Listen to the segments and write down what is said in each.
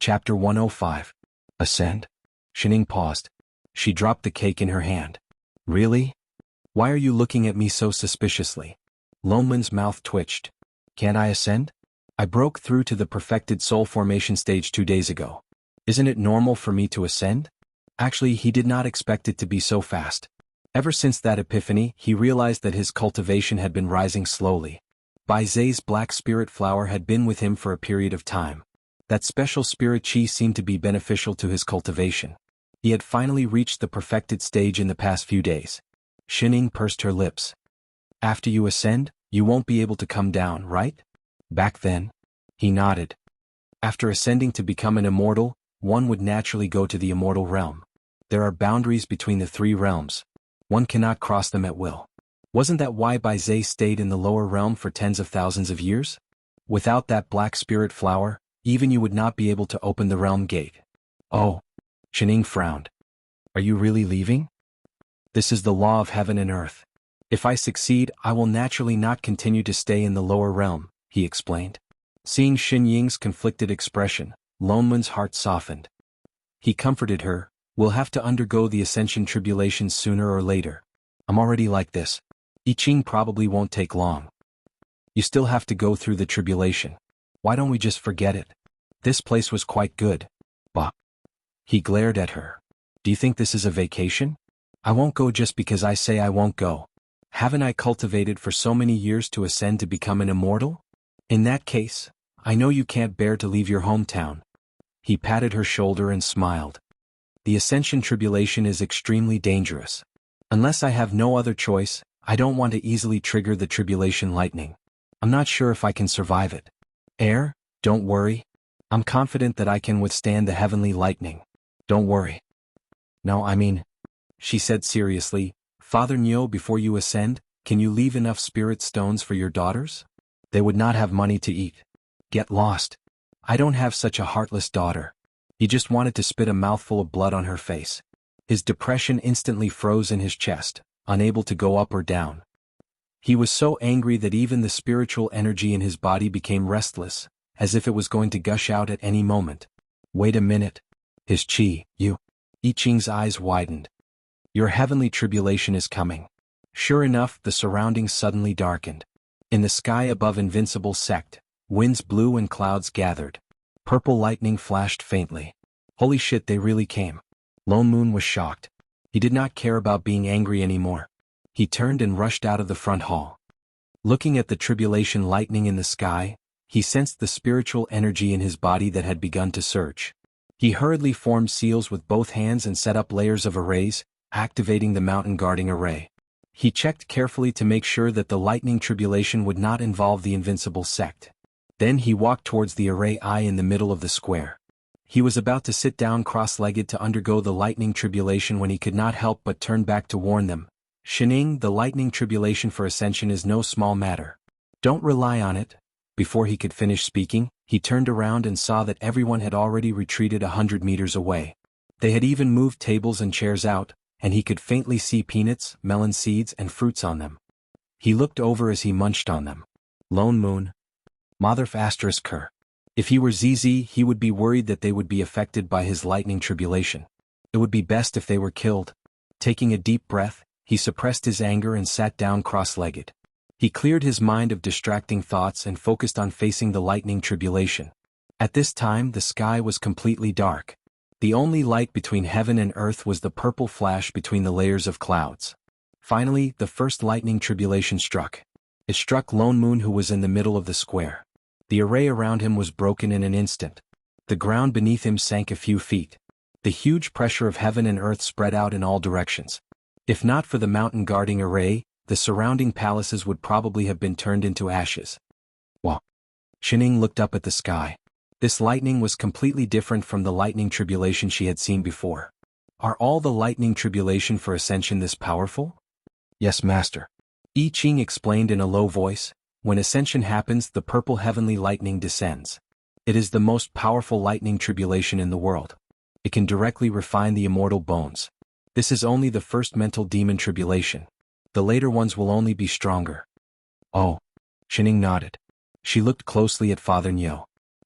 Chapter 105. Ascend? Shining paused. She dropped the cake in her hand. Really? Why are you looking at me so suspiciously? Loneman's mouth twitched. Can't I ascend? I broke through to the perfected soul formation stage 2 days ago. Isn't it normal for me to ascend? Actually, he did not expect it to be so fast. Ever since that epiphany, he realized that his cultivation had been rising slowly. Bai Zai's black spirit flower had been with him for a period of time. That special spirit chi seemed to be beneficial to his cultivation. He had finally reached the perfected stage in the past few days. Shining pursed her lips. After you ascend, you won't be able to come down, right? Back then? He nodded. After ascending to become an immortal, one would naturally go to the immortal realm. There are boundaries between the 3 realms. One cannot cross them at will. Wasn't that why Bai Zai stayed in the lower realm for tens of thousands of years? Without that black spirit flower, even you would not be able to open the realm gate. Oh. Shining frowned. Are you really leaving? This is the law of heaven and earth. If I succeed, I will naturally not continue to stay in the lower realm, he explained. Seeing Xin Ying's conflicted expression, Lonman's heart softened. He comforted her. We'll have to undergo the ascension tribulations sooner or later. I'm already like this. I Ching probably won't take long. You still have to go through the tribulation. Why don't we just forget it? This place was quite good. Bah. He glared at her. Do you think this is a vacation? I won't go just because I say I won't go. Haven't I cultivated for so many years to ascend to become an immortal? In that case, I know you can't bear to leave your hometown. He patted her shoulder and smiled. The ascension tribulation is extremely dangerous. Unless I have no other choice, I don't want to easily trigger the tribulation lightning. I'm not sure if I can survive it. Don't worry. I'm confident that I can withstand the heavenly lightning. Don't worry. No, I mean, she said seriously, Father Nyo, before you ascend, can you leave enough spirit stones for your daughters? They would not have money to eat. Get lost. I don't have such a heartless daughter. He just wanted to spit a mouthful of blood on her face. His depression instantly froze in his chest, unable to go up or down. He was so angry that even the spiritual energy in his body became restless, as if it was going to gush out at any moment. Wait a minute. His chi, you. I Ching's eyes widened. Your heavenly tribulation is coming. Sure enough, the surroundings suddenly darkened. In the sky above Invincible Sect, winds blew and clouds gathered. Purple lightning flashed faintly. Holy shit, they really came. Lone Moon was shocked. He did not care about being angry anymore. He turned and rushed out of the front hall. Looking at the tribulation lightning in the sky, he sensed the spiritual energy in his body that had begun to surge. He hurriedly formed seals with both hands and set up layers of arrays, activating the mountain guarding array. He checked carefully to make sure that the lightning tribulation would not involve the Invincible Sect. Then he walked towards the array eye in the middle of the square. He was about to sit down cross-legged to undergo the lightning tribulation when he could not help but turn back to warn them. Shining, the lightning tribulation for ascension is no small matter. Don't rely on it. Before he could finish speaking, he turned around and saw that everyone had already retreated 100 meters away. They had even moved tables and chairs out, and he could faintly see peanuts, melon seeds, and fruits on them. He looked over as he munched on them. Lone Moon. Motherf asterisk her. If he were ZZ, he would be worried that they would be affected by his lightning tribulation. It would be best if they were killed. Taking a deep breath, he suppressed his anger and sat down cross-legged. He cleared his mind of distracting thoughts and focused on facing the lightning tribulation. At this time, the sky was completely dark. The only light between heaven and earth was the purple flash between the layers of clouds. Finally, the first lightning tribulation struck. It struck Lone Moon, who was in the middle of the square. The array around him was broken in an instant. The ground beneath him sank a few feet. The huge pressure of heaven and earth spread out in all directions. If not for the mountain guarding array, the surrounding palaces would probably have been turned into ashes. Wow. Shining looked up at the sky. This lightning was completely different from the lightning tribulation she had seen before. Are all the lightning tribulation for ascension this powerful? Yes, master. I Ching explained in a low voice. When ascension happens, the purple heavenly lightning descends. It is the most powerful lightning tribulation in the world. It can directly refine the immortal bones. This is only the first mental demon tribulation. The later ones will only be stronger. Oh. Shining nodded. She looked closely at Father Nyo.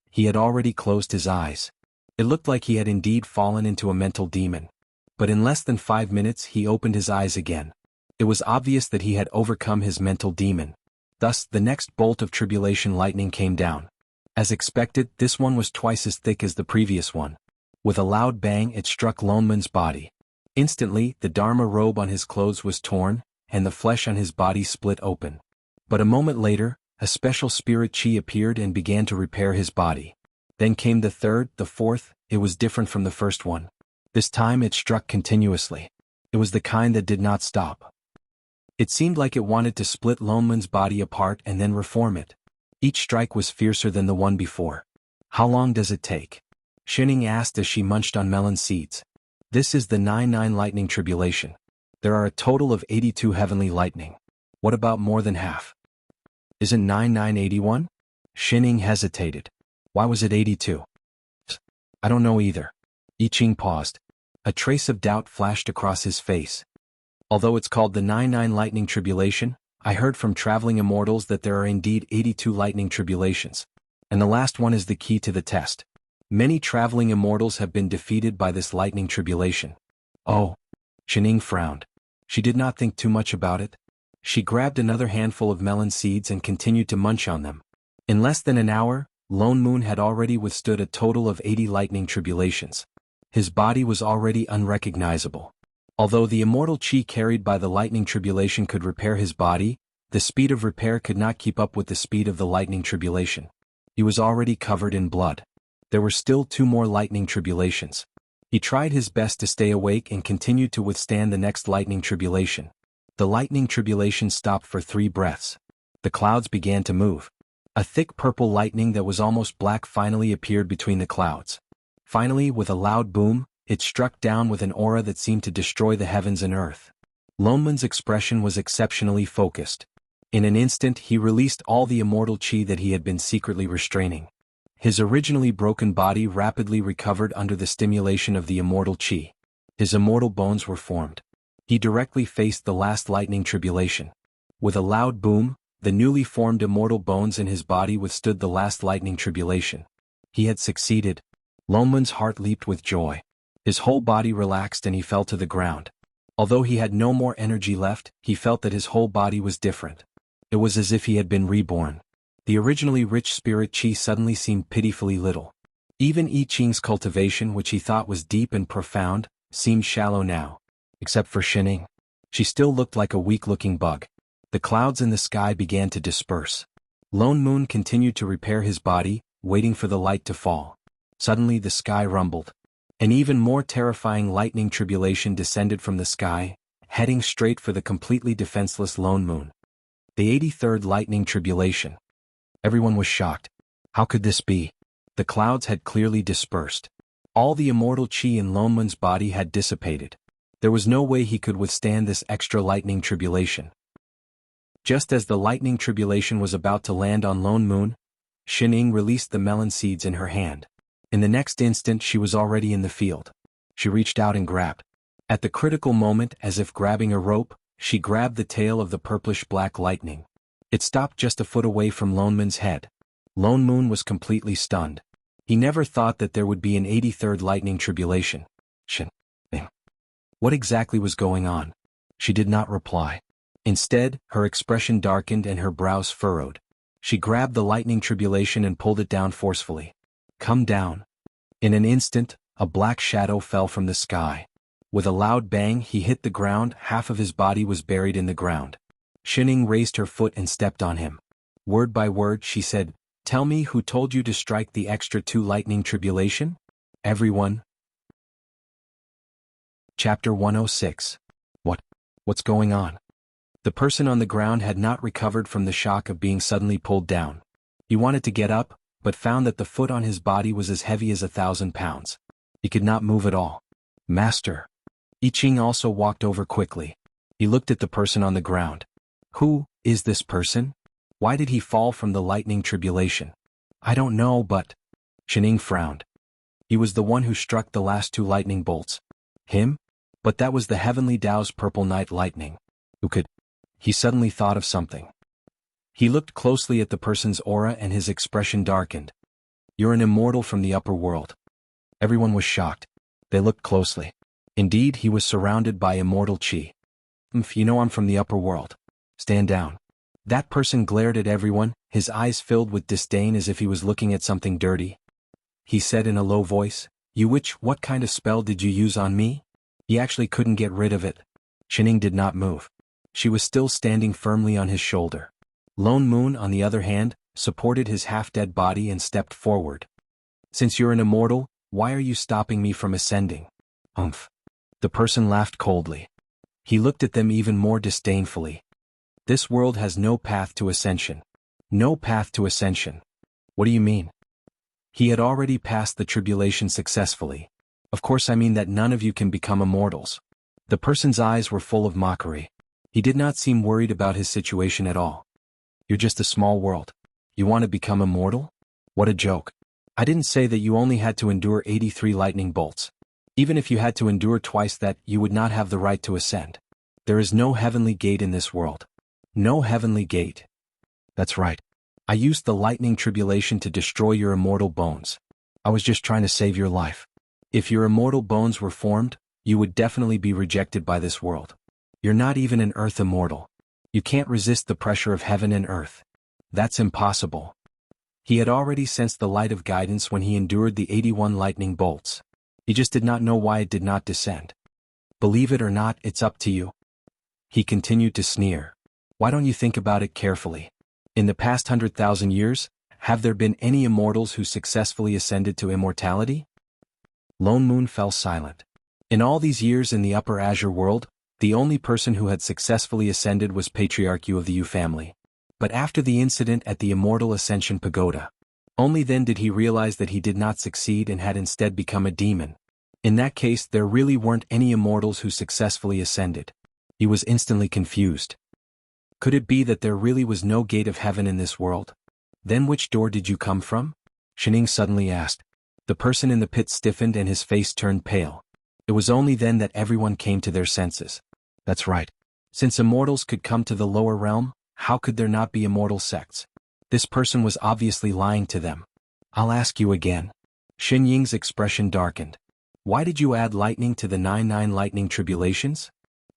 He had already closed his eyes. It looked like he had indeed fallen into a mental demon. But in less than 5 minutes he opened his eyes again. It was obvious that he had overcome his mental demon. Thus, the next bolt of tribulation lightning came down. As expected, this one was twice as thick as the previous one. With a loud bang, it struck Loneman's body. Instantly, the Dharma robe on his clothes was torn, and the flesh on his body split open. But a moment later, a special spirit chi appeared and began to repair his body. Then came the third, the fourth. It was different from the first one. This time it struck continuously. It was the kind that did not stop. It seemed like it wanted to split Loneman's body apart and then reform it. Each strike was fiercer than the one before. How long does it take? Shining asked as she munched on melon seeds. This is the 9-9 lightning tribulation. There are a total of 82 heavenly lightning. What about more than half? Isn't 9-9-81? Shining hesitated. Why was it 82? I don't know either. I Ching paused. A trace of doubt flashed across his face. Although it's called the 9-9 lightning tribulation, I heard from traveling immortals that there are indeed 82 lightning tribulations. And the last one is the key to the test. Many traveling immortals have been defeated by this lightning tribulation. Oh. Shining frowned. She did not think too much about it. She grabbed another handful of melon seeds and continued to munch on them. In less than an hour, Lone Moon had already withstood a total of 80 lightning tribulations. His body was already unrecognizable. Although the immortal chi carried by the lightning tribulation could repair his body, the speed of repair could not keep up with the speed of the lightning tribulation. He was already covered in blood. There were still 2 more lightning tribulations. He tried his best to stay awake and continued to withstand the next lightning tribulation. The lightning tribulation stopped for 3 breaths. The clouds began to move. A thick purple lightning that was almost black finally appeared between the clouds. Finally, with a loud boom, it struck down with an aura that seemed to destroy the heavens and earth. Loneman's expression was exceptionally focused. In an instant he released all the immortal chi that he had been secretly restraining. His originally broken body rapidly recovered under the stimulation of the immortal chi. His immortal bones were formed. He directly faced the last lightning tribulation. With a loud boom, the newly formed immortal bones in his body withstood the last lightning tribulation. He had succeeded. Loneman's heart leaped with joy. His whole body relaxed and he fell to the ground. Although he had no more energy left, he felt that his whole body was different. It was as if he had been reborn. The originally rich spirit chi suddenly seemed pitifully little. Even I Ching's cultivation, which he thought was deep and profound, seemed shallow now. Except for Shining. She still looked like a weak-looking bug. The clouds in the sky began to disperse. Lone Moon continued to repair his body, waiting for the light to fall. Suddenly the sky rumbled. An even more terrifying lightning tribulation descended from the sky, heading straight for the completely defenseless Lone Moon. The 83rd lightning tribulation. Everyone was shocked. How could this be? The clouds had clearly dispersed. All the immortal chi in Lone Moon's body had dissipated. There was no way he could withstand this extra lightning tribulation. Just as the lightning tribulation was about to land on Lone Moon, Shining released the melon seeds in her hand. In the next instant she was already in the field. She reached out and grabbed. At the critical moment, as if grabbing a rope, she grabbed the tail of the purplish-black lightning. It stopped just a foot away from Lone Moon's head. Lone Moon was completely stunned. He never thought that there would be an 83rd lightning tribulation. What exactly was going on? She did not reply. Instead, her expression darkened and her brows furrowed. She grabbed the lightning tribulation and pulled it down forcefully. Come down. In an instant, a black shadow fell from the sky. With a loud bang he hit the ground. Half of his body was buried in the ground. Shining raised her foot and stepped on him. Word by word she said, "Tell me who told you to strike the extra 2 lightning tribulation?" Everyone. Chapter 106. What's going on? The person on the ground had not recovered from the shock of being suddenly pulled down. He wanted to get up, but found that the foot on his body was as heavy as 1,000 pounds. He could not move at all. Master. I Ching also walked over quickly. He looked at the person on the ground. Who is this person? Why did he fall from the lightning tribulation? I don't know, but... Shining frowned. He was the one who struck the last 2 lightning bolts. Him? But that was the heavenly Tao's purple night lightning. Who could... He suddenly thought of something. He looked closely at the person's aura and his expression darkened. You're an immortal from the upper world. Everyone was shocked. They looked closely. Indeed, he was surrounded by immortal chi. You know I'm from the upper world. Stand down. That person glared at everyone, his eyes filled with disdain as if he was looking at something dirty. He said in a low voice, what kind of spell did you use on me? He actually couldn't get rid of it. Shining did not move. She was still standing firmly on his shoulder. Lone Moon, on the other hand, supported his half-dead body and stepped forward. Since you're an immortal, why are you stopping me from ascending? The person laughed coldly. He looked at them even more disdainfully. This world has no path to ascension. No path to ascension. What do you mean? He had already passed the tribulation successfully. Of course I mean that none of you can become immortals. The person's eyes were full of mockery. He did not seem worried about his situation at all. You're just a small world. You want to become immortal? What a joke. I didn't say that you only had to endure 83 lightning bolts. Even if you had to endure twice that, you would not have the right to ascend. There is no heavenly gate in this world. No heavenly gate. That's right. I used the lightning tribulation to destroy your immortal bones. I was just trying to save your life. If your immortal bones were formed, you would definitely be rejected by this world. You're not even an earth immortal. You can't resist the pressure of heaven and earth. That's impossible. He had already sensed the light of guidance when he endured the 81 lightning bolts. He just did not know why it did not descend. Believe it or not, it's up to you. He continued to sneer. Why don't you think about it carefully? In the past 100,000 years, have there been any immortals who successfully ascended to immortality? Lone Moon fell silent. In all these years in the Upper Azure world, the only person who had successfully ascended was Patriarch Yu of the Yu family. But after the incident at the Immortal Ascension Pagoda, only then did he realize that he did not succeed and had instead become a demon. In that case, there really weren't any immortals who successfully ascended. He was instantly confused. Could it be that there really was no gate of heaven in this world? Then which door did you come from? Shining suddenly asked. The person in the pit stiffened and his face turned pale. It was only then that everyone came to their senses. That's right. Since immortals could come to the lower realm, how could there not be immortal sects? This person was obviously lying to them. I'll ask you again. Xin Ying's expression darkened. Why did you add lightning to the 99 lightning tribulations?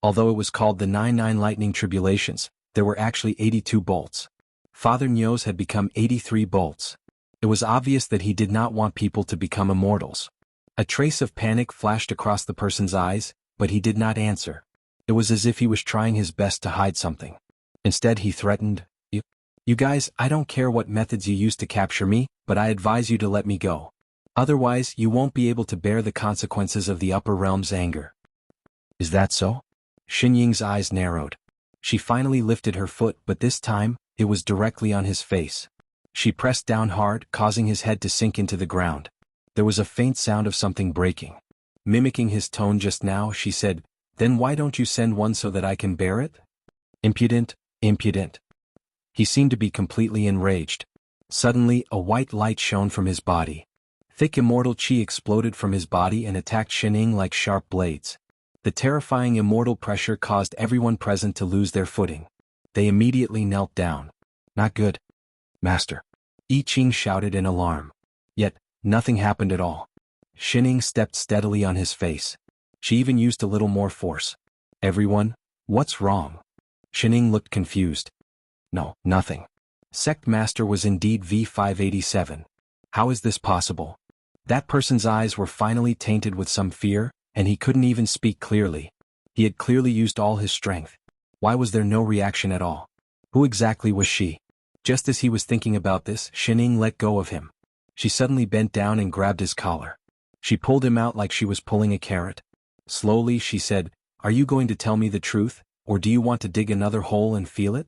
Although it was called the 99 lightning tribulations, there were actually 82 bolts. Father Nyo's had become 83 bolts. It was obvious that he did not want people to become immortals. A trace of panic flashed across the person's eyes, but he did not answer. It was as if he was trying his best to hide something. Instead he threatened, You guys, I don't care what methods you use to capture me, but I advise you to let me go. Otherwise, you won't be able to bear the consequences of the upper realm's anger. Is that so? Xin Ying's eyes narrowed. She finally lifted her foot, but this time, it was directly on his face. She pressed down hard, causing his head to sink into the ground. There was a faint sound of something breaking. Mimicking his tone just now, she said, Then why don't you send one so that I can bear it? Impudent, impudent. He seemed to be completely enraged. Suddenly, a white light shone from his body. Thick immortal chi exploded from his body and attacked Shining like sharp blades. The terrifying immortal pressure caused everyone present to lose their footing. They immediately knelt down. Not good. Master. I Ching shouted in alarm. Yet, nothing happened at all. Shining stepped steadily on his face. She even used a little more force. Everyone, what's wrong? Shining looked confused. No, nothing. Sect Master was indeed V587. How is this possible? That person's eyes were finally tainted with some fear, and he couldn't even speak clearly. He had clearly used all his strength. Why was there no reaction at all? Who exactly was she? Just as he was thinking about this, Shining let go of him. She suddenly bent down and grabbed his collar. She pulled him out like she was pulling a carrot. Slowly, she said, Are you going to tell me the truth, or do you want to dig another hole and feel it?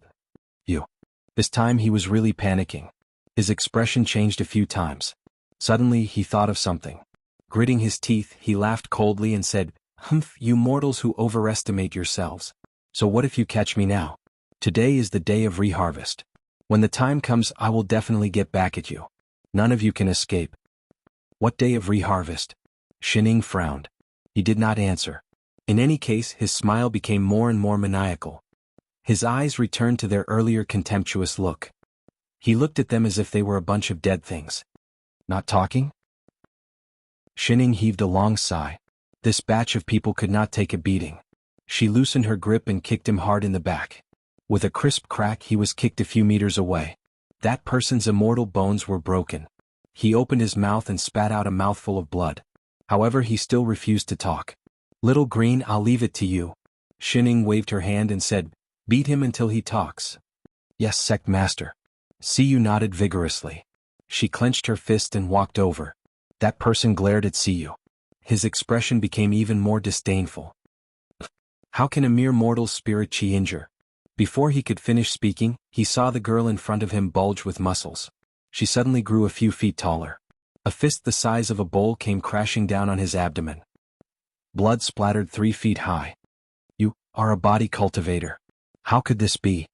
You. This time he was really panicking. His expression changed a few times. Suddenly, he thought of something. Gritting his teeth, he laughed coldly and said, Humph, you mortals who overestimate yourselves. So what if you catch me now? Today is the day of reharvest. When the time comes, I will definitely get back at you. None of you can escape. What day of reharvest? Shining frowned. He did not answer. In any case, his smile became more and more maniacal. His eyes returned to their earlier contemptuous look. He looked at them as if they were a bunch of dead things. Not talking? Shining heaved a long sigh. This batch of people could not take a beating. She loosened her grip and kicked him hard in the back. With a crisp crack, he was kicked a few meters away. That person's immortal bones were broken. He opened his mouth and spat out a mouthful of blood. However, he still refused to talk. Little Green, I'll leave it to you. Shining waved her hand and said, beat him until he talks. Yes, Sect Master. Siyu nodded vigorously. She clenched her fist and walked over. That person glared at Siyu. His expression became even more disdainful. How can a mere mortal's spirit chi injure? Before he could finish speaking, he saw the girl in front of him bulge with muscles. She suddenly grew a few feet taller. A fist the size of a bowl came crashing down on his abdomen. Blood splattered 3 feet high. You are a body cultivator. How could this be?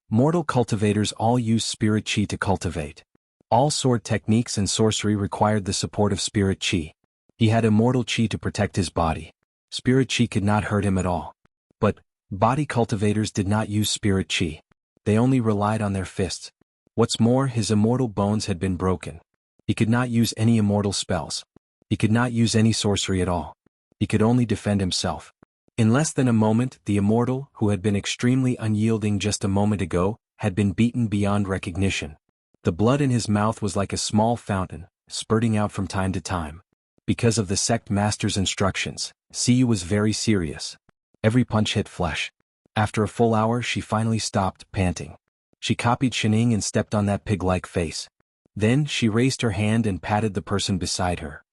Mortal cultivators all use spirit chi to cultivate. All sword techniques and sorcery required the support of spirit chi. He had immortal chi to protect his body. Spirit chi could not hurt him at all. But body cultivators did not use spirit chi. They only relied on their fists. What's more, his immortal bones had been broken. He could not use any immortal spells. He could not use any sorcery at all. He could only defend himself. In less than a moment, the immortal, who had been extremely unyielding just a moment ago, had been beaten beyond recognition. The blood in his mouth was like a small fountain, spurting out from time to time. Because of the sect master's instructions, Siyu was very serious. Every punch hit flesh. After a full hour, she finally stopped, panting. She copied Shining and stepped on that pig-like face. Then, she raised her hand and patted the person beside her.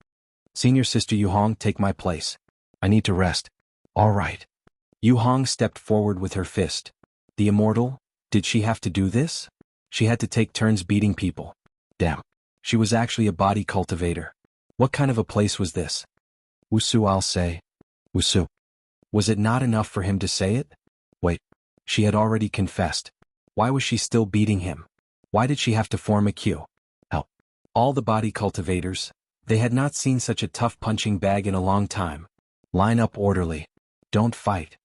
Senior Sister Yu Hong, take my place. I need to rest. All right. Yu Hong stepped forward with her fist. The immortal? Did she have to do this? She had to take turns beating people. Damn. She was actually a body cultivator. What kind of a place was this? Wusu, I'll say. Wusu. Was it not enough for him to say it? Wait. She had already confessed. Why was she still beating him? Why did she have to form a queue? Hell. All the body cultivators, they had not seen such a tough punching bag in a long time. Line up orderly. Don't fight.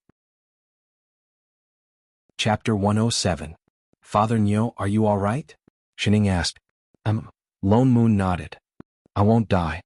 Chapter 107. Father Nyo, are you all right? Shining asked. Lone Moon nodded. I won't die.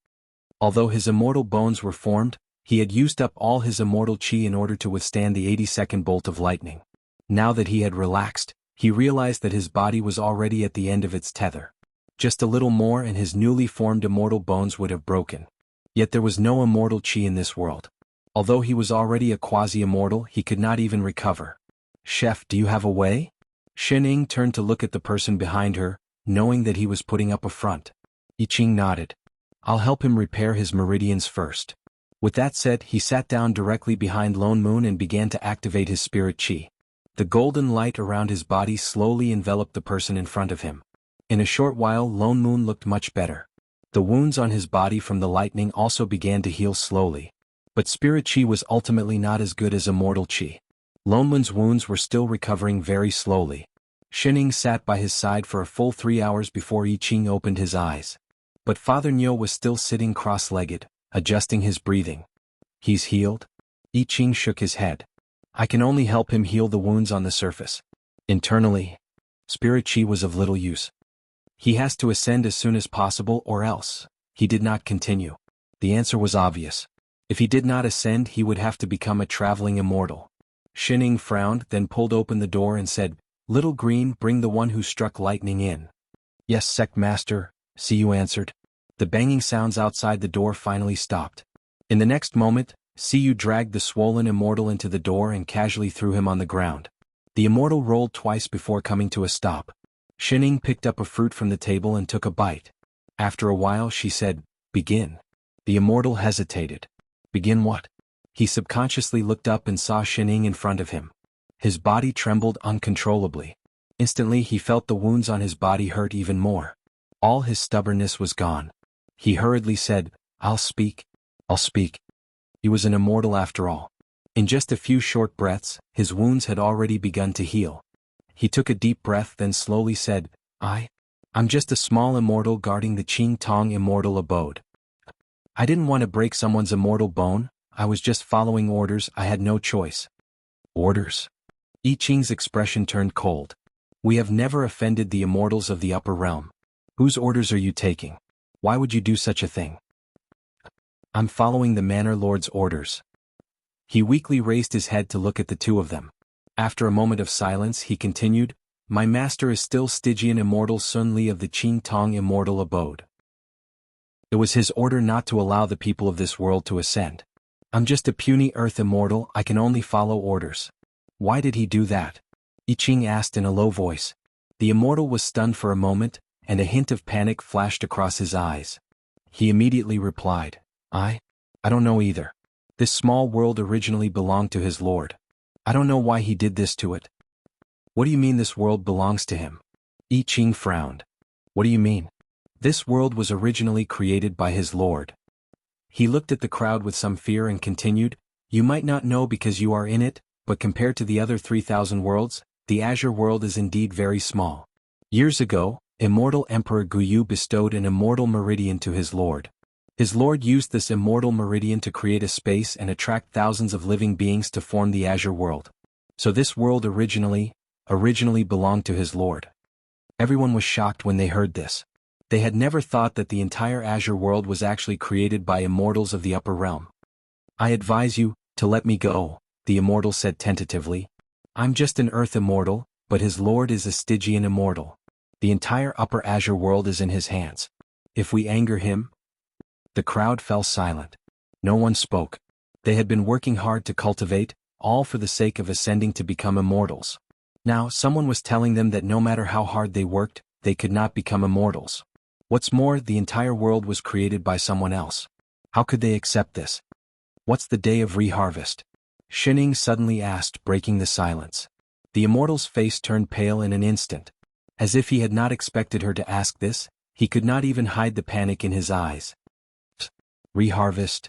Although his immortal bones were formed, he had used up all his immortal chi in order to withstand the 80-second bolt of lightning. Now that he had relaxed, he realized that his body was already at the end of its tether. Just a little more and his newly formed immortal bones would have broken. Yet there was no immortal chi in this world. Although he was already a quasi-immortal, he could not even recover. Chef, do you have a way? Shining turned to look at the person behind her, knowing that he was putting up a front. I Ching nodded. I'll help him repair his meridians first. With that said, he sat down directly behind Lone Moon and began to activate his spirit chi. The golden light around his body slowly enveloped the person in front of him. In a short while, Lone Moon looked much better. The wounds on his body from the lightning also began to heal slowly. But spirit chi was ultimately not as good as immortal chi. Lone Moon's wounds were still recovering very slowly. Shining sat by his side for a full 3 hours before I Ching opened his eyes. But Father Nyo was still sitting cross-legged, adjusting his breathing. He's healed? I Ching shook his head. I can only help him heal the wounds on the surface. Internally, spirit chi was of little use. He has to ascend as soon as possible or else. He did not continue. The answer was obvious. If he did not ascend, he would have to become a traveling immortal. Shining frowned, then pulled open the door and said, Little Green, bring the one who struck lightning in. Yes, Sect Master, Siyu answered. The banging sounds outside the door finally stopped. In the next moment, Siyu dragged the swollen immortal into the door and casually threw him on the ground. The immortal rolled twice before coming to a stop. Shining picked up a fruit from the table and took a bite. After a while she said, Begin. The immortal hesitated. Begin what? He subconsciously looked up and saw Shining in front of him. His body trembled uncontrollably. Instantly he felt the wounds on his body hurt even more. All his stubbornness was gone. He hurriedly said, I'll speak. I'll speak. He was an immortal after all. In just a few short breaths, his wounds had already begun to heal. He took a deep breath then slowly said, I'm just a small immortal guarding the Qing Tong immortal abode. I didn't want to break someone's immortal bone, I was just following orders, I had no choice. Orders? I Ching's expression turned cold. We have never offended the immortals of the upper realm. Whose orders are you taking? Why would you do such a thing? I'm following the Manor Lord's orders. He weakly raised his head to look at the two of them. After a moment of silence he continued, My master is still Stygian immortal Sun Li of the Qing Tong immortal abode. It was his order not to allow the people of this world to ascend. I'm just a puny earth immortal, I can only follow orders. Why did he do that? I Ching asked in a low voice. The immortal was stunned for a moment, and a hint of panic flashed across his eyes. He immediately replied, I don't know either. This small world originally belonged to his lord. I don't know why he did this to it. What do you mean this world belongs to him? I Ching frowned. What do you mean? This world was originally created by his lord. He looked at the crowd with some fear and continued, You might not know because you are in it, but compared to the other 3,000 worlds, the Azure world is indeed very small. Years ago, immortal Emperor Guyu bestowed an immortal meridian to his lord. His lord used this immortal meridian to create a space and attract thousands of living beings to form the Azure world. So this world originally belonged to his lord. Everyone was shocked when they heard this. They had never thought that the entire Azure world was actually created by immortals of the upper realm. I advise you to let me go, the immortal said tentatively. I'm just an earth immortal, but his lord is a Stygian immortal. The entire upper Azure world is in his hands. If we anger him... The crowd fell silent. No one spoke. They had been working hard to cultivate, all for the sake of ascending to become immortals. Now someone was telling them that no matter how hard they worked, they could not become immortals. What's more, the entire world was created by someone else. How could they accept this? What's the day of reharvest? Shining suddenly asked, breaking the silence. The immortal's face turned pale in an instant. As if he had not expected her to ask this, he could not even hide the panic in his eyes. Reharvest?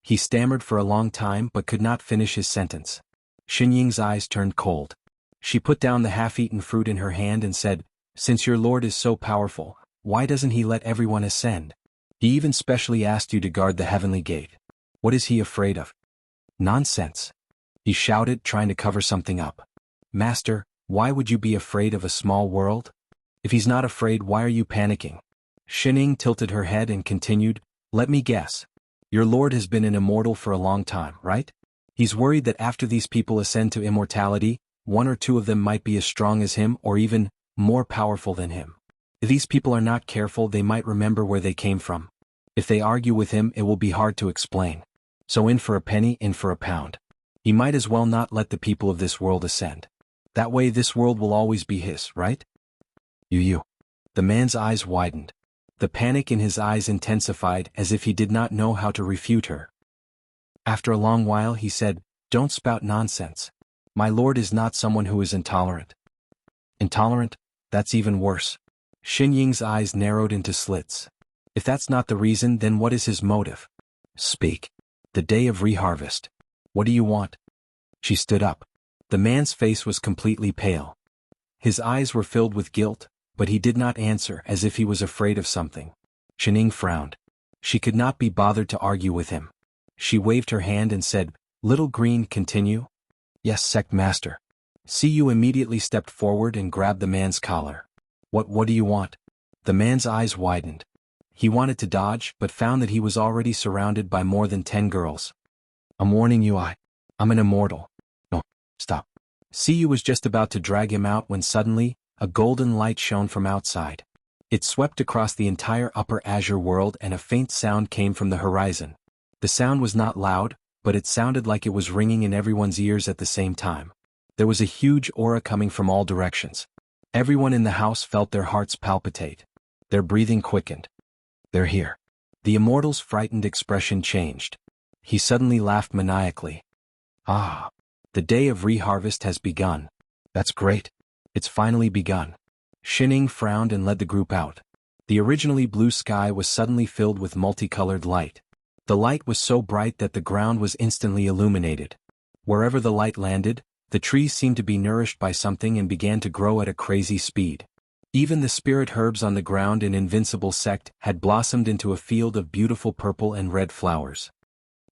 He stammered for a long time but could not finish his sentence. Xinying's eyes turned cold. She put down the half-eaten fruit in her hand and said, Since your lord is so powerful, why doesn't he let everyone ascend? He even specially asked you to guard the heavenly gate. What is he afraid of? Nonsense. He shouted, trying to cover something up. Master, why would you be afraid of a small world? If he's not afraid, why are you panicking? Xining tilted her head and continued, Let me guess. Your lord has been an immortal for a long time, right? He's worried that after these people ascend to immortality, one or two of them might be as strong as him or even more powerful than him. If these people are not careful, they might remember where they came from. If they argue with him, it will be hard to explain. So in for a penny, in for a pound. He might as well not let the people of this world ascend. That way this world will always be his, right? You. The man's eyes widened. The panic in his eyes intensified as if he did not know how to refute her. After a long while he said, Don't spout nonsense. My lord is not someone who is intolerant. Intolerant? That's even worse. Xinying's eyes narrowed into slits. If that's not the reason, then what is his motive? Speak. The day of reharvest. What do you want? She stood up. The man's face was completely pale. His eyes were filled with guilt, but he did not answer, as if he was afraid of something. Xining frowned. She could not be bothered to argue with him. She waved her hand and said, Little Green, continue? Yes, sect master. Siyu immediately stepped forward and grabbed the man's collar. What do you want? The man's eyes widened. He wanted to dodge, but found that he was already surrounded by more than 10 girls. I'm warning you, I'm an immortal. No, stop. Siyu was just about to drag him out when suddenly, a golden light shone from outside. It swept across the entire upper Azure world and a faint sound came from the horizon. The sound was not loud, but it sounded like it was ringing in everyone's ears at the same time. There was a huge aura coming from all directions. Everyone in the house felt their hearts palpitate. Their breathing quickened. They're here. The immortal's frightened expression changed. He suddenly laughed maniacally. Ah, the day of reharvest has begun. That's great. It's finally begun. Xining frowned and led the group out. The originally blue sky was suddenly filled with multicolored light. The light was so bright that the ground was instantly illuminated. Wherever the light landed, the trees seemed to be nourished by something and began to grow at a crazy speed. Even the spirit herbs on the ground in Invincible Sect had blossomed into a field of beautiful purple and red flowers.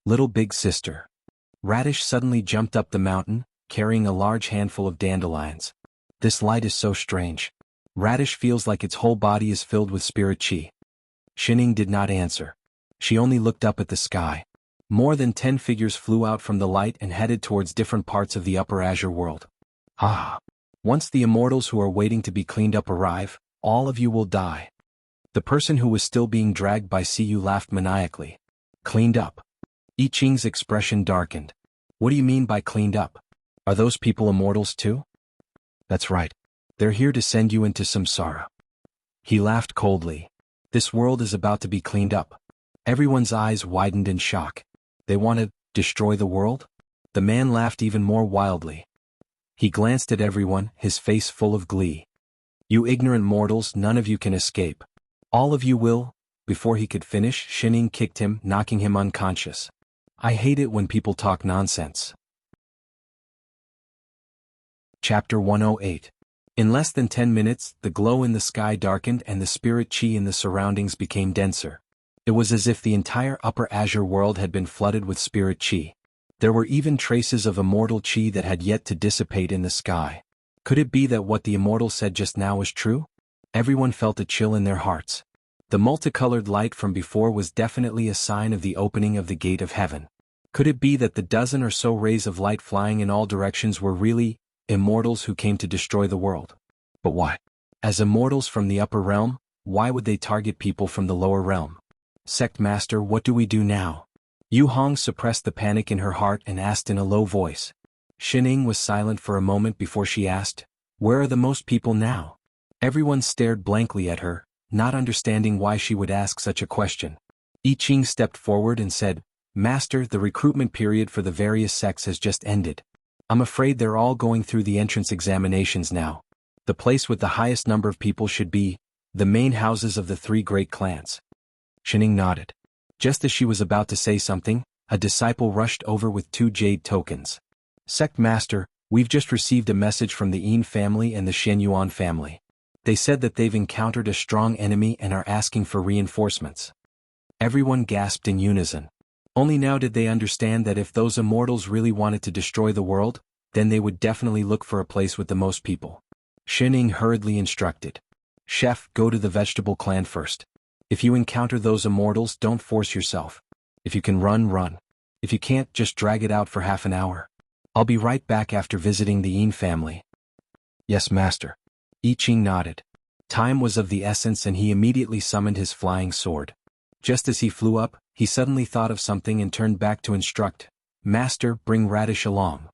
Little Big Sister. Radish suddenly jumped up the mountain, carrying a large handful of dandelions. This light is so strange. Radish feels like its whole body is filled with spirit chi. Xining did not answer. She only looked up at the sky. More than 10 figures flew out from the light and headed towards different parts of the upper azure world. Ah! Once the immortals who are waiting to be cleaned up arrive, all of you will die. The person who was still being dragged by Siyu laughed maniacally. Cleaned up? I Ching's expression darkened. What do you mean by cleaned up? Are those people immortals too? That's right. They're here to send you into samsara. He laughed coldly. This world is about to be cleaned up. Everyone's eyes widened in shock. They want to destroy the world? The man laughed even more wildly. He glanced at everyone, his face full of glee. You ignorant mortals, none of you can escape. All of you will. Before he could finish, Shining kicked him, knocking him unconscious. I hate it when people talk nonsense. Chapter 108. In less than 10 minutes, the glow in the sky darkened and the spirit chi in the surroundings became denser. It was as if the entire upper azure world had been flooded with spirit chi. There were even traces of immortal chi that had yet to dissipate in the sky. Could it be that what the immortal said just now was true? Everyone felt a chill in their hearts. The multicolored light from before was definitely a sign of the opening of the gate of heaven. Could it be that the dozen or so rays of light flying in all directions were really immortals who came to destroy the world? But why? As immortals from the upper realm, why would they target people from the lower realm? Sect Master, what do we do now? Yu Hong suppressed the panic in her heart and asked in a low voice. Shining was silent for a moment before she asked, where are the most people now? Everyone stared blankly at her, not understanding why she would ask such a question. I Ching stepped forward and said, Master, the recruitment period for the various sects has just ended. I'm afraid they're all going through the entrance examinations now. The place with the highest number of people should be the main houses of the 3 great clans. Shining nodded. Just as she was about to say something, a disciple rushed over with 2 jade tokens. Sect Master, we've just received a message from the Yin family and the Shenyuan family. They said that they've encountered a strong enemy and are asking for reinforcements. Everyone gasped in unison. Only now did they understand that if those immortals really wanted to destroy the world, then they would definitely look for a place with the most people. Shining hurriedly instructed. Chef, go to the vegetable clan first. If you encounter those immortals, don't force yourself. If you can run, run. If you can't, just drag it out for half an hour. I'll be right back after visiting the Yin family. Yes, Master. I Ching nodded. Time was of the essence and he immediately summoned his flying sword. Just as he flew up, he suddenly thought of something and turned back to instruct, Master, bring Radish along.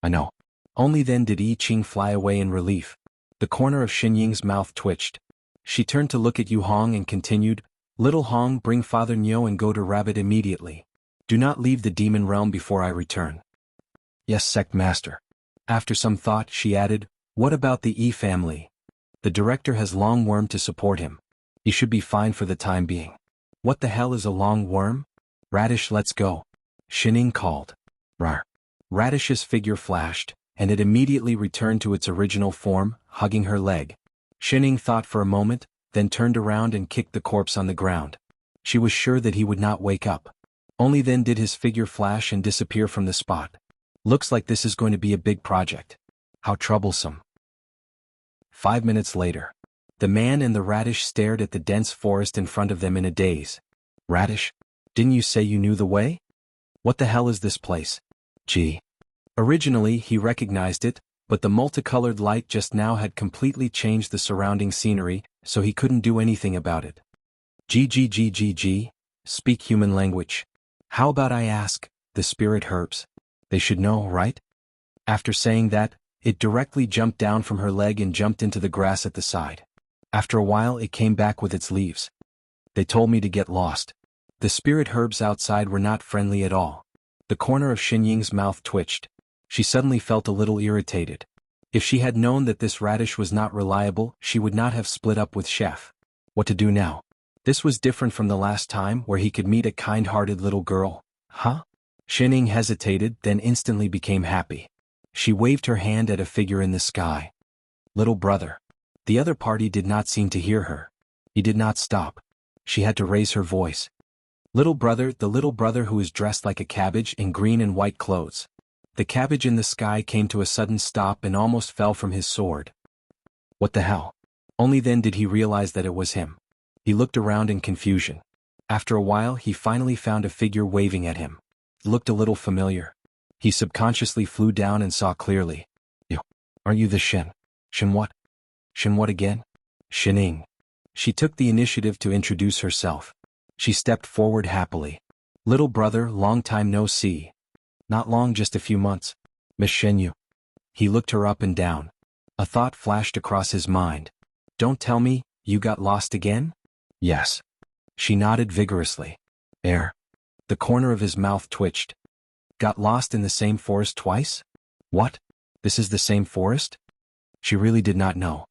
I know. Only then did I Ching fly away in relief. The corner of Xinying's mouth twitched. She turned to look at Yu Hong and continued, Little Hong, bring Father Nyo and go to Rabbit immediately. Do not leave the demon realm before I return. Yes, Sect Master. After some thought, she added, What about the Yi family? The director has Long Worm to support him. He should be fine for the time being. What the hell is a long worm? Radish, let's go. Shining called. Rar. Radish's figure flashed, and it immediately returned to its original form, hugging her leg. Shining thought for a moment, then turned around and kicked the corpse on the ground. She was sure that he would not wake up. Only then did his figure flash and disappear from the spot. Looks like this is going to be a big project. How troublesome. 5 minutes later. The man and the Radish stared at the dense forest in front of them in a daze. Radish? Didn't you say you knew the way? What the hell is this place? Gee. Originally he recognized it, but the multicolored light just now had completely changed the surrounding scenery, so he couldn't do anything about it. G. Speak human language. How about I ask, the spirit herbs? They should know, right? After saying that, it directly jumped down from her leg and jumped into the grass at the side. After a while it came back with its leaves. They told me to get lost. The spirit herbs outside were not friendly at all. The corner of Xinying's mouth twitched. She suddenly felt a little irritated. If she had known that this Radish was not reliable, she would not have split up with Chef. What to do now? This was different from the last time where he could meet a kind-hearted little girl. Huh? Xinying hesitated, then instantly became happy. She waved her hand at a figure in the sky. Little brother. The other party did not seem to hear her. He did not stop. She had to raise her voice. Little brother, the little brother who is dressed like a cabbage in green and white clothes. The cabbage in the sky came to a sudden stop and almost fell from his sword. What the hell? Only then did he realize that it was him. He looked around in confusion. After a while he finally found a figure waving at him. It looked a little familiar. He subconsciously flew down and saw clearly. Aren't you the Shin? Shin what? Shin what again? Shining. She took the initiative to introduce herself. She stepped forward happily. Little brother, long time no see. Not long, just a few months. Miss Shin you. He looked her up and down. A thought flashed across his mind. Don't tell me, you got lost again? Yes. She nodded vigorously. The corner of his mouth twitched. Got lost in the same forest twice? What? This is the same forest? She really did not know.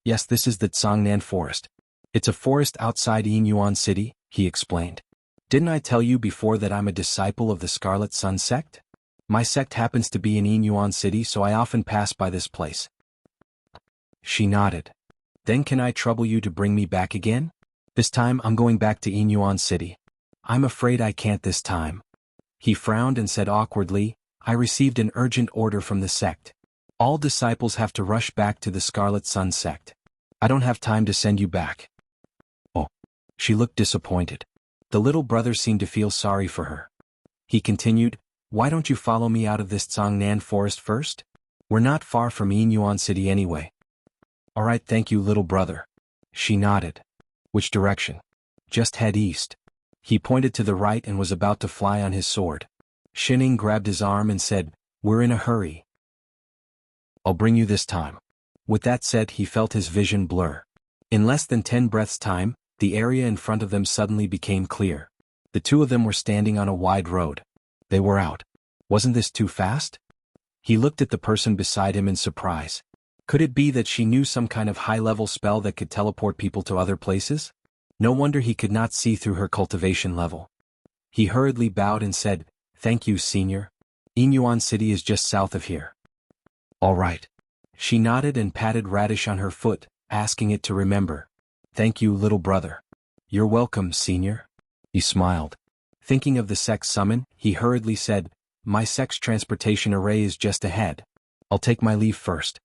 Yes, this is the Tsangnan forest. It's a forest outside Yinyuan City, he explained. Didn't I tell you before that I'm a disciple of the Scarlet Sun sect? My sect happens to be in Yinyuan City, so I often pass by this place. She nodded. Then can I trouble you to bring me back again? This time I'm going back to Yinyuan City. I'm afraid I can't this time. He frowned and said awkwardly, I received an urgent order from the sect. All disciples have to rush back to the Scarlet Sun sect. I don't have time to send you back. Oh. She looked disappointed. The little brother seemed to feel sorry for her. He continued, why don't you follow me out of this Tsangnan forest first? We're not far from Yinyuan City anyway. All right, thank you, little brother. She nodded. Which direction? Just head east. He pointed to the right and was about to fly on his sword. Shining grabbed his arm and said, we're in a hurry. I'll bring you this time. With that said, he felt his vision blur. In less than 10 breaths' time, the area in front of them suddenly became clear. The two of them were standing on a wide road. They were out. Wasn't this too fast? He looked at the person beside him in surprise. Could it be that she knew some kind of high-level spell that could teleport people to other places? No wonder he could not see through her cultivation level. He hurriedly bowed and said, thank you, senior. Yinyuan City is just south of here. All right. She nodded and patted Radish on her foot, asking it to remember. Thank you, little brother. You're welcome, senior. He smiled. Thinking of the sect's summon, he hurriedly said, my sect's transportation array is just ahead. I'll take my leave first.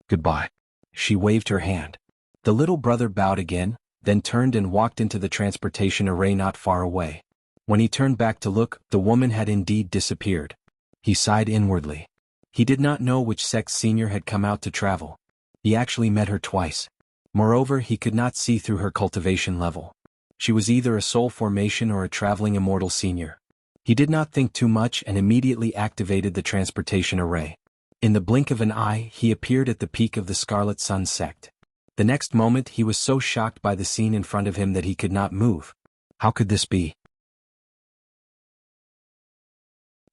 Goodbye. She waved her hand. The little brother bowed again, then turned and walked into the transportation array not far away. When he turned back to look, the woman had indeed disappeared. He sighed inwardly. He did not know which sect's senior had come out to travel. He actually met her twice. Moreover, he could not see through her cultivation level. She was either a soul formation or a traveling immortal senior. He did not think too much and immediately activated the transportation array. In the blink of an eye, he appeared at the peak of the Scarlet Sun sect. The next moment he was so shocked by the scene in front of him that he could not move. How could this be?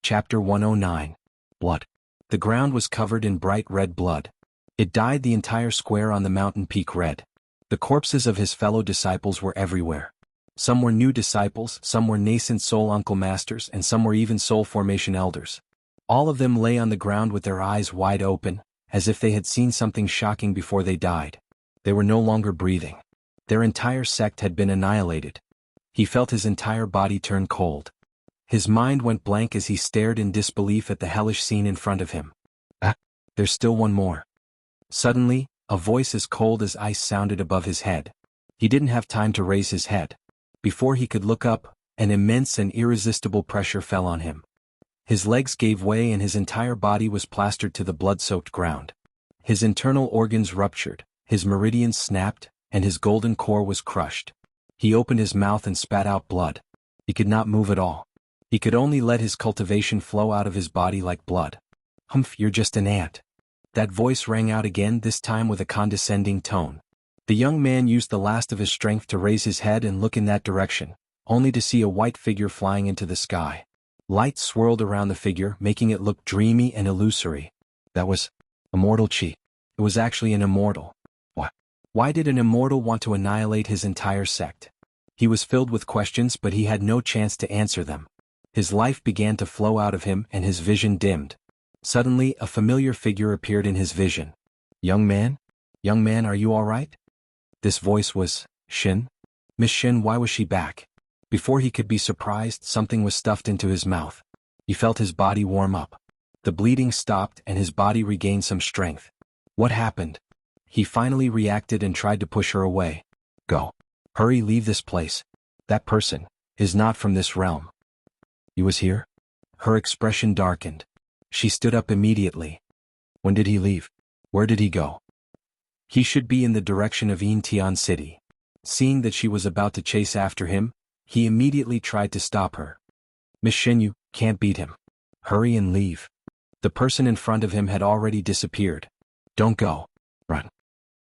Chapter 109. Blood. The ground was covered in bright red blood. It dyed the entire square on the mountain peak red. The corpses of his fellow disciples were everywhere. Some were new disciples, some were nascent soul uncle masters, and some were even soul formation elders. All of them lay on the ground with their eyes wide open, as if they had seen something shocking before they died. They were no longer breathing. Their entire sect had been annihilated. He felt his entire body turn cold. His mind went blank as he stared in disbelief at the hellish scene in front of him. There's still one more. Suddenly, a voice as cold as ice sounded above his head. He didn't have time to raise his head. Before he could look up, an immense and irresistible pressure fell on him. His legs gave way and his entire body was plastered to the blood-soaked ground. His internal organs ruptured, his meridians snapped, and his golden core was crushed. He opened his mouth and spat out blood. He could not move at all. He could only let his cultivation flow out of his body like blood. Humph, you're just an ant. That voice rang out again, this time with a condescending tone. The young man used the last of his strength to raise his head and look in that direction, only to see a white figure flying into the sky. Light swirled around the figure, making it look dreamy and illusory. That was Immortal Chi. It was actually an immortal. What? Why did an immortal want to annihilate his entire sect? He was filled with questions, but he had no chance to answer them. His life began to flow out of him and his vision dimmed. Suddenly, a familiar figure appeared in his vision. Young man? Young man, are you all right? This voice was Shin. Miss Shin, why was she back? Before he could be surprised, something was stuffed into his mouth. He felt his body warm up. The bleeding stopped and his body regained some strength. What happened? He finally reacted and tried to push her away. Go. Hurry, leave this place. That person is not from this realm. He was here? Her expression darkened. She stood up immediately. When did he leave? Where did he go? He should be in the direction of Intian City. Seeing that she was about to chase after him, he immediately tried to stop her. Miss Shen, you can't beat him. Hurry and leave. The person in front of him had already disappeared. Don't go. Run.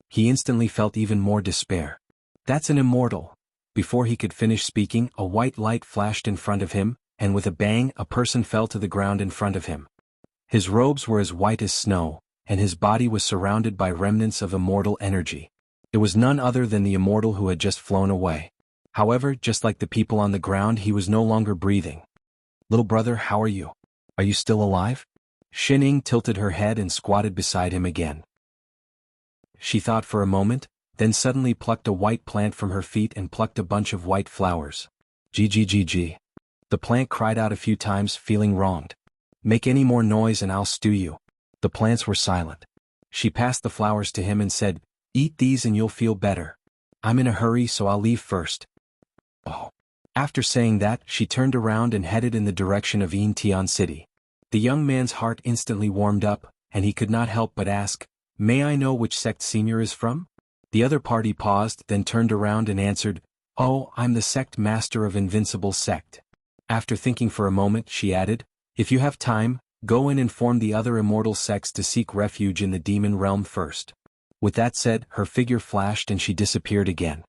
He instantly felt even more despair. That's an immortal. Before he could finish speaking, a white light flashed in front of him, and with a bang, a person fell to the ground in front of him. His robes were as white as snow, and his body was surrounded by remnants of immortal energy. It was none other than the immortal who had just flown away. However, just like the people on the ground, he was no longer breathing. Little brother, how are you? Are you still alive? Xining tilted her head and squatted beside him again. She thought for a moment, then suddenly plucked a white plant from her feet and plucked a bunch of white flowers. Gg. The plant cried out a few times, feeling wronged. Make any more noise and I'll stew you. The plants were silent. She passed the flowers to him and said, Eat these and you'll feel better. I'm in a hurry, so I'll leave first. Oh. After saying that, she turned around and headed in the direction of Intian City. The young man's heart instantly warmed up, and he could not help but ask, May I know which sect Senior is from? The other party paused, then turned around and answered, Oh, I'm the sect master of Invincible Sect. After thinking for a moment, she added, If you have time, go and inform the other immortal sects to seek refuge in the demon realm first. With that said, her figure flashed and she disappeared again.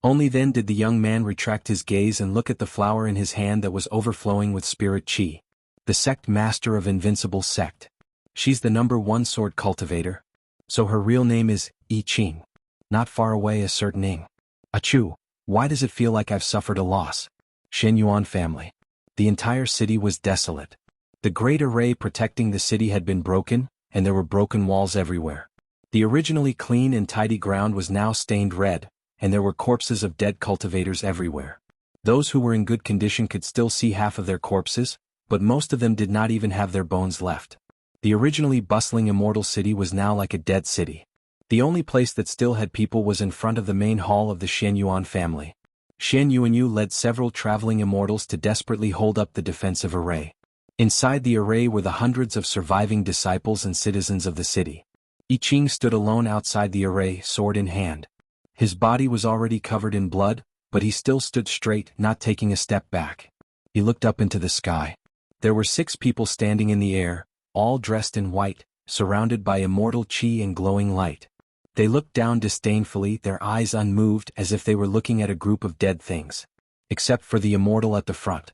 Only then did the young man retract his gaze and look at the flower in his hand that was overflowing with spirit chi. The sect master of Invincible Sect. She's the #1 sword cultivator. So her real name is I Ching. Not far away a certain Ing. Achoo, why does it feel like I've suffered a loss? Shen Yuan family. The entire city was desolate. The great array protecting the city had been broken, and there were broken walls everywhere. The originally clean and tidy ground was now stained red, and there were corpses of dead cultivators everywhere. Those who were in good condition could still see half of their corpses, but most of them did not even have their bones left. The originally bustling immortal city was now like a dead city. The only place that still had people was in front of the main hall of the Shen Yuan family. Shen Yuanyu led several traveling immortals to desperately hold up the defensive array. Inside the array were the hundreds of surviving disciples and citizens of the city. I Ching stood alone outside the array, sword in hand. His body was already covered in blood, but he still stood straight, not taking a step back. He looked up into the sky. There were 6 people standing in the air, all dressed in white, surrounded by immortal chi and glowing light. They looked down disdainfully, their eyes unmoved as if they were looking at a group of dead things. Except for the immortal at the front.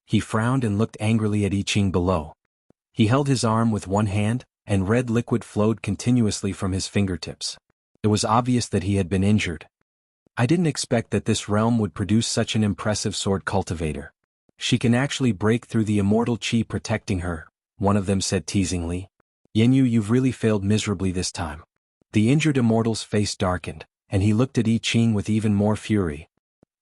He frowned and looked angrily at I Ching below. He held his arm with one hand, and red liquid flowed continuously from his fingertips. It was obvious that he had been injured. I didn't expect that this realm would produce such an impressive sword cultivator. She can actually break through the immortal chi protecting her, one of them said teasingly. Yenyu, you've really failed miserably this time. The injured immortal's face darkened, and he looked at I Ching with even more fury.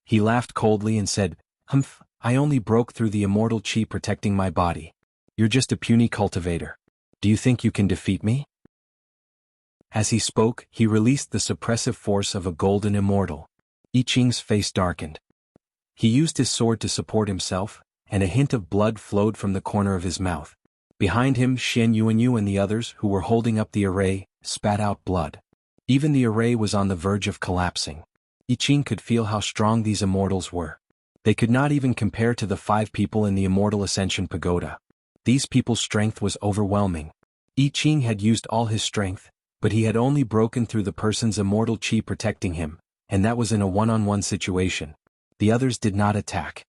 He laughed coldly and said, Humph, I only broke through the immortal chi protecting my body. You're just a puny cultivator. Do you think you can defeat me? As he spoke, he released the suppressive force of a golden immortal. I Ching's face darkened. He used his sword to support himself, and a hint of blood flowed from the corner of his mouth. Behind him, Shen Yuanyu and the others who were holding up the array spat out blood. Even the array was on the verge of collapsing. I Ching could feel how strong these immortals were. They could not even compare to the 5 people in the Immortal Ascension Pagoda. These people's strength was overwhelming. I Ching had used all his strength, but he had only broken through the person's immortal chi protecting him, and that was in a one-on-one situation. The others did not attack.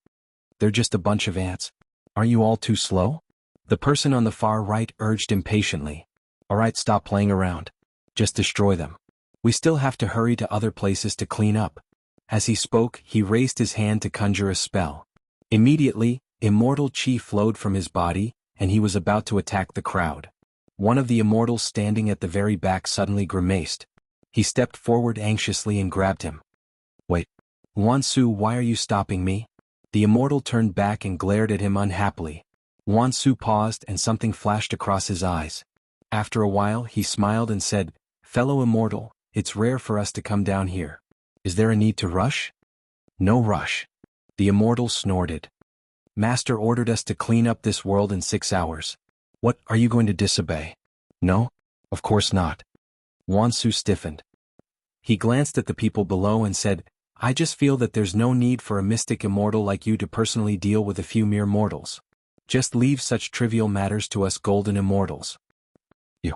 They're just a bunch of ants. Aren't you all too slow? The person on the far right urged impatiently. Alright, stop playing around. Just destroy them. We still have to hurry to other places to clean up. As he spoke, he raised his hand to conjure a spell. Immediately, immortal chi flowed from his body, and he was about to attack the crowd. One of the immortals standing at the very back suddenly grimaced. He stepped forward anxiously and grabbed him. Wait. Wansu, why are you stopping me? The immortal turned back and glared at him unhappily. Wansu paused and something flashed across his eyes. After a while he smiled and said, Fellow immortal, it's rare for us to come down here. Is there a need to rush? No rush. The immortal snorted. Master ordered us to clean up this world in 6 hours. What, are you going to disobey? No? Of course not. Wansu stiffened. He glanced at the people below and said, I just feel that there's no need for a mystic immortal like you to personally deal with a few mere mortals. Just leave such trivial matters to us golden immortals. You.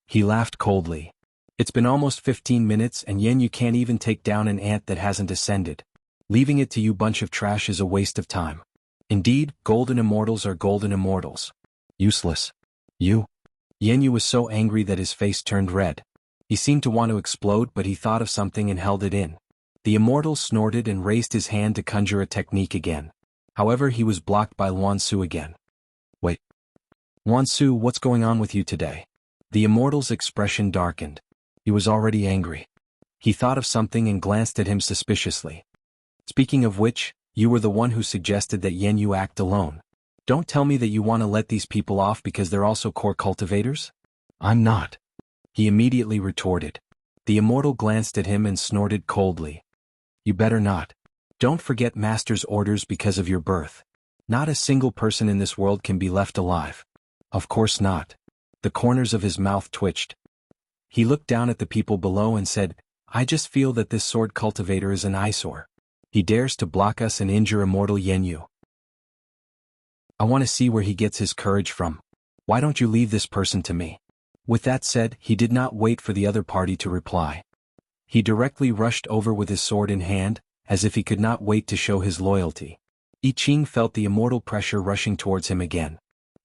He laughed coldly. It's been almost 15 minutes and you can't even take down an ant that hasn't ascended. Leaving it to you bunch of trash is a waste of time. Indeed, golden immortals are golden immortals. Useless. You. Yenyu was so angry that his face turned red. He seemed to want to explode, but he thought of something and held it in. The immortal snorted and raised his hand to conjure a technique again. However, he was blocked by Wansu again. Wait. Wansu, what's going on with you today? The immortal's expression darkened. He was already angry. He thought of something and glanced at him suspiciously. Speaking of which, you were the one who suggested that Yenyu act alone. Don't tell me that you want to let these people off because they're also core cultivators? I'm not. He immediately retorted. The immortal glanced at him and snorted coldly. You better not. Don't forget Master's orders because of your birth. Not a single person in this world can be left alive. Of course not. The corners of his mouth twitched. He looked down at the people below and said, I just feel that this sword cultivator is an eyesore. He dares to block us and injure immortal Yenyu. I want to see where he gets his courage from. Why don't you leave this person to me? With that said, he did not wait for the other party to reply. He directly rushed over with his sword in hand, as if he could not wait to show his loyalty. I Ching felt the immortal pressure rushing towards him again.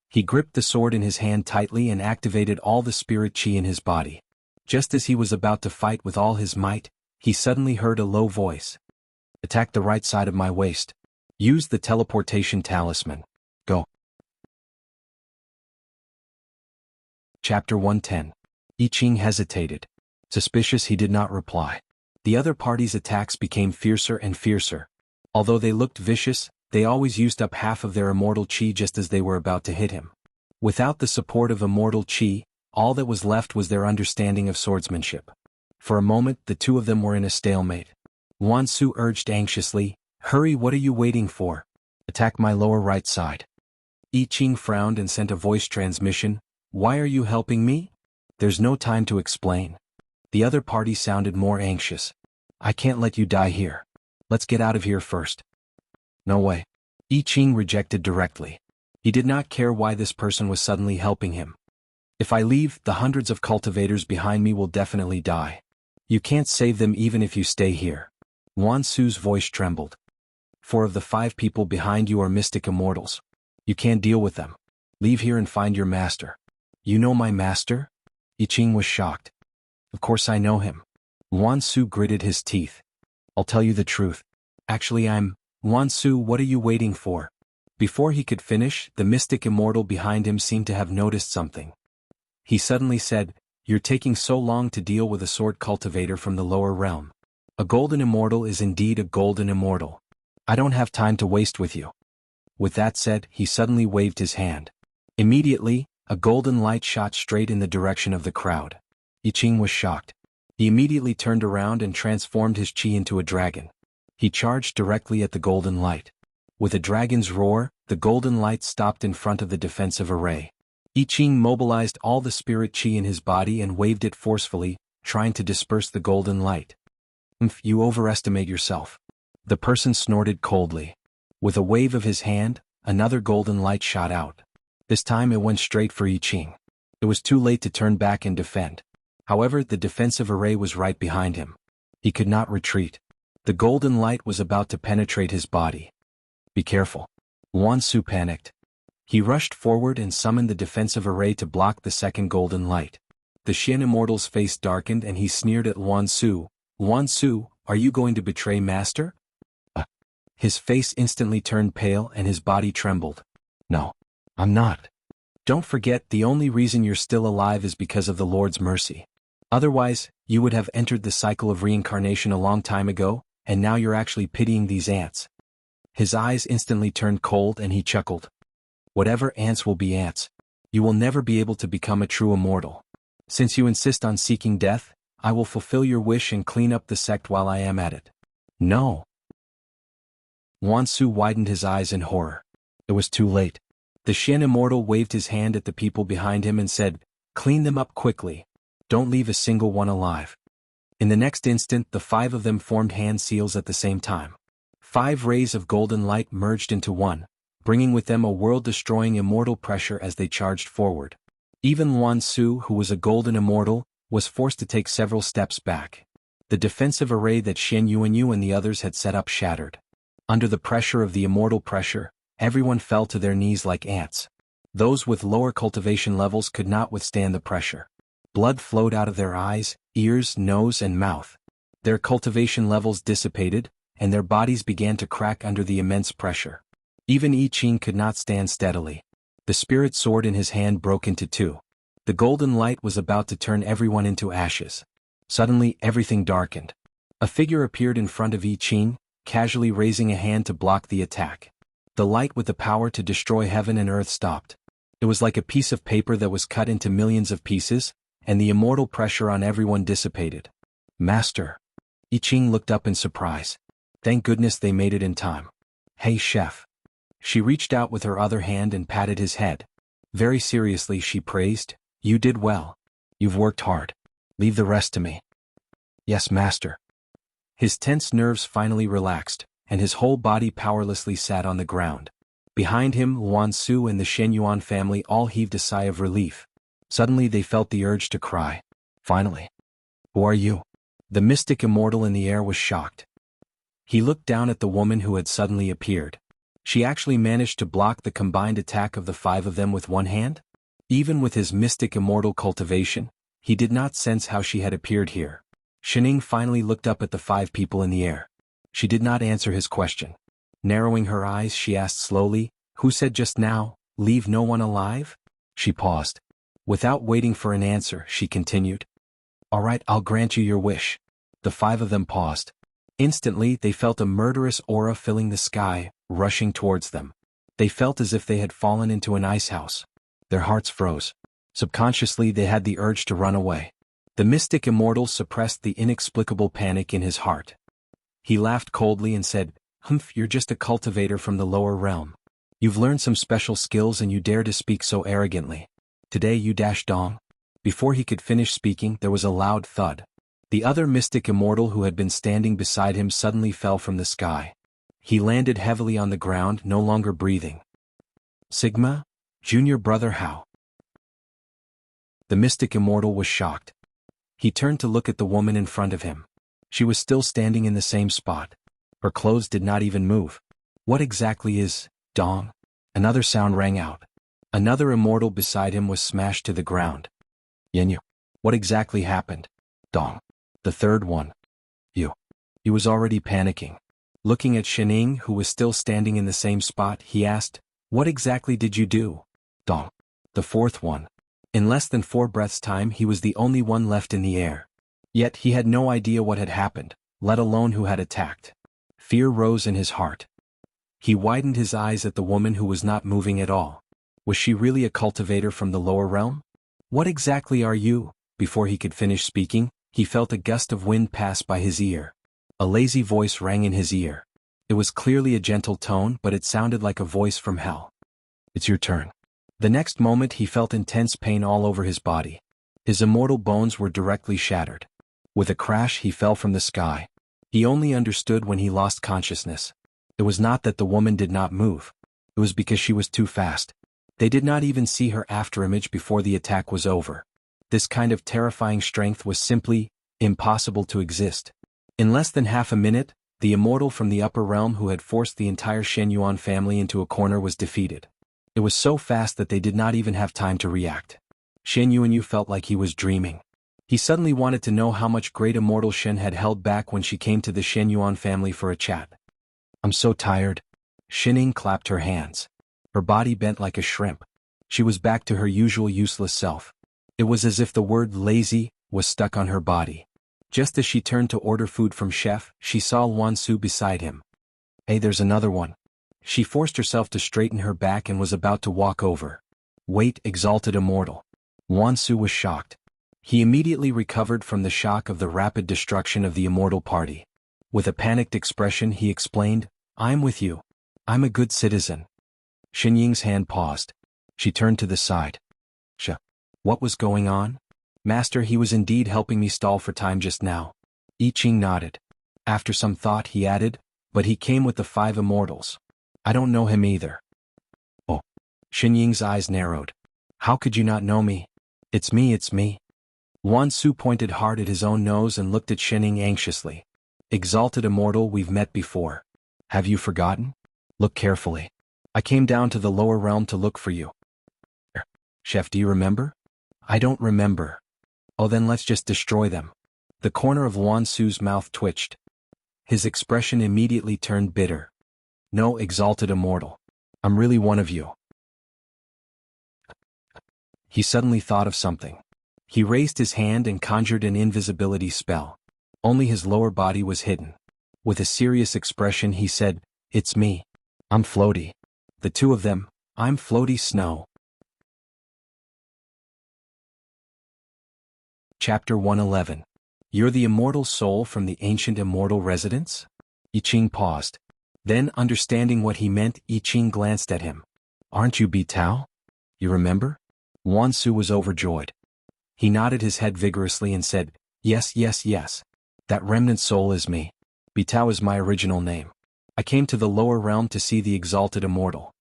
He gripped the sword in his hand tightly and activated all the spirit chi in his body. Just as he was about to fight with all his might, he suddenly heard a low voice. Attack the right side of my waist. Use the teleportation talisman. Go. Chapter 110. I Ching hesitated. Suspicious, he did not reply. The other party's attacks became fiercer and fiercer. Although they looked vicious, they always used up half of their immortal chi just as they were about to hit him. Without the support of immortal chi, all that was left was their understanding of swordsmanship. For a moment, the two of them were in a stalemate. Wansu urged anxiously, Hurry, what are you waiting for? Attack my lower right side. I Ching frowned and sent a voice transmission, Why are you helping me? There's no time to explain. The other party sounded more anxious. I can't let you die here. Let's get out of here first. No way. I Ching rejected directly. He did not care why this person was suddenly helping him. If I leave, the hundreds of cultivators behind me will definitely die. You can't save them even if you stay here. Wansu's voice trembled. 4 of the 5 people behind you are mystic immortals. You can't deal with them. Leave here and find your master. You know my master? I Ching was shocked. Of course I know him. Wansu gritted his teeth. I'll tell you the truth. Actually Wansu, what are you waiting for? Before he could finish, the mystic immortal behind him seemed to have noticed something. He suddenly said, You're taking so long to deal with a sword cultivator from the lower realm. A golden immortal is indeed a golden immortal. I don't have time to waste with you. With that said, he suddenly waved his hand. Immediately, a golden light shot straight in the direction of the crowd. I Ching was shocked. He immediately turned around and transformed his chi into a dragon. He charged directly at the golden light. With a dragon's roar, the golden light stopped in front of the defensive array. I Ching mobilized all the spirit chi in his body and waved it forcefully, trying to disperse the golden light. You overestimate yourself. The person snorted coldly. With a wave of his hand, another golden light shot out. This time it went straight for I Ching. It was too late to turn back and defend. However, the defensive array was right behind him. He could not retreat. The golden light was about to penetrate his body. Be careful. Wansu panicked. He rushed forward and summoned the defensive array to block the second golden light. The Shin Immortal's face darkened and he sneered at Wansu. Wansu, are you going to betray Master? His face instantly turned pale and his body trembled. No, I'm not. Don't forget, the only reason you're still alive is because of the Lord's mercy. Otherwise, you would have entered the cycle of reincarnation a long time ago, and now you're actually pitying these ants. His eyes instantly turned cold and he chuckled. Whatever, ants will be ants. You will never be able to become a true immortal. Since you insist on seeking death, I will fulfill your wish and clean up the sect while I am at it. No. Wansu widened his eyes in horror. It was too late. The Shen immortal waved his hand at the people behind him and said, "Clean them up quickly. Don't leave a single one alive." In the next instant, the 5 of them formed hand seals at the same time. 5 rays of golden light merged into one, bringing with them a world-destroying immortal pressure as they charged forward. Even Wansu, who was a golden immortal, was forced to take several steps back. The defensive array that Shen Yuanyu and the others had set up shattered. Under the pressure of the immortal pressure, everyone fell to their knees like ants. Those with lower cultivation levels could not withstand the pressure. Blood flowed out of their eyes, ears, nose, and mouth. Their cultivation levels dissipated, and their bodies began to crack under the immense pressure. Even I Ching could not stand steadily. The spirit sword in his hand broke into 2. The golden light was about to turn everyone into ashes. Suddenly, everything darkened. A figure appeared in front of I Ching, casually raising a hand to block the attack. The light with the power to destroy heaven and earth stopped. It was like a piece of paper that was cut into millions of pieces, and the immortal pressure on everyone dissipated. "Master." I Ching looked up in surprise. Thank goodness they made it in time. "Hey, chef." She reached out with her other hand and patted his head. Very seriously she praised, "You did well. You've worked hard. Leave the rest to me." "Yes, master." His tense nerves finally relaxed, and his whole body powerlessly sat on the ground. Behind him, Wansu and the Shen Yuan family all heaved a sigh of relief. Suddenly they felt the urge to cry. Finally. "Who are you?" The mystic immortal in the air was shocked. He looked down at the woman who had suddenly appeared. She actually managed to block the combined attack of the 5 of them with one hand? Even with his mystic immortal cultivation, he did not sense how she had appeared here. Shining finally looked up at the 5 people in the air. She did not answer his question. Narrowing her eyes, she asked slowly, "Who said just now, 'Leave no one alive'?" She paused. Without waiting for an answer, she continued, "All right, I'll grant you your wish." The 5 of them paused. Instantly, they felt a murderous aura filling the sky, rushing towards them. They felt as if they had fallen into an ice house. Their hearts froze. Subconsciously, they had the urge to run away. The mystic immortal suppressed the inexplicable panic in his heart. He laughed coldly and said, "Humph, you're just a cultivator from the lower realm. You've learned some special skills and you dare to speak so arrogantly. Today you dash dong." Before he could finish speaking, there was a loud thud. The other mystic immortal who had been standing beside him suddenly fell from the sky. He landed heavily on the ground, no longer breathing. "Sigma? Junior brother how?" The mystic immortal was shocked. He turned to look at the woman in front of him. She was still standing in the same spot. Her clothes did not even move. "What exactly is dong?" Another sound rang out. Another immortal beside him was smashed to the ground. "Yenyu. What exactly happened?" "Dong." The third one. "You." He was already panicking. Looking at Shining, who was still standing in the same spot, he asked, "What exactly did you do?" "Dong." The fourth one. In less than 4 breaths' time he was the only one left in the air. Yet he had no idea what had happened, let alone who had attacked. Fear rose in his heart. He widened his eyes at the woman who was not moving at all. Was she really a cultivator from the lower realm? "What exactly are you?" Before he could finish speaking, he felt a gust of wind pass by his ear. A lazy voice rang in his ear. It was clearly a gentle tone, but it sounded like a voice from hell. "It's your turn." The next moment he felt intense pain all over his body. His immortal bones were directly shattered. With a crash he fell from the sky. He only understood when he lost consciousness. It was not that the woman did not move. It was because she was too fast. They did not even see her afterimage before the attack was over. This kind of terrifying strength was simply impossible to exist. In less than half a minute, the immortal from the upper realm who had forced the entire Shen Yuan family into a corner was defeated. It was so fast that they did not even have time to react. Shen Yuanyu felt like he was dreaming. He suddenly wanted to know how much great immortal Shen had held back when she came to the Shen Yuan family for a chat. "I'm so tired." Shining clapped her hands. Her body bent like a shrimp. She was back to her usual useless self. It was as if the word lazy was stuck on her body. Just as she turned to order food from chef, she saw Wansu beside him. "Hey, there's another one." She forced herself to straighten her back and was about to walk over. "Wait, exalted immortal." Wansu was shocked. He immediately recovered from the shock of the rapid destruction of the immortal party. With a panicked expression he explained, I'm with you. I'm a good citizen. Xinying's hand paused. She turned to the side. What was going on? Master, he was indeed helping me stall for time just now. I Ching nodded. After some thought he added, but he came with the 5 immortals. I don't know him either. Oh. Xinying's eyes narrowed. How could you not know me? It's me. Wan Su pointed hard at his own nose and looked at Xinying anxiously. Exalted immortal, we've met before. Have you forgotten? Look carefully. I came down to the lower realm to look for you. Chef, do you remember? I don't remember. Oh, then let's just destroy them. The corner of Wan Su's mouth twitched. His expression immediately turned bitter. No, exalted immortal. I'm really one of you. He suddenly thought of something. He raised his hand and conjured an invisibility spell. Only his lower body was hidden. With a serious expression he said, It's me. I'm Floaty. The two of them, I'm Floaty Snow. Chapter 111. You're the immortal soul from the ancient immortal residence? I Ching paused. Then, understanding what he meant, I Ching glanced at him. Aren't you Bitao? You remember? Wan Su was overjoyed. He nodded his head vigorously and said, Yes. That remnant soul is me. Bitao is my original name. I came to the lower realm to see the exalted immortal.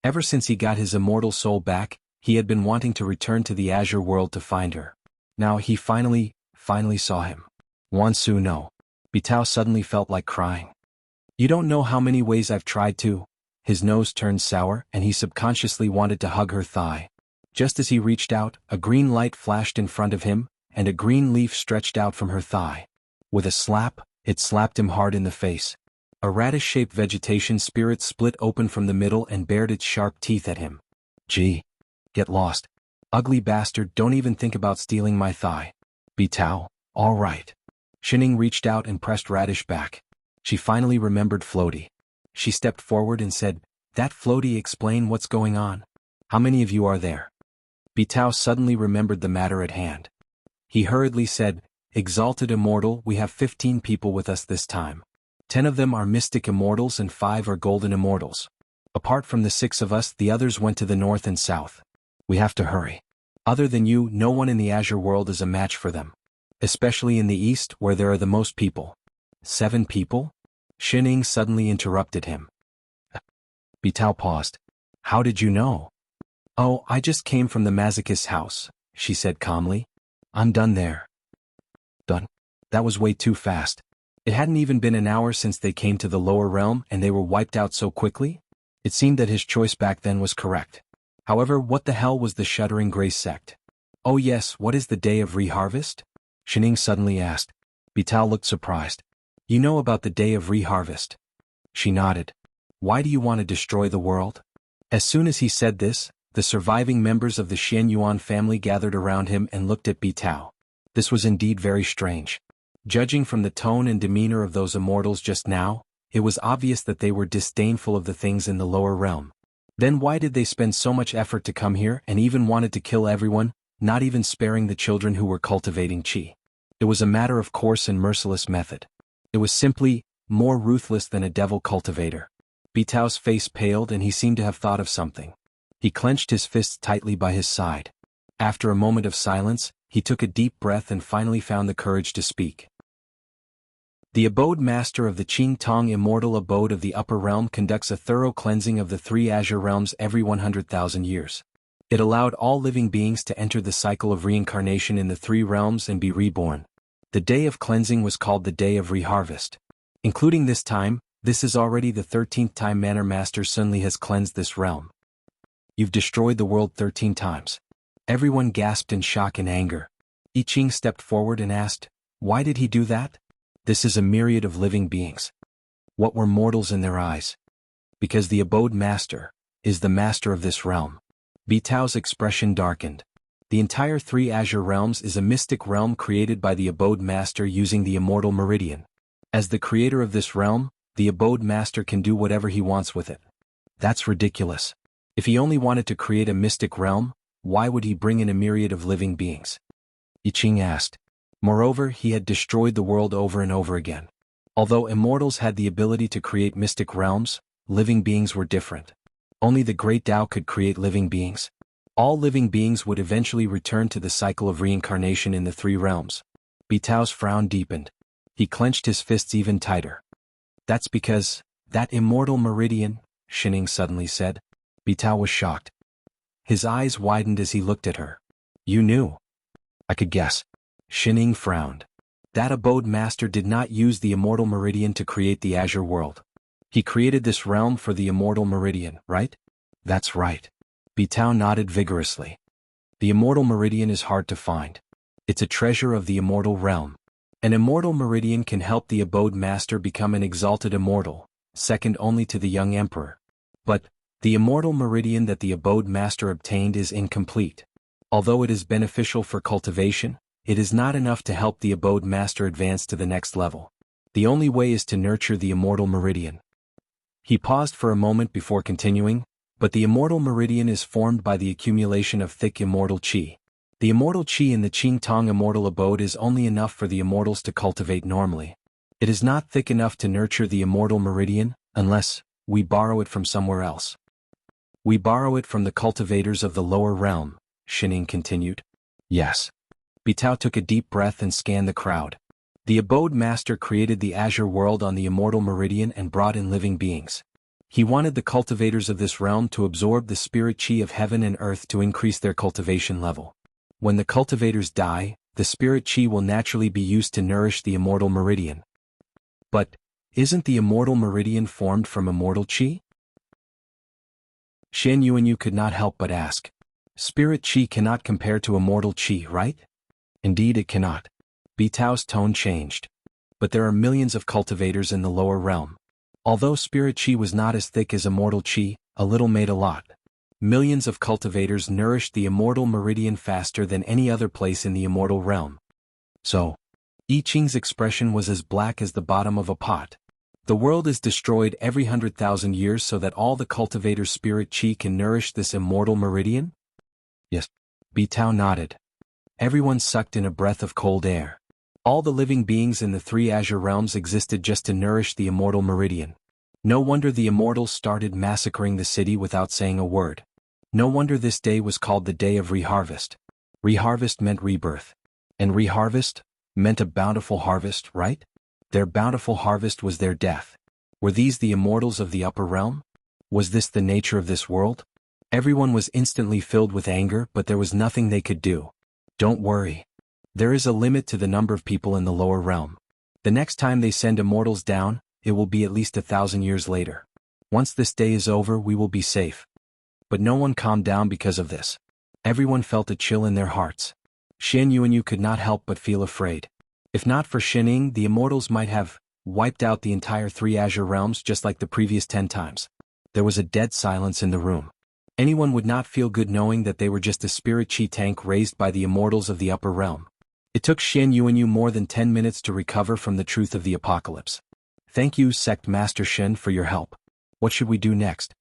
Ever since he got his immortal soul back, he had been wanting to return to the Azure world to find her. Now he finally saw him. Wan Su, no. Bitao suddenly felt like crying. You don't know how many ways I've tried to. His nose turned sour and he subconsciously wanted to hug her thigh. Just as he reached out, a green light flashed in front of him, and a green leaf stretched out from her thigh. With a slap, it slapped him hard in the face. A radish-shaped vegetation spirit split open from the middle and bared its sharp teeth at him. Gee. Get lost. Ugly bastard, don't even think about stealing my thigh. Bitao, all right. Xinying reached out and pressed Radish back. She finally remembered Floaty. She stepped forward and said, That Floaty, explain what's going on. How many of you are there? Bitao suddenly remembered the matter at hand. He hurriedly said, Exalted immortal, we have 15 people with us this time. 10 of them are mystic immortals and 5 are golden immortals. Apart from the 6 of us, the others went to the north and south. We have to hurry. Other than you, no one in the Azure world is a match for them. Especially in the east, where there are the most people. 7 people? Xinying suddenly interrupted him. Bitao paused. How did you know? Oh, I just came from the masochist's house, she said calmly. I'm done there. Done? That was way too fast. It hadn't even been an hour since they came to the lower realm and they were wiped out so quickly? It seemed that his choice back then was correct. However, what the hell was the Shuddering Grace sect? Oh yes, what is the day of reharvest? Xinying suddenly asked. Bitao looked surprised. You know about the day of reharvest? She nodded. Why do you want to destroy the world? As soon as he said this, the surviving members of the Xian Yuan family gathered around him and looked at Bitao. This was indeed very strange. Judging from the tone and demeanor of those immortals just now, it was obvious that they were disdainful of the things in the lower realm. Then why did they spend so much effort to come here and even wanted to kill everyone, not even sparing the children who were cultivating qi? It was a matter of coarse and merciless method. It was simply more ruthless than a devil cultivator. Bitao's face paled and he seemed to have thought of something. He clenched his fists tightly by his side. After a moment of silence, he took a deep breath and finally found the courage to speak. The abode master of the Qing Tong immortal abode of the upper realm conducts a thorough cleansing of the 3 azure realms every 100,000 years. It allowed all living beings to enter the cycle of reincarnation in the 3 realms and be reborn. The day of cleansing was called the day of reharvest. Including this time, this is already the 13th time Manor Master Sun Li has cleansed this realm. You've destroyed the world 13 times. Everyone gasped in shock and anger. I Ching stepped forward and asked, why did he do that? This is a myriad of living beings. What were mortals in their eyes? Because the abode master is the master of this realm. Bitao's expression darkened. The entire 3 azure realms is a mystic realm created by the abode master using the immortal meridian. As the creator of this realm, the abode master can do whatever he wants with it. That's ridiculous. If he only wanted to create a mystic realm, why would he bring in a myriad of living beings? I Ching asked. Moreover, he had destroyed the world over and over again. Although immortals had the ability to create mystic realms, living beings were different. Only the great Tao could create living beings. All living beings would eventually return to the cycle of reincarnation in the three realms. Bitao's frown deepened. He clenched his fists even tighter. That's because, that immortal meridian, Shining suddenly said. Bitao was shocked. His eyes widened as he looked at her. You knew. I could guess. Shining frowned. That abode master did not use the immortal meridian to create the azure world. He created this realm for the immortal meridian, right? That's right. Bitao nodded vigorously. The immortal meridian is hard to find. It's a treasure of the immortal realm. An immortal meridian can help the abode master become an exalted immortal, second only to the young emperor. But, the immortal meridian that the abode master obtained is incomplete. Although it is beneficial for cultivation, it is not enough to help the abode master advance to the next level. The only way is to nurture the immortal meridian. He paused for a moment before continuing, but the immortal meridian is formed by the accumulation of thick immortal qi. The immortal qi in the Qing Tong immortal abode is only enough for the immortals to cultivate normally. It is not thick enough to nurture the immortal meridian, unless we borrow it from somewhere else. We borrow it from the cultivators of the lower realm, Shining continued. Yes. Bitao took a deep breath and scanned the crowd. The abode master created the azure world on the immortal meridian and brought in living beings. He wanted the cultivators of this realm to absorb the spirit qi of heaven and earth to increase their cultivation level. When the cultivators die, the spirit qi will naturally be used to nourish the immortal meridian. But, isn't the immortal meridian formed from immortal qi? Shan Yuanyu could not help but ask. Spirit qi cannot compare to immortal qi, right? Indeed it cannot. Bitao's tone changed. But there are millions of cultivators in the lower realm. Although spirit qi was not as thick as immortal qi, a little made a lot. Millions of cultivators nourished the immortal meridian faster than any other place in the immortal realm. So, I Ching's expression was as black as the bottom of a pot. The world is destroyed every 100,000 years so that all the cultivators' spirit qi can nourish this immortal meridian? Yes. Bitao nodded. Everyone sucked in a breath of cold air. All the living beings in the three azure realms existed just to nourish the immortal meridian. No wonder the immortals started massacring the city without saying a word. No wonder this day was called the Day of Reharvest. Reharvest meant rebirth. And reharvest meant a bountiful harvest, right? Their bountiful harvest was their death. Were these the immortals of the upper realm? Was this the nature of this world? Everyone was instantly filled with anger, but there was nothing they could do. Don't worry. There is a limit to the number of people in the lower realm. The next time they send immortals down, it will be at least 1,000 years later. Once this day is over, we will be safe. But no one calmed down because of this. Everyone felt a chill in their hearts. Shan Yuanyu could not help but feel afraid. If not for Shining, the immortals might have wiped out the entire three azure realms just like the previous 10 times. There was a dead silence in the room. Anyone would not feel good knowing that they were just a spirit qi tank raised by the immortals of the upper realm. It took Shan Yuanyu more than 10 minutes to recover from the truth of the apocalypse. Thank you, Sect Master Shen, for your help. What should we do next?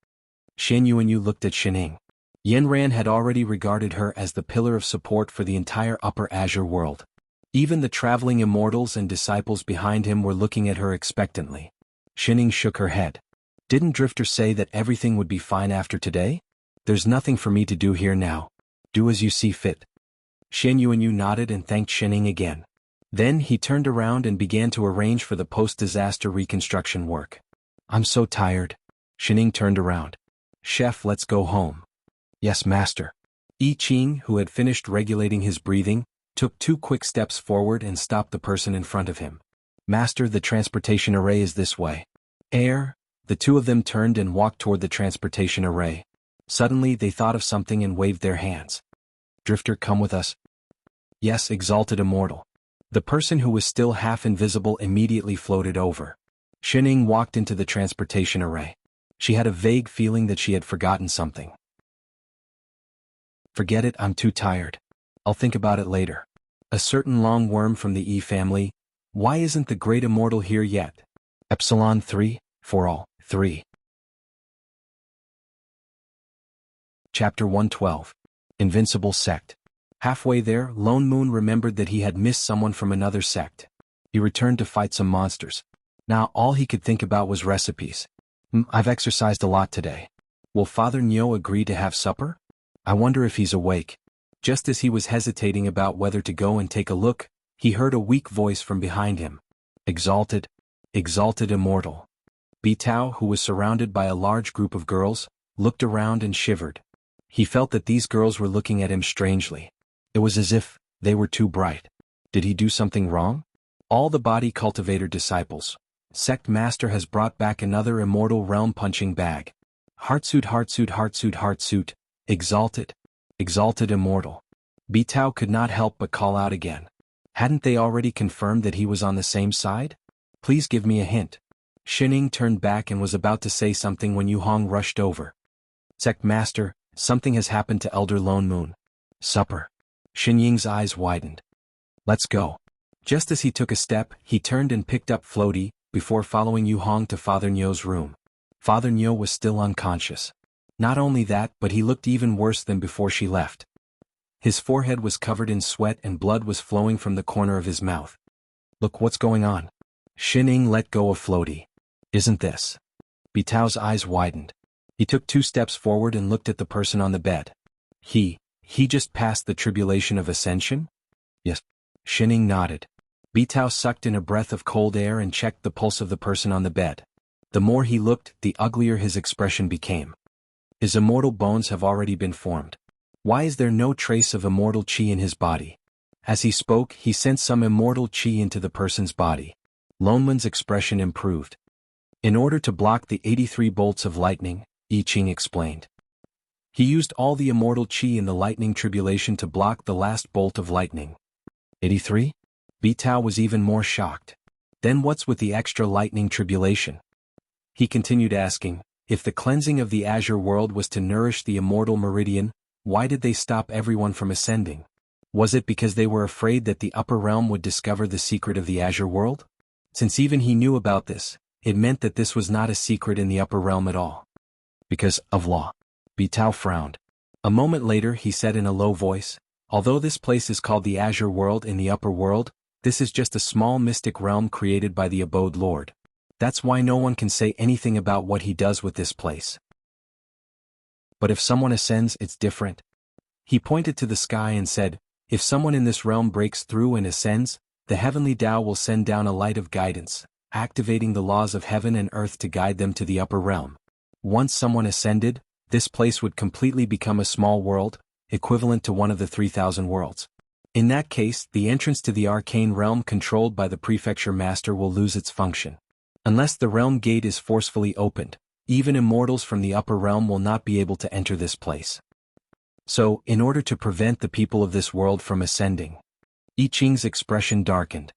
Shan Yuanyu looked at Shining. Yanran had already regarded her as the pillar of support for the entire upper azure world. Even the traveling immortals and disciples behind him were looking at her expectantly. Shining shook her head. Didn't Drifter say that everything would be fine after today? There's nothing for me to do here now. Do as you see fit. Shan Yuanyu nodded and thanked Shining again. Then he turned around and began to arrange for the post-disaster reconstruction work. I'm so tired. Shining turned around. Chef, let's go home. Yes, master. I Ching, who had finished regulating his breathing, took 2 quick steps forward and stopped the person in front of him. Master, the transportation array is this way. Air. The two of them turned and walked toward the transportation array. Suddenly they thought of something and waved their hands. Drifter, come with us. Yes, exalted immortal. The person who was still half invisible immediately floated over. Shining walked into the transportation array. She had a vague feeling that she had forgotten something. Forget it, I'm too tired. I'll think about it later. A certain long worm from the E family. Why isn't the great immortal here yet? Epsilon 3, for all, 3. Chapter 112. Invincible Sect. Halfway there, Lone Moon remembered that he had missed someone from another sect. He returned to fight some monsters. Now all he could think about was recipes. I've exercised a lot today. Will Father Nyo agree to have supper? I wonder if he's awake." Just as he was hesitating about whether to go and take a look, he heard a weak voice from behind him. "Exalted, exalted immortal." Bitao, who was surrounded by a large group of girls, looked around and shivered. He felt that these girls were looking at him strangely. It was as if they were too bright. Did he do something wrong? All the body cultivator disciples. Sect Master has brought back another immortal realm punching bag. Heartsuit, heartsuit, heartsuit, heartsuit. Exalted, exalted immortal. Bitao could not help but call out again. Hadn't they already confirmed that he was on the same side? Please give me a hint. Shining turned back and was about to say something when Yu Hong rushed over. Sect Master, something has happened to Elder Lone Moon. Supper. Xin Ying's eyes widened. Let's go. Just as he took a step, he turned and picked up Floaty, before following Yu Hong to Father Nyo's room. Father Nyo was still unconscious. Not only that, but he looked even worse than before she left. His forehead was covered in sweat and blood was flowing from the corner of his mouth. Look what's going on. Xin Ying let go of Floaty. Isn't this? Bitao's eyes widened. He took 2 steps forward and looked at the person on the bed. He just passed the tribulation of ascension? Yes. Xin Ying nodded. Bitao sucked in a breath of cold air and checked the pulse of the person on the bed. The more he looked, the uglier his expression became. His immortal bones have already been formed. Why is there no trace of immortal qi in his body? As he spoke, he sent some immortal qi into the person's body. Lonman's expression improved. In order to block the 83 bolts of lightning, I Ching explained. He used all the immortal qi in the lightning tribulation to block the last bolt of lightning. 83? Bitao was even more shocked. Then what's with the extra lightning tribulation? He continued asking, if the cleansing of the azure world was to nourish the immortal meridian, why did they stop everyone from ascending? Was it because they were afraid that the upper realm would discover the secret of the azure world? Since even he knew about this, it meant that this was not a secret in the upper realm at all. Because of law. Bitao frowned. A moment later he said in a low voice, although this place is called the azure world in the upper world, this is just a small mystic realm created by the abode lord. That's why no one can say anything about what he does with this place. But if someone ascends, it's different. He pointed to the sky and said, if someone in this realm breaks through and ascends, the heavenly Tao will send down a light of guidance, activating the laws of heaven and earth to guide them to the upper realm. Once someone ascended, this place would completely become a small world, equivalent to one of the 3,000 worlds. In that case, the entrance to the arcane realm controlled by the prefecture master will lose its function. Unless the realm gate is forcefully opened, even immortals from the upper realm will not be able to enter this place. So, in order to prevent the people of this world from ascending, I Ching's expression darkened.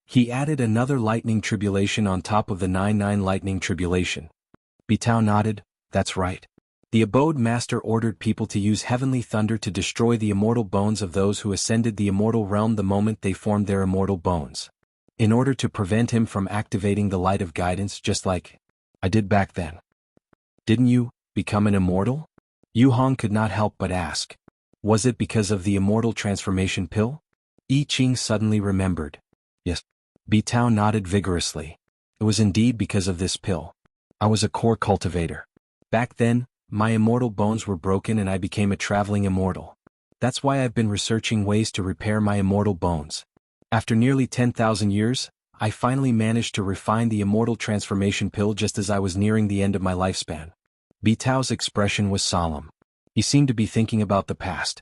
He added another lightning tribulation on top of the 9-9 lightning tribulation. Bitao nodded, that's right. The abode master ordered people to use heavenly thunder to destroy the immortal bones of those who ascended the immortal realm the moment they formed their immortal bones. In order to prevent him from activating the light of guidance just like I did back then. Didn't you become an immortal? Yu Hong could not help but ask. Was it because of the immortal transformation pill? I Ching suddenly remembered. Yes. Bitao nodded vigorously. It was indeed because of this pill. I was a core cultivator. Back then, my immortal bones were broken and I became a traveling immortal. That's why I've been researching ways to repair my immortal bones. After nearly 10,000 years, I finally managed to refine the immortal transformation pill just as I was nearing the end of my lifespan. Bitao's expression was solemn. He seemed to be thinking about the past.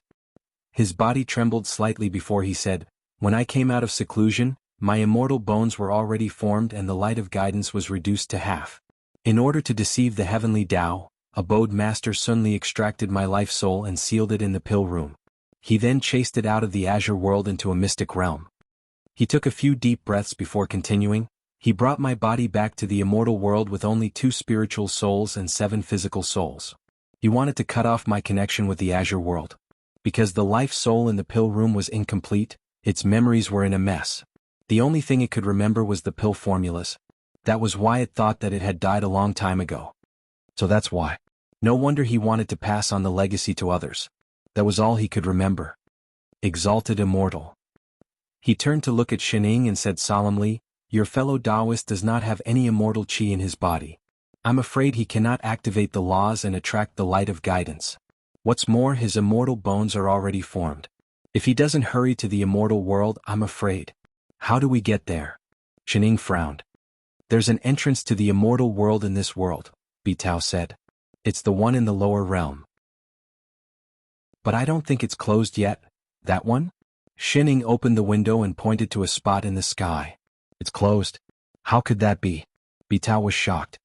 His body trembled slightly before he said, when I came out of seclusion, my immortal bones were already formed and the light of guidance was reduced to half. In order to deceive the heavenly Tao, Abode Master Sunli extracted my life soul and sealed it in the pill room. He then chased it out of the azure world into a mystic realm. He took a few deep breaths before continuing, he brought my body back to the immortal world with only 2 spiritual souls and 7 physical souls. He wanted to cut off my connection with the azure world. Because the life soul in the pill room was incomplete, its memories were in a mess. The only thing it could remember was the pill formulas. That was why it thought that it had died a long time ago. So that's why. No wonder he wanted to pass on the legacy to others. That was all he could remember. Exalted immortal. He turned to look at Shining and said solemnly, Your fellow Taoist does not have any immortal qi in his body. I'm afraid he cannot activate the laws and attract the light of guidance. What's more, his immortal bones are already formed. If he doesn't hurry to the immortal world, I'm afraid. How do we get there? Shining frowned. There's an entrance to the immortal world in this world, Bitao said. It's the one in the lower realm. But I don't think it's closed yet. That one? Shining opened the window and pointed to a spot in the sky. It's closed. How could that be? Bitao was shocked.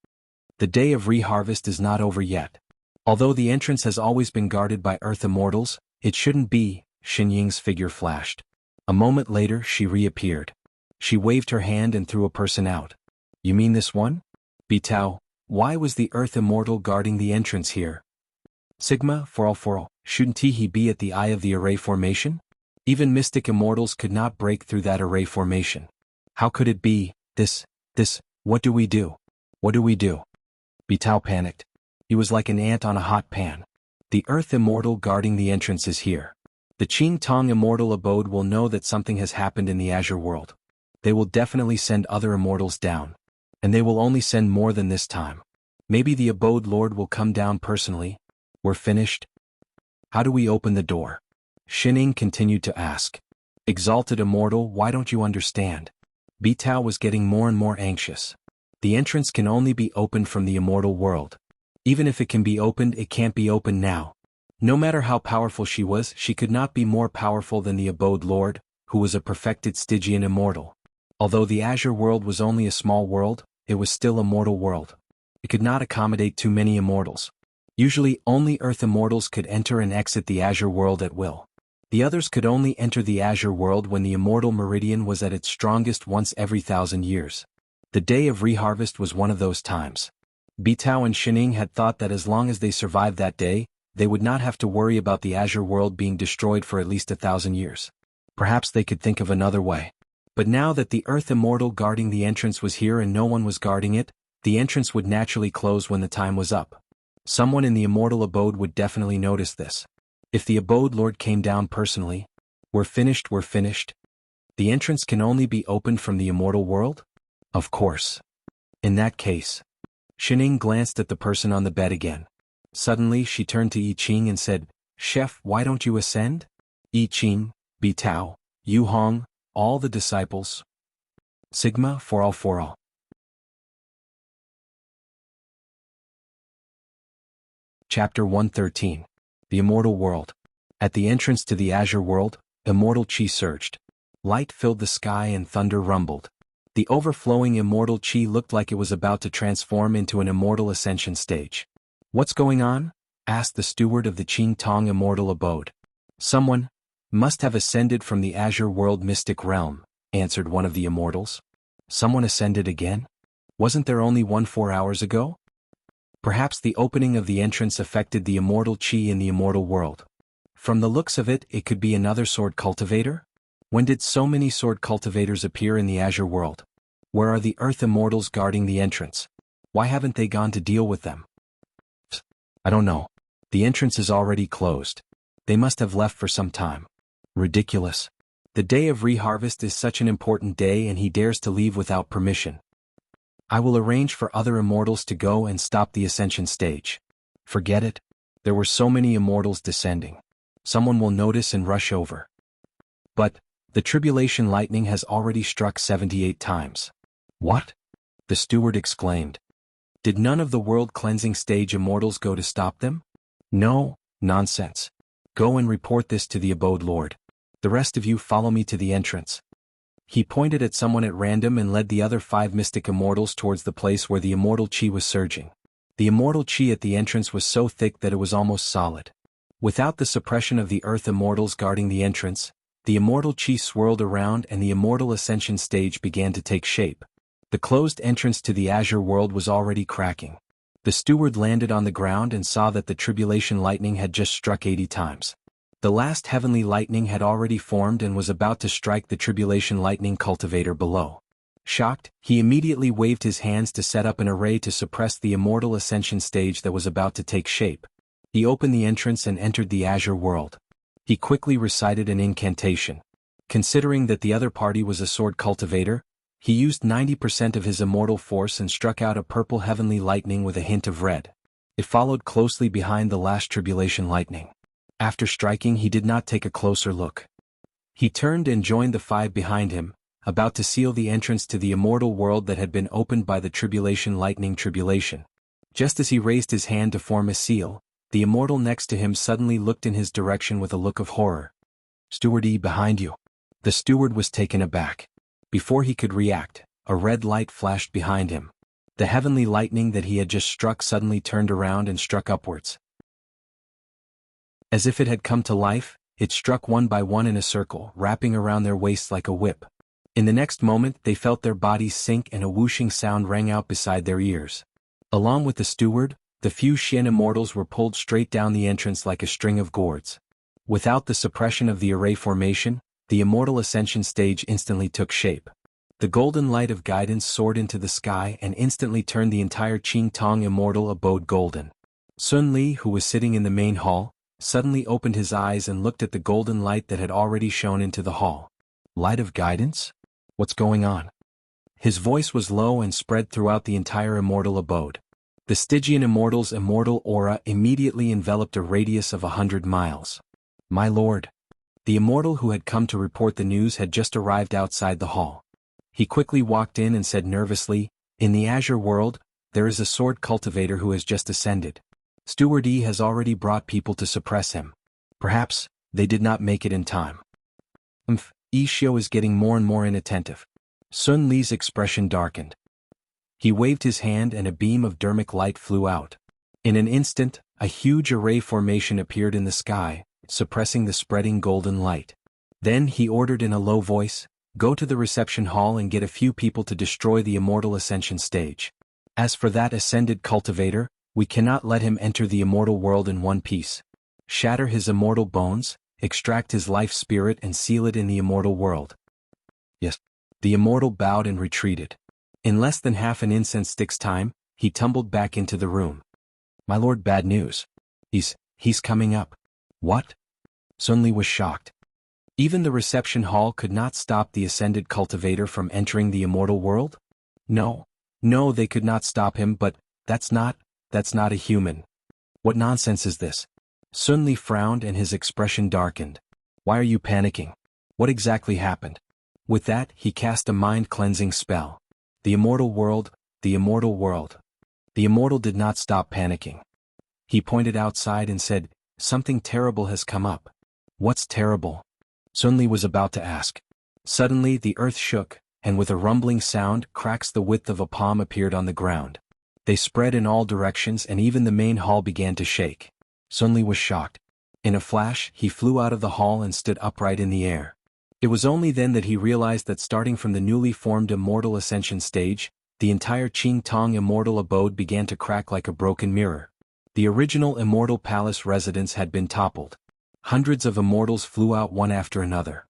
The day of reharvest is not over yet. Although the entrance has always been guarded by Earth Immortals, it shouldn't be. Xinying's figure flashed. A moment later, she reappeared. She waved her hand and threw a person out. You mean this one? Bitao, why was the Earth Immortal guarding the entrance here? Sigma, for all, shouldn't he be at the eye of the array formation? Even mystic immortals could not break through that array formation. How could it be, this, what do we do? What do we do? Bitao panicked. He was like an ant on a hot pan. The Earth Immortal guarding the entrance is here. The Qing Tong Immortal Abode will know that something has happened in the Azure world. They will definitely send other immortals down. And they will only send more than this time. Maybe the Abode Lord will come down personally. We're finished? How do we open the door? Shining continued to ask. Exalted Immortal, why don't you understand? Bitao was getting more and more anxious. The entrance can only be opened from the immortal world. Even if it can be opened, it can't be opened now. No matter how powerful she was, she could not be more powerful than the Abode Lord, who was a perfected Stygian immortal. Although the Azure world was only a small world, it was still a mortal world. It could not accommodate too many immortals. Usually, only Earth immortals could enter and exit the Azure world at will. The others could only enter the Azure world when the immortal meridian was at its strongest once every 1,000 years. The day of reharvest was one of those times. Bitao and Shining had thought that as long as they survived that day, they would not have to worry about the Azure world being destroyed for at least 1,000 years. Perhaps they could think of another way. But now that the Earth Immortal guarding the entrance was here and no one was guarding it, the entrance would naturally close when the time was up. Someone in the immortal abode would definitely notice this. If the Abode Lord came down personally, we're finished. The entrance can only be opened from the immortal world? Of course. In that case. Shining glanced at the person on the bed again. Suddenly she turned to I Ching and said, Chef, why don't you ascend? I Ching, Bitao, Yu Hong, all the disciples. Sigma, for all. Chapter 113. The Immortal World. At the entrance to the Azure world, immortal qi surged. Light filled the sky and thunder rumbled. The overflowing immortal qi looked like it was about to transform into an immortal ascension stage. What's going on? Asked the steward of the Qing Tong Immortal Abode. Someone must have ascended from the Azure world mystic realm, answered one of the immortals. Someone ascended again? Wasn't there only one 4 hours ago? Perhaps the opening of the entrance affected the immortal qi in the immortal world. From the looks of it, it could be another sword cultivator? When did so many sword cultivators appear in the Azure world? Where are the Earth Immortals guarding the entrance? Why haven't they gone to deal with them? I don't know. The entrance is already closed. They must have left for some time. Ridiculous. The day of reharvest is such an important day and he dares to leave without permission. I will arrange for other immortals to go and stop the ascension stage. Forget it. There were so many immortals descending. Someone will notice and rush over. But the tribulation lightning has already struck 78 times. What? The steward exclaimed. Did none of the world cleansing stage immortals go to stop them? No, nonsense. Go and report this to the Abode Lord. The rest of you follow me to the entrance. He pointed at someone at random and led the other 5 mystic immortals towards the place where the immortal qi was surging. The immortal qi at the entrance was so thick that it was almost solid. Without the suppression of the Earth Immortals guarding the entrance, the immortal qi swirled around and the immortal ascension stage began to take shape. The closed entrance to the Azure world was already cracking. The steward landed on the ground and saw that the tribulation lightning had just struck 80 times. The last heavenly lightning had already formed and was about to strike the tribulation lightning cultivator below. Shocked, he immediately waved his hands to set up an array to suppress the immortal ascension stage that was about to take shape. He opened the entrance and entered the Azure world. He quickly recited an incantation. Considering that the other party was a sword cultivator, He used 90% of his immortal force and struck out a purple heavenly lightning with a hint of red. It followed closely behind the last tribulation lightning. After striking, he did not take a closer look. He turned and joined the 5 behind him, about to seal the entrance to the immortal world that had been opened by the tribulation lightning tribulation. Just as he raised his hand to form a seal, the immortal next to him suddenly looked in his direction with a look of horror. "Steward, behind you." The steward was taken aback. Before he could react, a red light flashed behind him. The heavenly lightning that he had just struck suddenly turned around and struck upwards. As if it had come to life, it struck one by one in a circle, wrapping around their waists like a whip. In the next moment, they felt their bodies sink and a whooshing sound rang out beside their ears. Along with the steward, the few Xian immortals were pulled straight down the entrance like a string of gourds. Without the suppression of the array formation, the immortal ascension stage instantly took shape. The golden light of guidance soared into the sky and instantly turned the entire Qing Tong immortal abode golden. Sun Li, who was sitting in the main hall, suddenly opened his eyes and looked at the golden light that had already shone into the hall. "Light of guidance? What's going on?" His voice was low and spread throughout the entire immortal abode. The Stygian immortal's immortal aura immediately enveloped a radius of 100 miles. "My lord." The immortal who had come to report the news had just arrived outside the hall. He quickly walked in and said nervously, "In the Azure world, there is a sword cultivator who has just ascended. Steward E has already brought people to suppress him. Perhaps they did not make it in time." Yi Xiu is getting more and more inattentive. Sun Li's expression darkened. He waved his hand and a beam of dermic light flew out. In an instant, a huge array formation appeared in the sky, suppressing the spreading golden light. Then he ordered in a low voice, "Go to the reception hall and get a few people to destroy the immortal ascension stage. As for that ascended cultivator, we cannot let him enter the immortal world in one piece. Shatter his immortal bones, extract his life spirit and seal it in the immortal world." "Yes." The immortal bowed and retreated. In less than half an incense stick's time, he tumbled back into the room. "My lord, bad news. He's coming up." "What?" Sun Li was shocked. Even the reception hall could not stop the ascended cultivator from entering the immortal world? No, they could not stop him, but that's not a human. What nonsense is this? Sun Li frowned and his expression darkened. "Why are you panicking? What exactly happened?" With that, he cast a mind-cleansing spell. The immortal world. The immortal did not stop panicking. He pointed outside and said, "Something terrible has come up." "What's terrible?" Sun Li was about to ask. Suddenly the earth shook, and with a rumbling sound, cracks the width of a palm appeared on the ground. They spread in all directions and even the main hall began to shake. Sun Li was shocked. In a flash, he flew out of the hall and stood upright in the air. It was only then that he realized that starting from the newly formed immortal ascension stage, the entire Qing Tong immortal abode began to crack like a broken mirror. The original immortal palace residence had been toppled. Hundreds of immortals flew out one after another.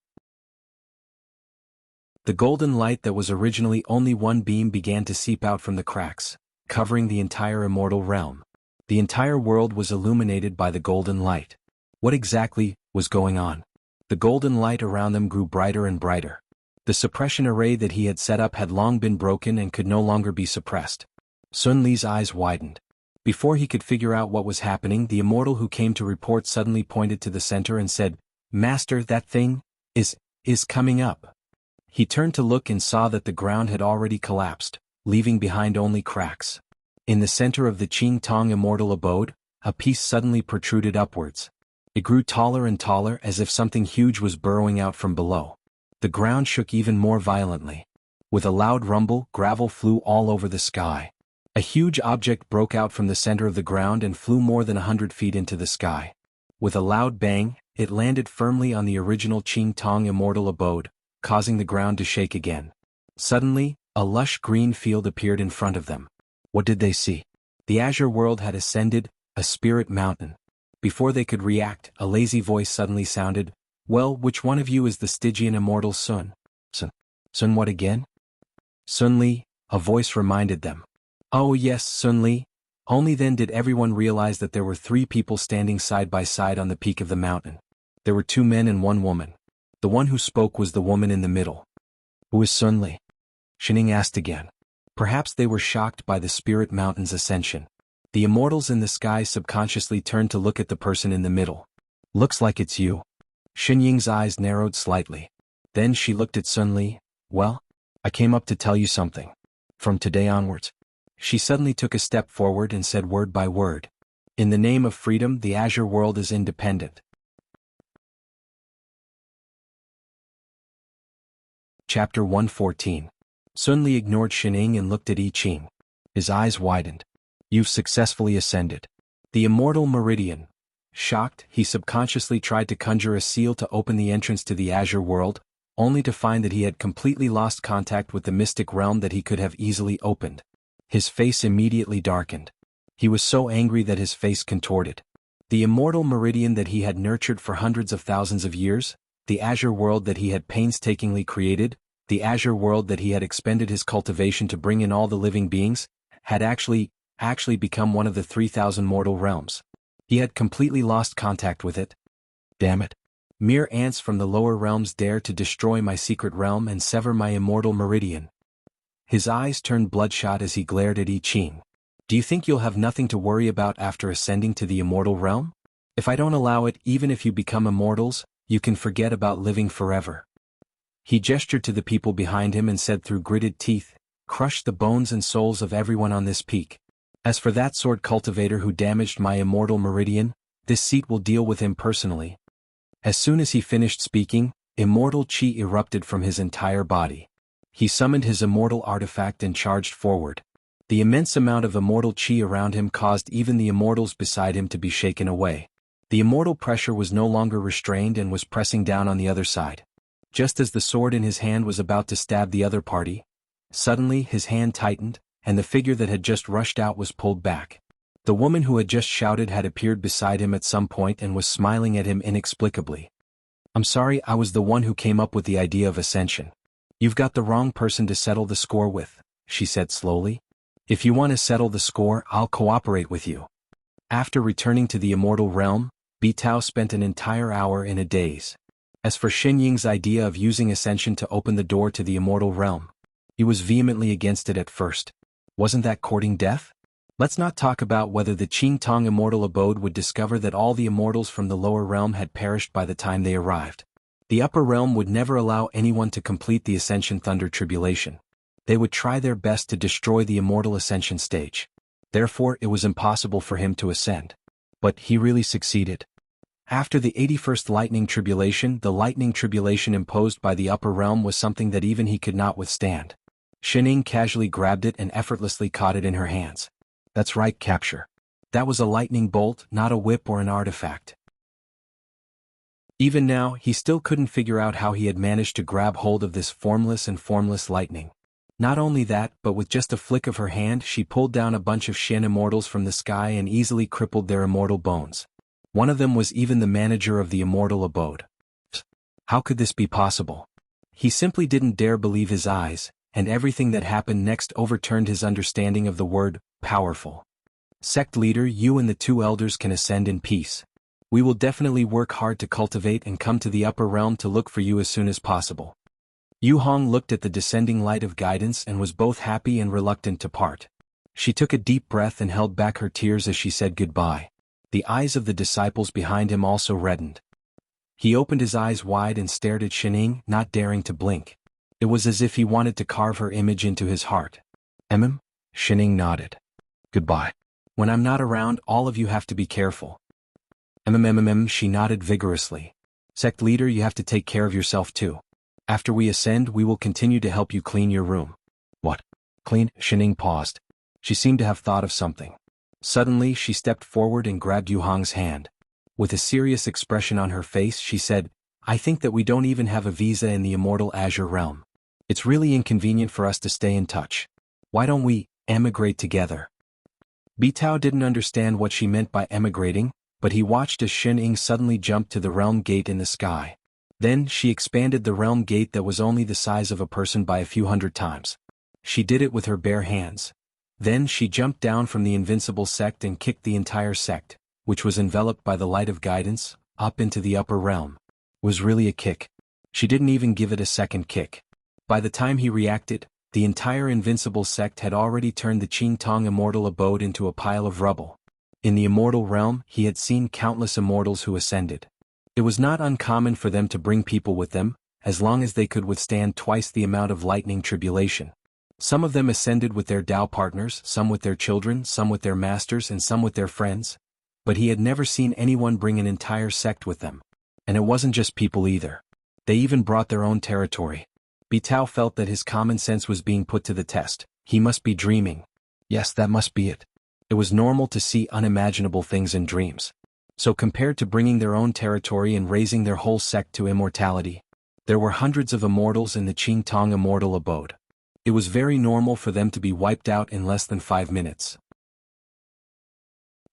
The golden light that was originally only one beam began to seep out from the cracks, covering the entire immortal realm. The entire world was illuminated by the golden light. What exactly was going on? The golden light around them grew brighter and brighter. The suppression array that he had set up had long been broken and could no longer be suppressed. Sun Li's eyes widened. Before he could figure out what was happening, the immortal who came to report suddenly pointed to the center and said, "Master, that thing is coming up." He turned to look and saw that the ground had already collapsed, leaving behind only cracks. In the center of the Qing Tong immortal abode, a piece suddenly protruded upwards. It grew taller and taller as if something huge was burrowing out from below. The ground shook even more violently. With a loud rumble, gravel flew all over the sky. A huge object broke out from the center of the ground and flew more than 100 feet into the sky. With a loud bang, it landed firmly on the original Qing Tong immortal abode, causing the ground to shake again. Suddenly, a lush green field appeared in front of them. What did they see? The Azure world had ascended, a spirit mountain. Before they could react, a lazy voice suddenly sounded, "Well, which one of you is the Stygian immortal Sun?" Sun what again? Sun Li, a voice reminded them. "Oh yes, Sun Li." Only then did everyone realize that there were 3 people standing side by side on the peak of the mountain. There were 2 men and 1 woman. The one who spoke was the woman in the middle. "Who is Sun Li?" Shining asked again. Perhaps they were shocked by the Spirit Mountain's ascension. The immortals in the sky subconsciously turned to look at the person in the middle. Looks like it's you. Xinying's eyes narrowed slightly. Then she looked at Sun Li. Well, I came up to tell you something. From today onwards. She suddenly took a step forward and said word by word. In the name of freedom, the Azure world is independent. Chapter 114. Sun Li ignored Xining and looked at I Ching. His eyes widened. You've successfully ascended. The immortal meridian. Shocked, he subconsciously tried to conjure a seal to open the entrance to the Azure world, only to find that he had completely lost contact with the mystic realm that he could have easily opened. His face immediately darkened. He was so angry that his face contorted. The immortal meridian that he had nurtured for hundreds of thousands of years, the Azure world that he had painstakingly created, the Azure world that he had expended his cultivation to bring in all the living beings, had actually become one of the 3,000 mortal realms. He had completely lost contact with it. Damn it. Mere ants from the lower realms dare to destroy my secret realm and sever my immortal meridian. His eyes turned bloodshot as he glared at I Ching. Do you think you'll have nothing to worry about after ascending to the immortal realm? If I don't allow it, even if you become immortals, you can forget about living forever. He gestured to the people behind him and said through gritted teeth, crush the bones and souls of everyone on this peak. As for that sword cultivator who damaged my immortal meridian, this seat will deal with him personally. As soon as he finished speaking, immortal chi erupted from his entire body. He summoned his immortal artifact and charged forward. The immense amount of immortal chi around him caused even the immortals beside him to be shaken away. The immortal pressure was no longer restrained and was pressing down on the other side. Just as the sword in his hand was about to stab the other party, suddenly his hand tightened, and the figure that had just rushed out was pulled back. The woman who had just shouted had appeared beside him at some point and was smiling at him inexplicably. I'm sorry, I was the one who came up with the idea of ascension. You've got the wrong person to settle the score with, she said slowly. If you want to settle the score, I'll cooperate with you. After returning to the immortal realm, Bitao spent an entire hour in a daze. As for Xinying's idea of using ascension to open the door to the immortal realm, he was vehemently against it at first. Wasn't that courting death? Let's not talk about whether the Qingtong immortal abode would discover that all the immortals from the lower realm had perished by the time they arrived. The upper realm would never allow anyone to complete the Ascension Thunder Tribulation. They would try their best to destroy the immortal ascension stage. Therefore, it was impossible for him to ascend. But he really succeeded. After the 81st Lightning Tribulation, the Lightning Tribulation imposed by the upper realm was something that even he could not withstand. Xining casually grabbed it and effortlessly caught it in her hands. That's right, capture. That was a lightning bolt, not a whip or an artifact. Even now, he still couldn't figure out how he had managed to grab hold of this formless lightning. Not only that, but with just a flick of her hand she pulled down a bunch of Shen immortals from the sky and easily crippled their immortal bones. One of them was even the manager of the immortal abode. How could this be possible? He simply didn't dare believe his eyes, and everything that happened next overturned his understanding of the word, powerful. Sect leader, you and the two elders can ascend in peace. We will definitely work hard to cultivate and come to the upper realm to look for you as soon as possible. Yu Hong looked at the descending light of guidance and was both happy and reluctant to part. She took a deep breath and held back her tears as she said goodbye. The eyes of the disciples behind him also reddened. He opened his eyes wide and stared at Xining, not daring to blink. It was as if he wanted to carve her image into his heart. Xining nodded. Goodbye. When I'm not around, all of you have to be careful. She nodded vigorously. Sect leader, you have to take care of yourself too. After we ascend, we will continue to help you clean your room. What? Clean? Xining paused. She seemed to have thought of something. Suddenly, she stepped forward and grabbed Yu Hong's hand. With a serious expression on her face, she said, I think that we don't even have a visa in the immortal Azure realm. It's really inconvenient for us to stay in touch. Why don't we emigrate together? Bitao didn't understand what she meant by emigrating, but he watched as Xining suddenly jumped to the realm gate in the sky. Then she expanded the realm gate that was only the size of a person by a few hundred times. She did it with her bare hands. Then she jumped down from the invincible sect and kicked the entire sect, which was enveloped by the light of guidance, up into the upper realm. It was really a kick. She didn't even give it a second kick. By the time he reacted, the entire invincible sect had already turned the Qingtong immortal abode into a pile of rubble. In the immortal realm, he had seen countless immortals who ascended. It was not uncommon for them to bring people with them, as long as they could withstand twice the amount of lightning tribulation. Some of them ascended with their Tao partners, some with their children, some with their masters, and some with their friends. But he had never seen anyone bring an entire sect with them. And it wasn't just people either. They even brought their own territory. Bitao felt that his common sense was being put to the test. He must be dreaming. Yes, that must be it. It was normal to see unimaginable things in dreams. So compared to bringing their own territory and raising their whole sect to immortality, there were hundreds of immortals in the Qingtong immortal abode. It was very normal for them to be wiped out in less than 5 minutes.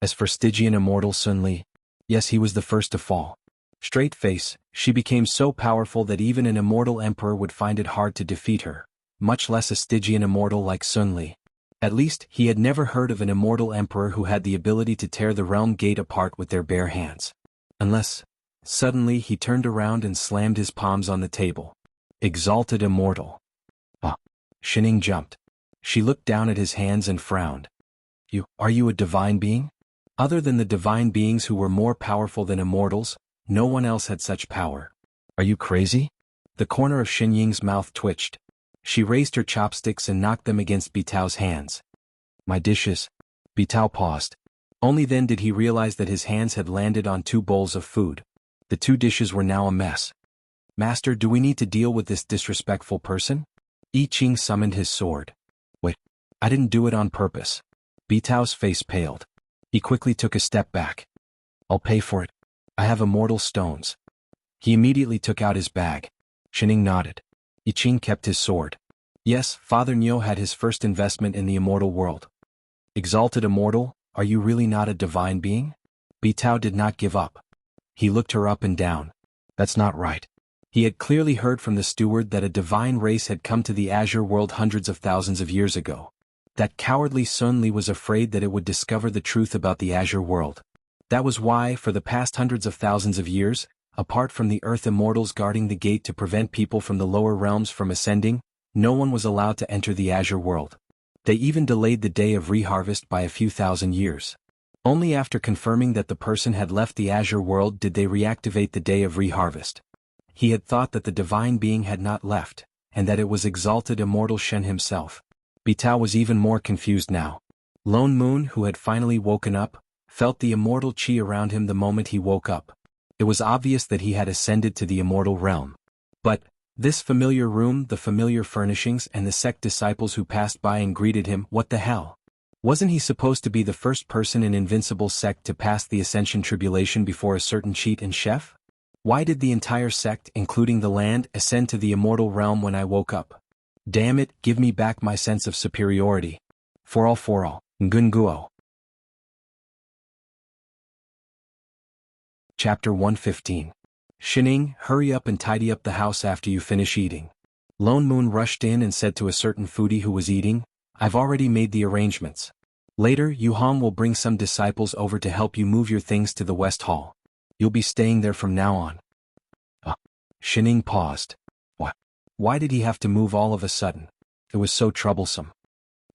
As for Stygian immortal Sun Li, yes, he was the first to fall. Straight face, she became so powerful that even an immortal emperor would find it hard to defeat her, much less a Stygian immortal like Sun Li. At least, he had never heard of an immortal emperor who had the ability to tear the realm gate apart with their bare hands. Unless, suddenly he turned around and slammed his palms on the table. Exalted immortal. Ah! Shining jumped. She looked down at his hands and frowned. Are you a divine being? Other than the divine beings who were more powerful than immortals, no one else had such power. Are you crazy? The corner of Xinying's mouth twitched. She raised her chopsticks and knocked them against Bitao's hands. My dishes. Bitao paused. Only then did he realize that his hands had landed on 2 bowls of food. The 2 dishes were now a mess. Master, do we need to deal with this disrespectful person? I Ching summoned his sword. Wait, I didn't do it on purpose. Bitao's face paled. He quickly took a step back. I'll pay for it. I have immortal stones. He immediately took out his bag. Shining nodded. I Ching kept his sword. Yes, Father Niu had his first investment in the immortal world. Exalted immortal, are you really not a divine being? Bitao did not give up. He looked her up and down. That's not right. He had clearly heard from the steward that a divine race had come to the Azure world hundreds of thousands of years ago. That cowardly Sun Li was afraid that it would discover the truth about the Azure world. That was why, for the past hundreds of thousands of years, apart from the Earth immortals guarding the gate to prevent people from the lower realms from ascending, no one was allowed to enter the Azure world. They even delayed the day of reharvest by a few thousand years. Only after confirming that the person had left the Azure world did they reactivate the day of reharvest. He had thought that the divine being had not left, and that it was exalted immortal Shen himself. Bitao was even more confused now. Lone Moon, who had finally woken up, felt the immortal qi around him the moment he woke up. It was obvious that he had ascended to the immortal realm. But, this familiar room, the familiar furnishings, and the sect disciples who passed by and greeted him, what the hell? Wasn't he supposed to be the first person in Invincible sect to pass the Ascension Tribulation before a certain cheat and chef? Why did the entire sect, including the land, ascend to the immortal realm when I woke up? Damn it, give me back my sense of superiority. For all, Ngunguo. Chapter 115. Shining, hurry up and tidy up the house after you finish eating. Lone Moon rushed in and said to a certain foodie who was eating, I've already made the arrangements. Later, Yuhong will bring some disciples over to help you move your things to the West Hall. You'll be staying there from now on. Shining paused. What? Why did he have to move all of a sudden? It was so troublesome.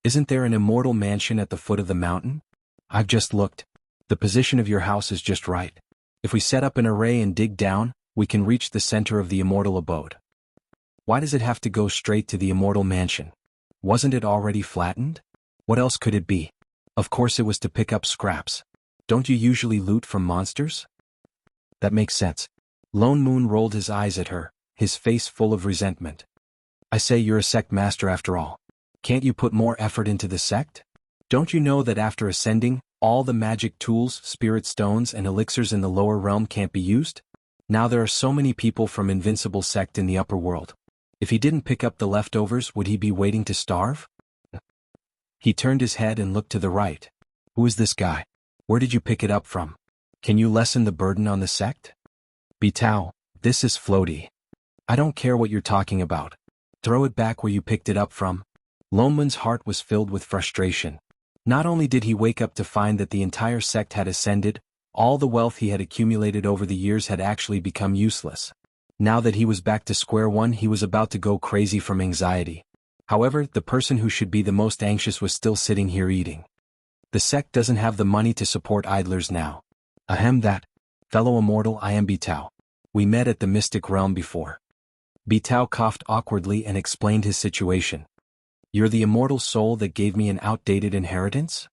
Isn't there an immortal mansion at the foot of the mountain? I've just looked. The position of your house is just right. If we set up an array and dig down, we can reach the center of the immortal abode. Why does it have to go straight to the immortal mansion? Wasn't it already flattened? What else could it be? Of course it was to pick up scraps. Don't you usually loot from monsters? That makes sense. Lone Moon rolled his eyes at her, his face full of resentment. I say you're a sect master after all. Can't you put more effort into the sect? Don't you know that after ascending, all the magic tools, spirit stones and elixirs in the lower realm can't be used? Now there are so many people from Invincible sect in the upper world. If he didn't pick up the leftovers, would he be waiting to starve? He turned his head and looked to the right. Who is this guy? Where did you pick it up from? Can you lessen the burden on the sect? Bitao, this is floaty. I don't care what you're talking about. Throw it back where you picked it up from. Loneman's heart was filled with frustration. Not only did he wake up to find that the entire sect had ascended, all the wealth he had accumulated over the years had actually become useless. Now that he was back to square one, he was about to go crazy from anxiety. However, the person who should be the most anxious was still sitting here eating. The sect doesn't have the money to support idlers now. Ahem, that. Fellow immortal, I am Bitao. We met at the mystic realm before. Bitao coughed awkwardly and explained his situation. You're the immortal soul that gave me an outdated inheritance?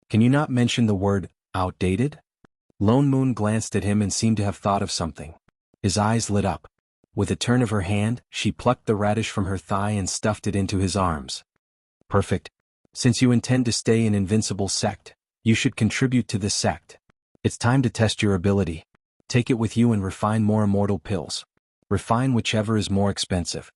Can you not mention the word, outdated? Lone Moon glanced at him and seemed to have thought of something. His eyes lit up. With a turn of her hand, she plucked the radish from her thigh and stuffed it into his arms. Perfect. Since you intend to stay in Invincible Sect, you should contribute to this sect. It's time to test your ability. Take it with you and refine more immortal pills. Refine whichever is more expensive.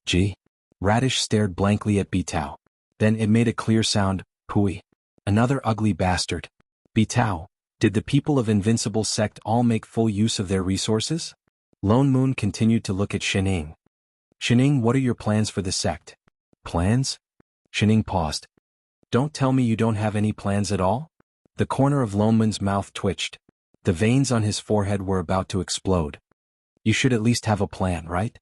Gee. Radish stared blankly at Bitao. Then it made a clear sound, pooey. Another ugly bastard. Bitao, did the people of Invincible Sect all make full use of their resources? Lone Moon continued to look at Shining. Shining, what are your plans for the sect? Plans? Shining paused. Don't tell me you don't have any plans at all? The corner of Lone Moon's mouth twitched. The veins on his forehead were about to explode. You should at least have a plan, right?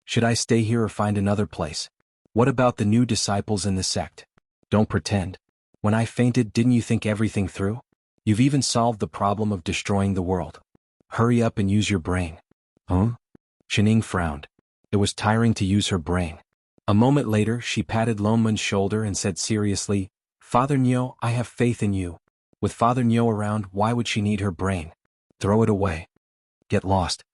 Should I stay here or find another place? What about the new disciples in the sect? Don't pretend. When I fainted, didn't you think everything through? You've even solved the problem of destroying the world. Hurry up and use your brain. Huh? Shining frowned. It was tiring to use her brain. A moment later, she patted Lone Moon's shoulder and said seriously, Father Nyo, I have faith in you. With Father Nyo around, why would she need her brain? Throw it away. Get lost.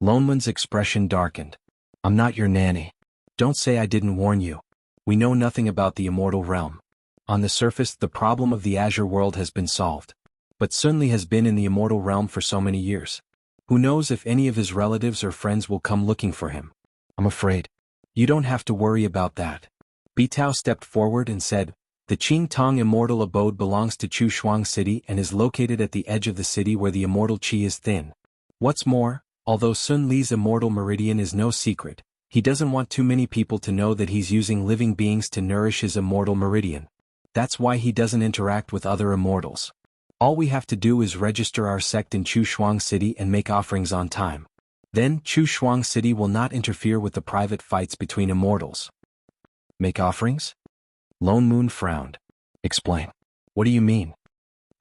Lone Moon's expression darkened. I'm not your nanny. Don't say I didn't warn you. We know nothing about the immortal realm. On the surface, the problem of the Azure world has been solved. But Sun Li has been in the immortal realm for so many years. Who knows if any of his relatives or friends will come looking for him? I'm afraid. You don't have to worry about that. Bitao stepped forward and said, the Qing Tong immortal abode belongs to Chu Shuang City and is located at the edge of the city where the immortal qi is thin. What's more, although Sun Li's immortal meridian is no secret, he doesn't want too many people to know that he's using living beings to nourish his immortal meridian. That's why he doesn't interact with other immortals. All we have to do is register our sect in Chu Shuang City and make offerings on time. Then, Chu Shuang City will not interfere with the private fights between immortals. Make offerings? Lone Moon frowned. Explain. What do you mean?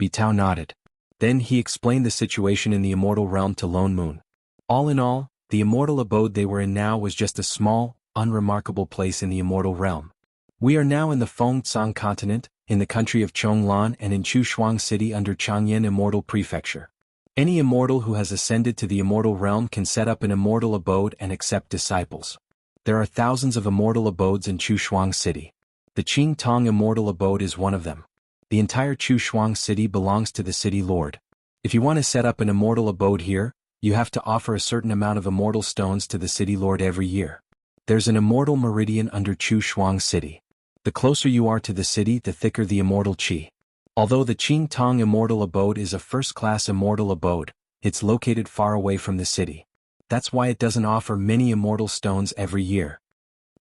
Bitao nodded. Then he explained the situation in the immortal realm to Lone Moon. All in all, the immortal abode they were in now was just a small, unremarkable place in the immortal realm. We are now in the Fengtsang continent, in the country of Chonglan and in Chu Shuang City under Changyan Immortal Prefecture. Any immortal who has ascended to the immortal realm can set up an immortal abode and accept disciples. There are thousands of immortal abodes in Chu Shuang City. The Qing Tong Immortal Abode is one of them. The entire Chu Shuang City belongs to the city lord. If you want to set up an immortal abode here, you have to offer a certain amount of immortal stones to the city lord every year. There's an immortal meridian under Chu Shuang City. The closer you are to the city, the thicker the immortal qi. Although the Qing Tong Immortal Abode is a first-class immortal abode, it's located far away from the city. That's why it doesn't offer many immortal stones every year.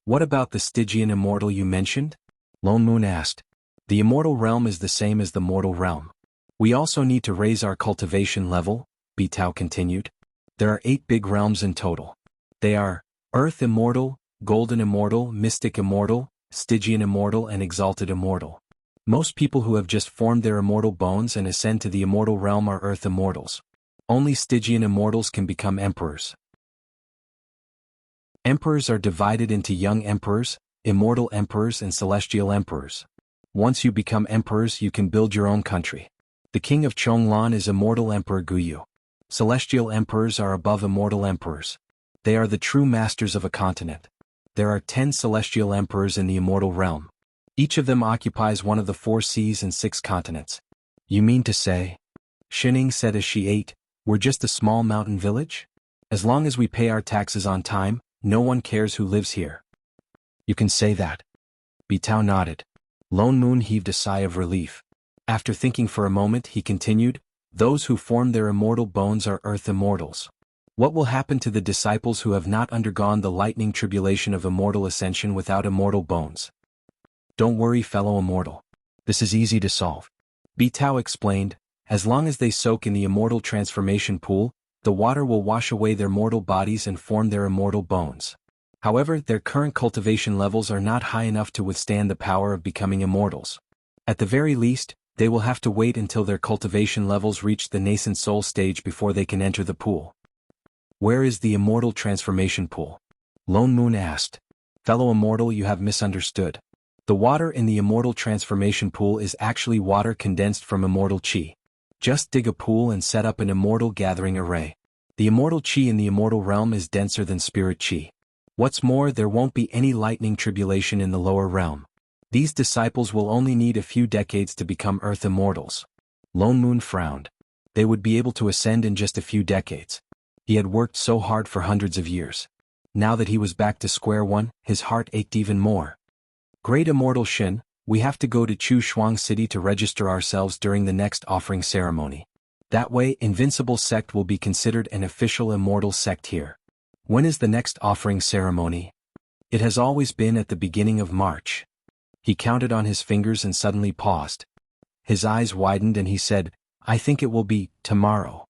What about the Stygian immortal you mentioned? Lone Moon asked. The immortal realm is the same as the mortal realm. We also need to raise our cultivation level, Bitao continued. There are 8 big realms in total. They are Earth Immortal, Golden Immortal, Mystic Immortal, Stygian Immortal and Exalted Immortal. Most people who have just formed their immortal bones and ascend to the immortal realm are Earth Immortals. Only Stygian Immortals can become emperors. Emperors are divided into young emperors, immortal emperors and celestial emperors. Once you become emperors, you can build your own country. The king of Chonglan is immortal Emperor Guyu. Celestial emperors are above immortal emperors. They are the true masters of a continent. There are 10 celestial emperors in the immortal realm. Each of them occupies one of the 4 seas and 6 continents. You mean to say? Shining said as she ate, we're just a small mountain village? As long as we pay our taxes on time, no one cares who lives here. You can say that. Bitao nodded. Lone Moon heaved a sigh of relief. After thinking for a moment, he continued, those who form their immortal bones are Earth Immortals. What will happen to the disciples who have not undergone the lightning tribulation of immortal ascension without immortal bones? Don't worry, fellow immortal. This is easy to solve. Bitao explained, as long as they soak in the immortal transformation pool, the water will wash away their mortal bodies and form their immortal bones. However, their current cultivation levels are not high enough to withstand the power of becoming immortals. At the very least, they will have to wait until their cultivation levels reach the nascent soul stage before they can enter the pool. Where is the immortal transformation pool? Lone Moon asked. Fellow immortal, you have misunderstood. The water in the immortal transformation pool is actually water condensed from immortal chi. Just dig a pool and set up an immortal gathering array. The immortal chi in the immortal realm is denser than spirit chi. What's more, there won't be any lightning tribulation in the lower realm. These disciples will only need a few decades to become Earth immortals. Lone Moon frowned. They would be able to ascend in just a few decades. He had worked so hard for hundreds of years. Now that he was back to square one, his heart ached even more. Great Immortal Shin, we have to go to Chu Shuang City to register ourselves during the next offering ceremony. That way, Invincible Sect will be considered an official immortal sect here. When is the next offering ceremony? It has always been at the beginning of March. He counted on his fingers and suddenly paused. His eyes widened and he said, I think it will be tomorrow.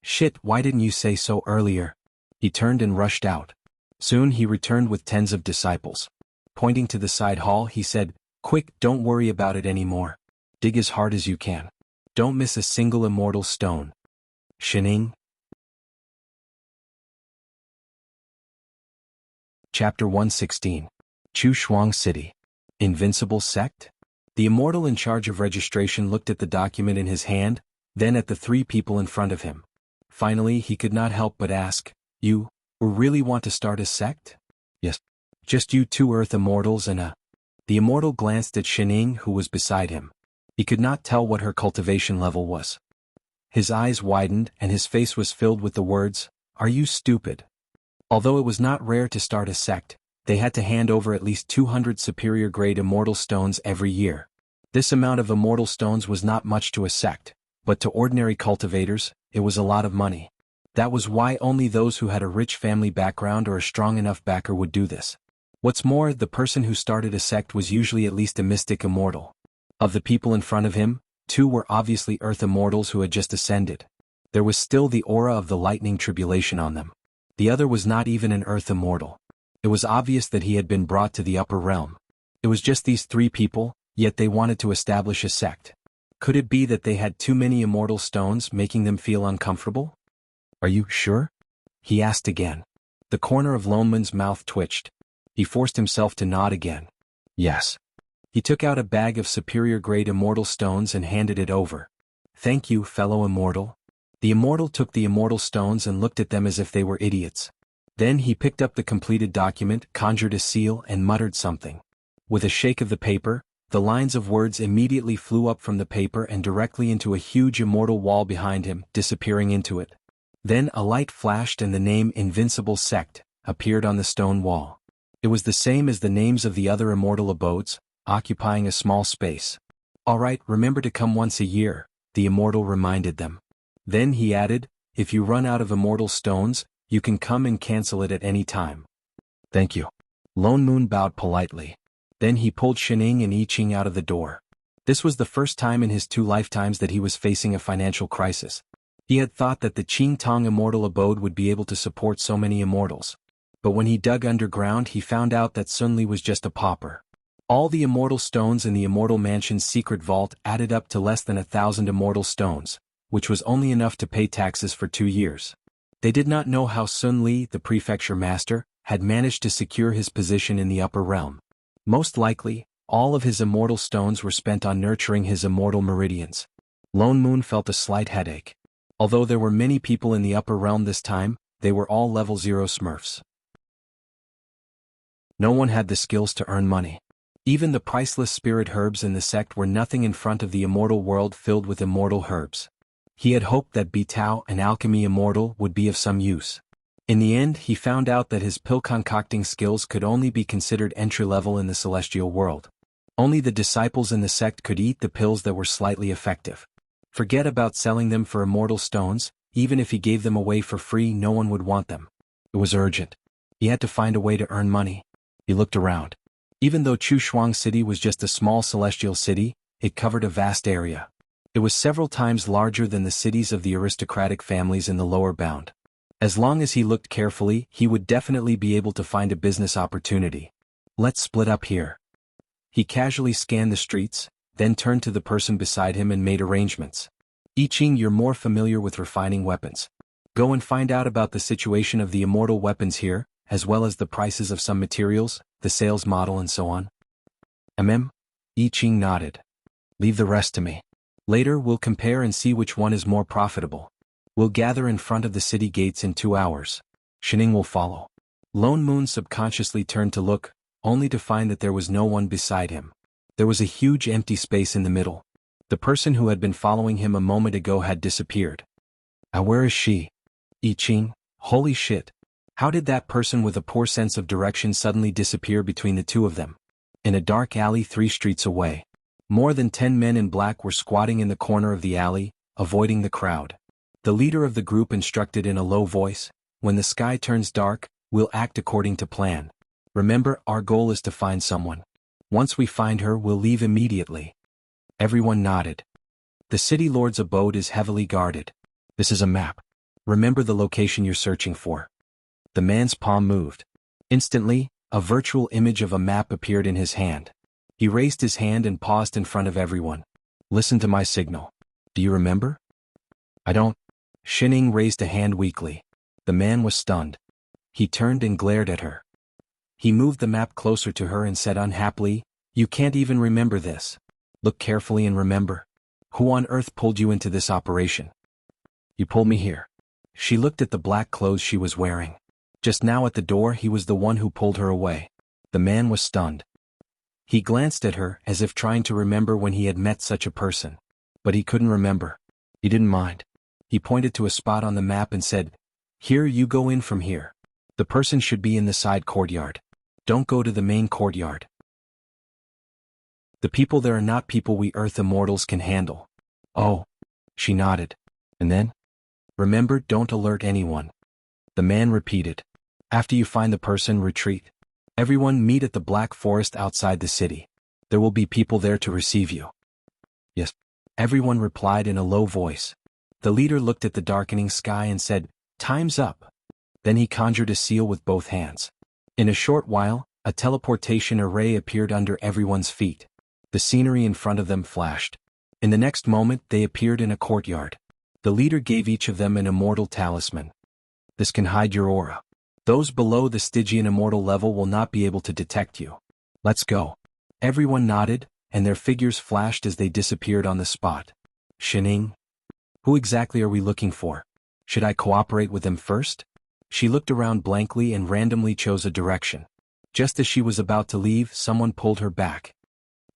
Shit, why didn't you say so earlier? He turned and rushed out. Soon he returned with tens of disciples. Pointing to the side hall, he said, Quick, don't worry about it anymore. Dig as hard as you can. Don't miss a single immortal stone. Shining. Chapter 116. Chu Shuang City. Invincible Sect? The immortal in charge of registration looked at the document in his hand, then at the three people in front of him. Finally, he could not help but ask, You really want to start a sect? Yes. Just you two Earth immortals and a... The immortal glanced at Shining, who was beside him. He could not tell what her cultivation level was. His eyes widened and his face was filled with the words, Are you stupid? Although it was not rare to start a sect, they had to hand over at least 200 superior-grade immortal stones every year. This amount of immortal stones was not much to a sect, but to ordinary cultivators, it was a lot of money. That was why only those who had a rich family background or a strong enough backer would do this. What's more, the person who started a sect was usually at least a mystic immortal. Of the people in front of him, two were obviously Earth immortals who had just ascended. There was still the aura of the lightning tribulation on them. The other was not even an Earth immortal. It was obvious that he had been brought to the upper realm. It was just these three people, yet they wanted to establish a sect. Could it be that they had too many immortal stones, making them feel uncomfortable? Are you sure? He asked again. The corner of Loneman's mouth twitched. He forced himself to nod again. Yes. He took out a bag of superior-grade immortal stones and handed it over. Thank you, fellow immortal. The immortal took the immortal stones and looked at them as if they were idiots. Then he picked up the completed document, conjured a seal, and muttered something. With a shake of the paper, the lines of words immediately flew up from the paper and directly into a huge immortal wall behind him, disappearing into it. Then a light flashed and the name Invincible Sect appeared on the stone wall. It was the same as the names of the other immortal abodes, occupying a small space. All right, remember to come once a year, the immortal reminded them. Then he added, if you run out of immortal stones, you can come and cancel it at any time. Thank you. Lone Moon bowed politely. Then he pulled Shining and I Ching out of the door. This was the first time in his 2 lifetimes that he was facing a financial crisis. He had thought that the Qing Tong immortal abode would be able to support so many immortals. But when he dug underground, he found out that Sun Li was just a pauper. All the immortal stones in the immortal mansion's secret vault added up to less than 1,000 immortal stones, which was only enough to pay taxes for 2 years. They did not know how Sun Li, the prefecture master, had managed to secure his position in the upper realm. Most likely, all of his immortal stones were spent on nurturing his immortal meridians. Lone Moon felt a slight headache. Although there were many people in the upper realm this time, they were all level 0 smurfs. No one had the skills to earn money. Even the priceless spirit herbs in the sect were nothing in front of the immortal world filled with immortal herbs. He had hoped that Bitao, an alchemy immortal, would be of some use. In the end, he found out that his pill concocting skills could only be considered entry-level in the celestial world. Only the disciples in the sect could eat the pills that were slightly effective. Forget about selling them for immortal stones, even if he gave them away for free, no one would want them. It was urgent. He had to find a way to earn money. He looked around. Even though Chu Shuang City was just a small celestial city, it covered a vast area. It was several times larger than the cities of the aristocratic families in the lower bound. As long as he looked carefully, he would definitely be able to find a business opportunity. Let's split up here. He casually scanned the streets, then turned to the person beside him and made arrangements. I Ching, you're more familiar with refining weapons. Go and find out about the situation of the immortal weapons here, as well as the prices of some materials, the sales model and so on. I Ching nodded. Leave the rest to me. Later we'll compare and see which one is more profitable. We'll gather in front of the city gates in 2 hours. Shining will follow. Lone Moon subconsciously turned to look, only to find that there was no one beside him. There was a huge empty space in the middle. The person who had been following him a moment ago had disappeared. Where is she? I Ching, holy shit. How did that person with a poor sense of direction suddenly disappear between the two of them? In a dark alley 3 streets away. More than 10 men in black were squatting in the corner of the alley, avoiding the crowd. The leader of the group instructed in a low voice, when the sky turns dark, we'll act according to plan. Remember, our goal is to find someone. Once we find her, we'll leave immediately. Everyone nodded. The city lord's abode is heavily guarded. This is a map. Remember the location you're searching for. The man's palm moved. Instantly, a virtual image of a map appeared in his hand. He raised his hand and paused in front of everyone. Listen to my signal. Do you remember? I don't. Shining raised a hand weakly. The man was stunned. He turned and glared at her. He moved the map closer to her and said unhappily, you can't even remember this. Look carefully and remember. Who on earth pulled you into this operation? You pulled me here. She looked at the black clothes she was wearing. Just now at the door he was the one who pulled her away. The man was stunned. He glanced at her as if trying to remember when he had met such a person. But he couldn't remember. He didn't mind. He pointed to a spot on the map and said, here, you go in from here. The person should be in the side courtyard. Don't go to the main courtyard. The people there are not people we Earth immortals can handle. Oh. She nodded. And then? Remember, don't alert anyone. The man repeated. After you find the person, retreat. Everyone meet at the Black Forest outside the city. There will be people there to receive you. Yes. Everyone replied in a low voice. The leader looked at the darkening sky and said, time's up. Then he conjured a seal with both hands. In a short while, a teleportation array appeared under everyone's feet. The scenery in front of them flashed. In the next moment they appeared in a courtyard. The leader gave each of them an immortal talisman. This can hide your aura. Those below the Stygian immortal level will not be able to detect you. Let's go. Everyone nodded, and their figures flashed as they disappeared on the spot. Shining? Who exactly are we looking for? Should I cooperate with them first? She looked around blankly and randomly chose a direction. Just as she was about to leave, someone pulled her back.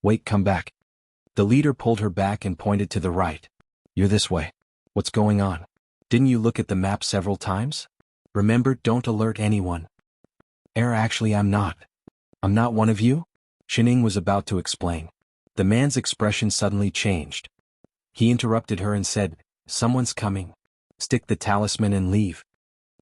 Wait, come back. The leader pulled her back and pointed to the right. You're this way. What's going on? Didn't you look at the map several times? Remember, don't alert anyone. Actually, I'm not. I'm not one of you? Shining was about to explain. The man's expression suddenly changed. He interrupted her and said, someone's coming. Stick the talisman and leave.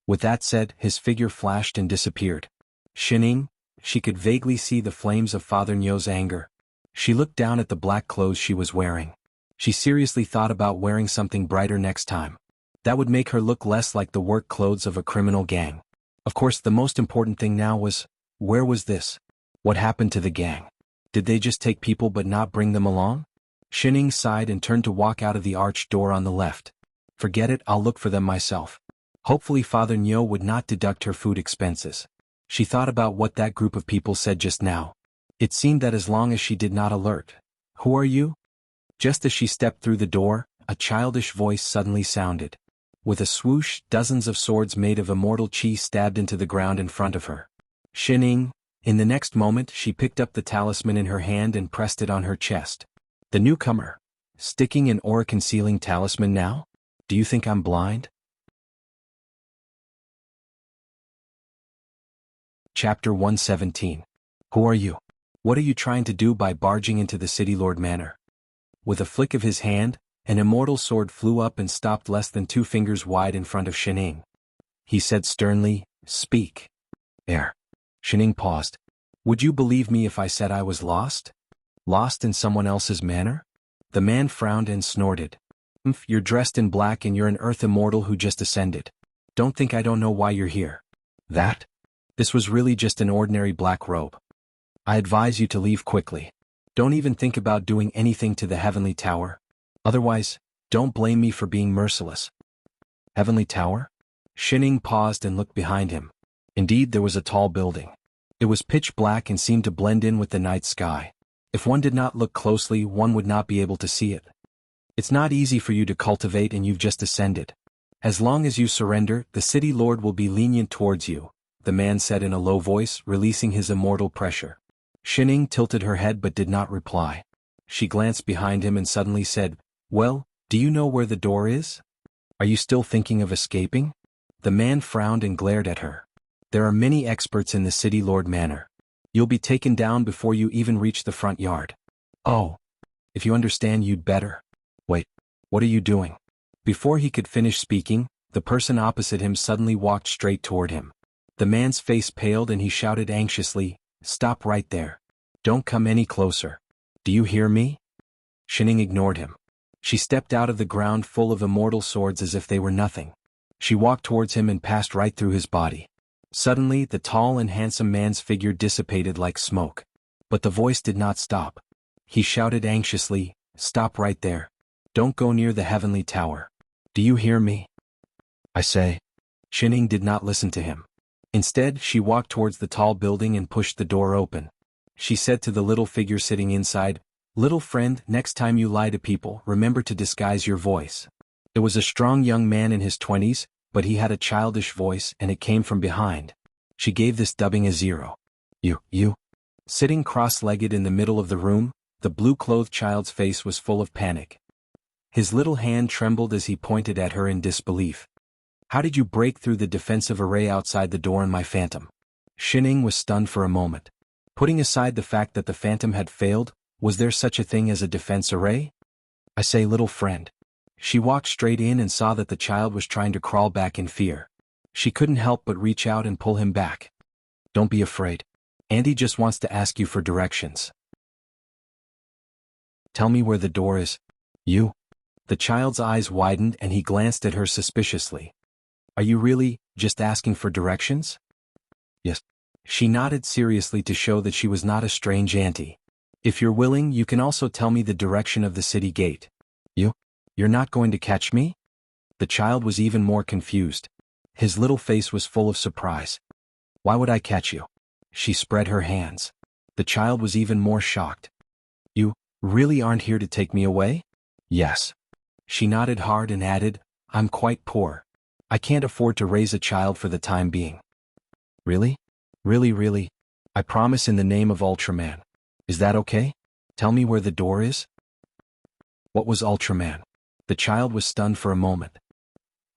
With that said, his figure flashed and disappeared. Shining, she could vaguely see the flames of Father Nyo's anger. She looked down at the black clothes she was wearing. She seriously thought about wearing something brighter next time. That would make her look less like the work clothes of a criminal gang. Of course, the most important thing now was, where was this? What happened to the gang? Did they just take people but not bring them along? Shining sighed and turned to walk out of the arched door on the left. Forget it, I'll look for them myself. Hopefully Father Nyo would not deduct her food expenses. She thought about what that group of people said just now. It seemed that as long as she did not alert. Who are you? Just as she stepped through the door, a childish voice suddenly sounded. With a swoosh, dozens of swords made of immortal chi stabbed into the ground in front of her. Shining. In the next moment she picked up the talisman in her hand and pressed it on her chest. The newcomer. Sticking an aura-concealing talisman now? Do you think I'm blind? Chapter 117. Who are you? What are you trying to do by barging into the City Lord Manor? With a flick of his hand, an immortal sword flew up and stopped less than 2 fingers wide in front of Shining. He said sternly, speak. Shining paused. Would you believe me if I said I was lost? Lost in someone else's manor? The man frowned and snorted. You're dressed in black and you're an earth immortal who just ascended. Don't think I don't know why you're here. That? This was really just an ordinary black robe. I advise you to leave quickly. Don't even think about doing anything to the Heavenly Tower. Otherwise, don't blame me for being merciless. Heavenly Tower? Shining paused and looked behind him. Indeed, there was a tall building. It was pitch black and seemed to blend in with the night sky. If one did not look closely, one would not be able to see it. It's not easy for you to cultivate and you've just ascended. As long as you surrender, the city lord will be lenient towards you, the man said in a low voice, releasing his immortal pressure. Shining tilted her head but did not reply. She glanced behind him and suddenly said, "Well, do you know where the door is? Are you still thinking of escaping?" The man frowned and glared at her. "There are many experts in the city lord manor. You'll be taken down before you even reach the front yard." "Oh. If you understand, you'd better." "Wait, what are you doing?" Before he could finish speaking, the person opposite him suddenly walked straight toward him. The man's face paled and he shouted anxiously, "Stop right there. Don't come any closer. Do you hear me?" Shining ignored him. She stepped out of the ground full of immortal swords as if they were nothing. She walked towards him and passed right through his body. Suddenly, the tall and handsome man's figure dissipated like smoke. But the voice did not stop. He shouted anxiously, "Stop right there. Don't go near the Heavenly Tower. Do you hear me? I say." Shining did not listen to him. Instead, she walked towards the tall building and pushed the door open. She said to the little figure sitting inside, "Little friend, next time you lie to people, remember to disguise your voice." It was a strong young man in his 20s, but he had a childish voice and it came from behind. She gave this dubbing a 0. You. Sitting cross-legged in the middle of the room, the blue-clothed child's face was full of panic. His little hand trembled as he pointed at her in disbelief. "How did you break through the defensive array outside the door in my phantom?" Shining was stunned for a moment. Putting aside the fact that the phantom had failed, was there such a thing as a defense array? "I say, little friend." She walked straight in and saw that the child was trying to crawl back in fear. She couldn't help but reach out and pull him back. "Don't be afraid. Auntie just wants to ask you for directions. Tell me where the door is." "You?" The child's eyes widened and he glanced at her suspiciously. "Are you really just asking for directions?" "Yes." She nodded seriously to show that she was not a strange auntie. "If you're willing, you can also tell me the direction of the city gate." You're not going to catch me?" The child was even more confused. His little face was full of surprise. "Why would I catch you?" She spread her hands. The child was even more shocked. "You really aren't here to take me away?" "Yes." She nodded hard and added, "I'm quite poor. I can't afford to raise a child for the time being." "Really? Really? I promise in the name of Ultraman. Is that okay? Tell me where the door is." What was Ultraman? The child was stunned for a moment.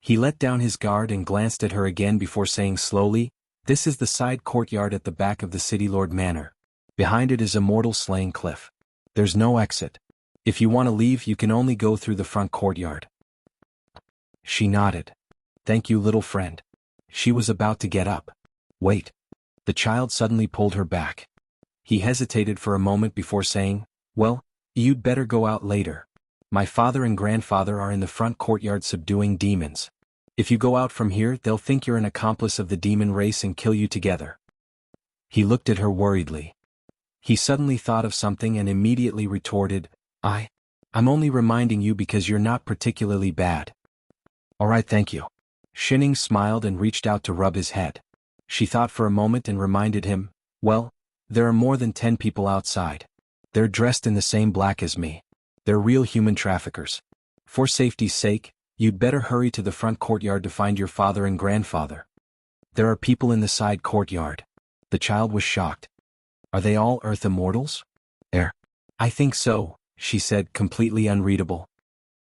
He let down his guard and glanced at her again before saying slowly, "This is the side courtyard at the back of the City Lord Manor. Behind it is Immortal Slaying Cliff. There's no exit. If you want to leave, you can only go through the front courtyard." She nodded. "Thank you, little friend." She was about to get up. "Wait." The child suddenly pulled her back. He hesitated for a moment before saying, "Well, you'd better go out later. My father and grandfather are in the front courtyard subduing demons. If you go out from here, they'll think you're an accomplice of the demon race and kill you together." He looked at her worriedly. He suddenly thought of something and immediately retorted, I'm only reminding you because you're not particularly bad." "All right, thank you." Shining smiled and reached out to rub his head. She thought for a moment and reminded him, "Well, there are more than 10 people outside. They're dressed in the same black as me. They're real human traffickers. For safety's sake, you'd better hurry to the front courtyard to find your father and grandfather. There are people in the side courtyard." The child was shocked. "Are they all Earth Immortals?" "I think so," she said, completely unreadable.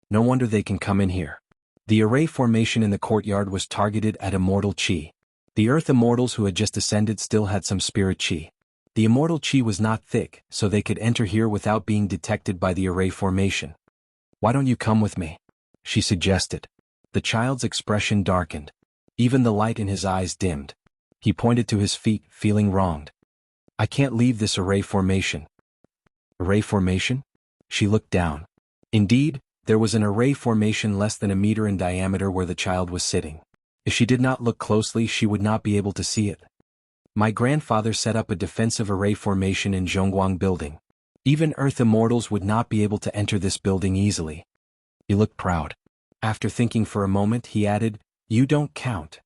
"No wonder they can come in here." The array formation in the courtyard was targeted at Immortal Chi. The Earth Immortals who had just ascended still had some spirit Chi. The Immortal Chi was not thick, so they could enter here without being detected by the array formation. "Why don't you come with me?" she suggested. The child's expression darkened. Even the light in his eyes dimmed. He pointed to his feet, feeling wronged. "I can't leave this array formation." "Array formation?" She looked down. Indeed, there was an array formation less than a meter in diameter where the child was sitting. If she did not look closely, she would not be able to see it. My grandfather set up a defensive array formation in Zhongguang building. Even Earth immortals would not be able to enter this building easily. He looked proud. After thinking for a moment, he added, "You don't count.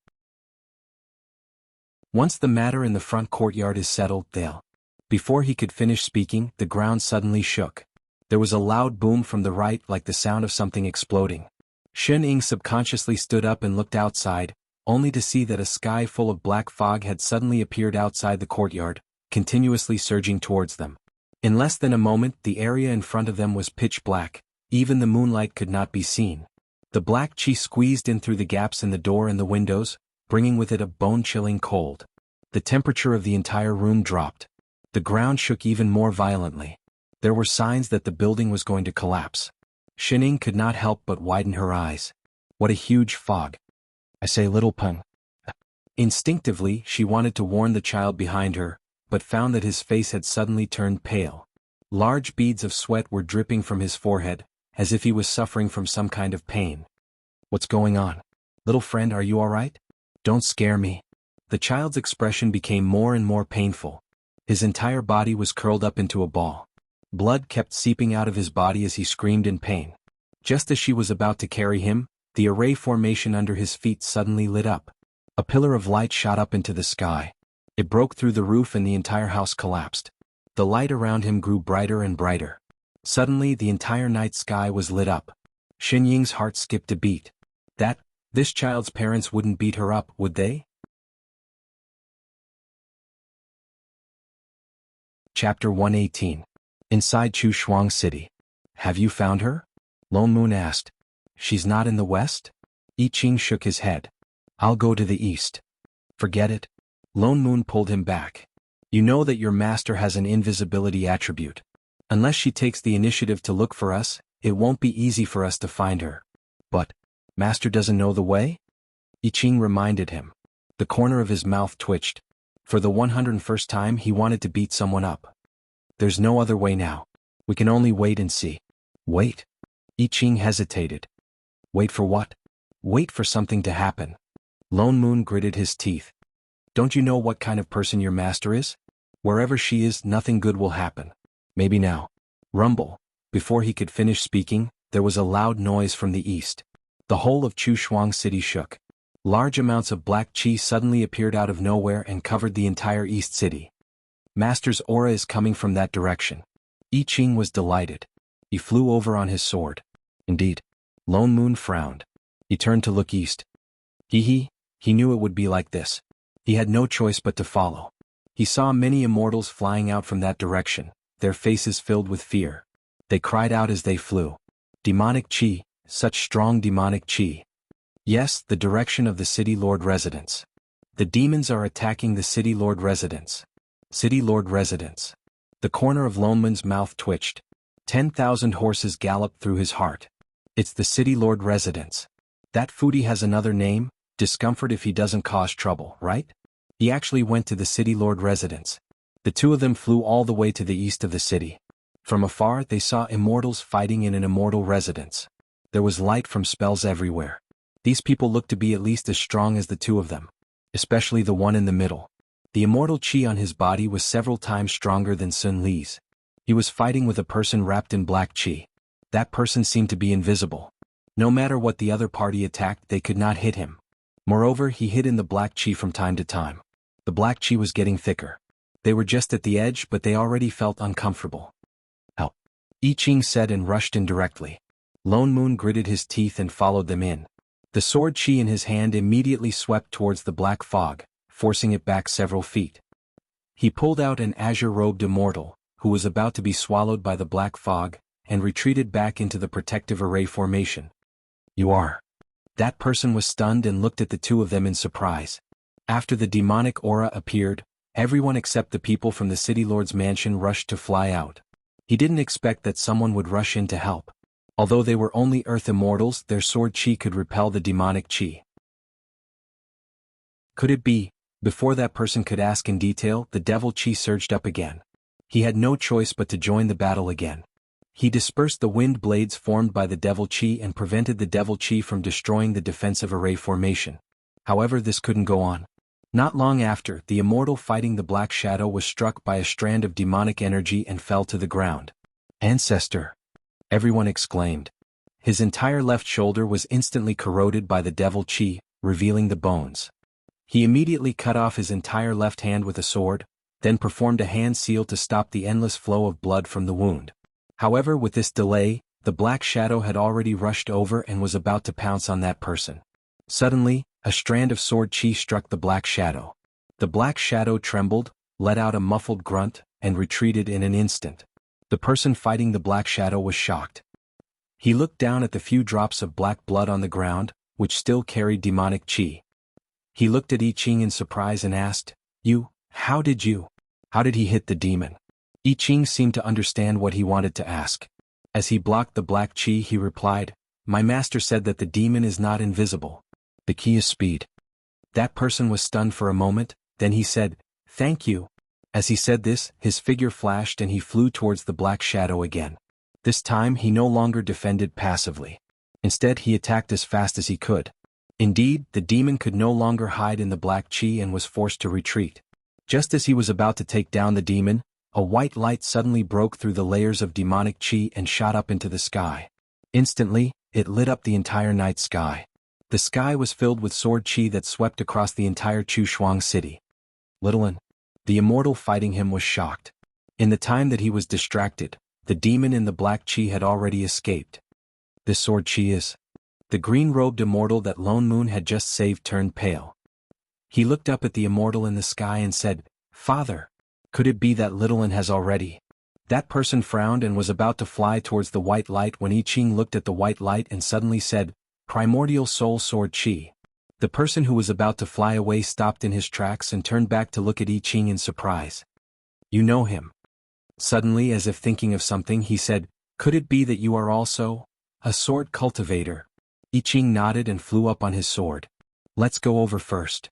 Once the matter in the front courtyard is settled, they'll." Before he could finish speaking, the ground suddenly shook. There was a loud boom from the right, like the sound of something exploding. Shen Ying subconsciously stood up and looked outside, only to see that a sky full of black fog had suddenly appeared outside the courtyard, continuously surging towards them. In less than a moment, the area in front of them was pitch black. Even the moonlight could not be seen. The black chi squeezed in through the gaps in the door and the windows, bringing with it a bone-chilling cold. The temperature of the entire room dropped. The ground shook even more violently. There were signs that the building was going to collapse. Shining could not help but widen her eyes. What a huge fog. I say, little Peng. Instinctively, she wanted to warn the child behind her, but found that his face had suddenly turned pale. Large beads of sweat were dripping from his forehead, as if he was suffering from some kind of pain. What's going on? Little friend, are you all right? Don't scare me. The child's expression became more and more painful. His entire body was curled up into a ball. Blood kept seeping out of his body as he screamed in pain. Just as she was about to carry him, the array formation under his feet suddenly lit up. A pillar of light shot up into the sky. It broke through the roof and the entire house collapsed. The light around him grew brighter and brighter. Suddenly the entire night sky was lit up. Shen Ying's heart skipped a beat. This child's parents wouldn't beat her up, would they? Chapter 118. Inside Chu Shuang City. Have you found her? Lone Moon asked. She's not in the west? I Ching shook his head. I'll go to the east. Forget it. Lone Moon pulled him back. You know that your master has an invisibility attribute. Unless she takes the initiative to look for us, it won't be easy for us to find her. But, master doesn't know the way? I Ching reminded him. The corner of his mouth twitched. For the 101st time he wanted to beat someone up. There's no other way now. We can only wait and see. Wait? I Ching hesitated. Wait for what? Wait for something to happen. Lone Moon gritted his teeth. Don't you know what kind of person your master is? Wherever she is, nothing good will happen. Maybe now. Rumble. Before he could finish speaking, there was a loud noise from the east. The whole of Chu Shuang City shook. Large amounts of black chi suddenly appeared out of nowhere and covered the entire east city. Master's aura is coming from that direction. I Ching was delighted. He flew over on his sword. Indeed. Lone Moon frowned. He turned to look east. He knew it would be like this. He had no choice but to follow. He saw many immortals flying out from that direction, their faces filled with fear. They cried out as they flew. Demonic chi, such strong demonic chi. Yes, the direction of the City Lord residence. The demons are attacking the City Lord residence. City Lord residence. The corner of Lone Moon's mouth twitched. 10,000 horses galloped through his heart. It's the City Lord residence. That foodie has another name, discomfort if he doesn't cause trouble, right? He actually went to the City Lord residence. The two of them flew all the way to the east of the city. From afar they saw immortals fighting in an immortal residence. There was light from spells everywhere. These people looked to be at least as strong as the two of them. Especially the one in the middle. The immortal chi on his body was several times stronger than Sun Li's. He was fighting with a person wrapped in black chi. That person seemed to be invisible. No matter what the other party attacked, they could not hit him. Moreover, he hid in the black chi from time to time. The black chi was getting thicker. They were just at the edge, but they already felt uncomfortable. Help! I Ching said and rushed in directly. Lone Moon gritted his teeth and followed them in. The sword chi in his hand immediately swept towards the black fog, forcing it back several feet. He pulled out an azure-robed immortal, who was about to be swallowed by the black fog, and retreated back into the protective array formation. You are. That person was stunned and looked at the two of them in surprise. After the demonic aura appeared, everyone except the people from the City Lord's mansion rushed to fly out. He didn't expect that someone would rush in to help. Although they were only earth immortals, their sword chi could repel the demonic chi. Could it be? Before that person could ask in detail, the devil chi surged up again. He had no choice but to join the battle again. He dispersed the wind blades formed by the devil chi and prevented the devil chi from destroying the defensive array formation. However, this couldn't go on. Not long after, the immortal fighting the Black Shadow was struck by a strand of demonic energy and fell to the ground. "Ancestor!" everyone exclaimed. His entire left shoulder was instantly corroded by the devil chi, revealing the bones. He immediately cut off his entire left hand with a sword, then performed a hand seal to stop the endless flow of blood from the wound. However, with this delay, the Black Shadow had already rushed over and was about to pounce on that person. Suddenly, a strand of sword chi struck the Black Shadow. The Black Shadow trembled, let out a muffled grunt, and retreated in an instant. The person fighting the Black Shadow was shocked. He looked down at the few drops of black blood on the ground, which still carried demonic chi. He looked at I Ching in surprise and asked, how did he hit the demon?" I Ching seemed to understand what he wanted to ask. As he blocked the black chi, he replied, "My master said that the demon is not invisible. The key is speed." That person was stunned for a moment, then he said, "Thank you." As he said this, his figure flashed and he flew towards the Black Shadow again. This time he no longer defended passively. Instead, he attacked as fast as he could. Indeed, the demon could no longer hide in the black chi and was forced to retreat. Just as he was about to take down the demon, a white light suddenly broke through the layers of demonic chi and shot up into the sky. Instantly, it lit up the entire night sky. The sky was filled with sword chi that swept across the entire Chushuang city. Littlein, the immortal fighting him, was shocked. In the time that he was distracted, the demon in the black chi had already escaped. This sword chi is... The green-robed immortal that Lone Moon had just saved turned pale. He looked up at the immortal in the sky and said, "Father, could it be that Littlein has already..." That person frowned and was about to fly towards the white light when I Ching looked at the white light and suddenly said, "Primordial Soul Sword Chi." The person who was about to fly away stopped in his tracks and turned back to look at I Ching in surprise. "You know him?" Suddenly, as if thinking of something, he said, "Could it be that you are also a sword cultivator?" I Ching nodded and flew up on his sword. "Let's go over first."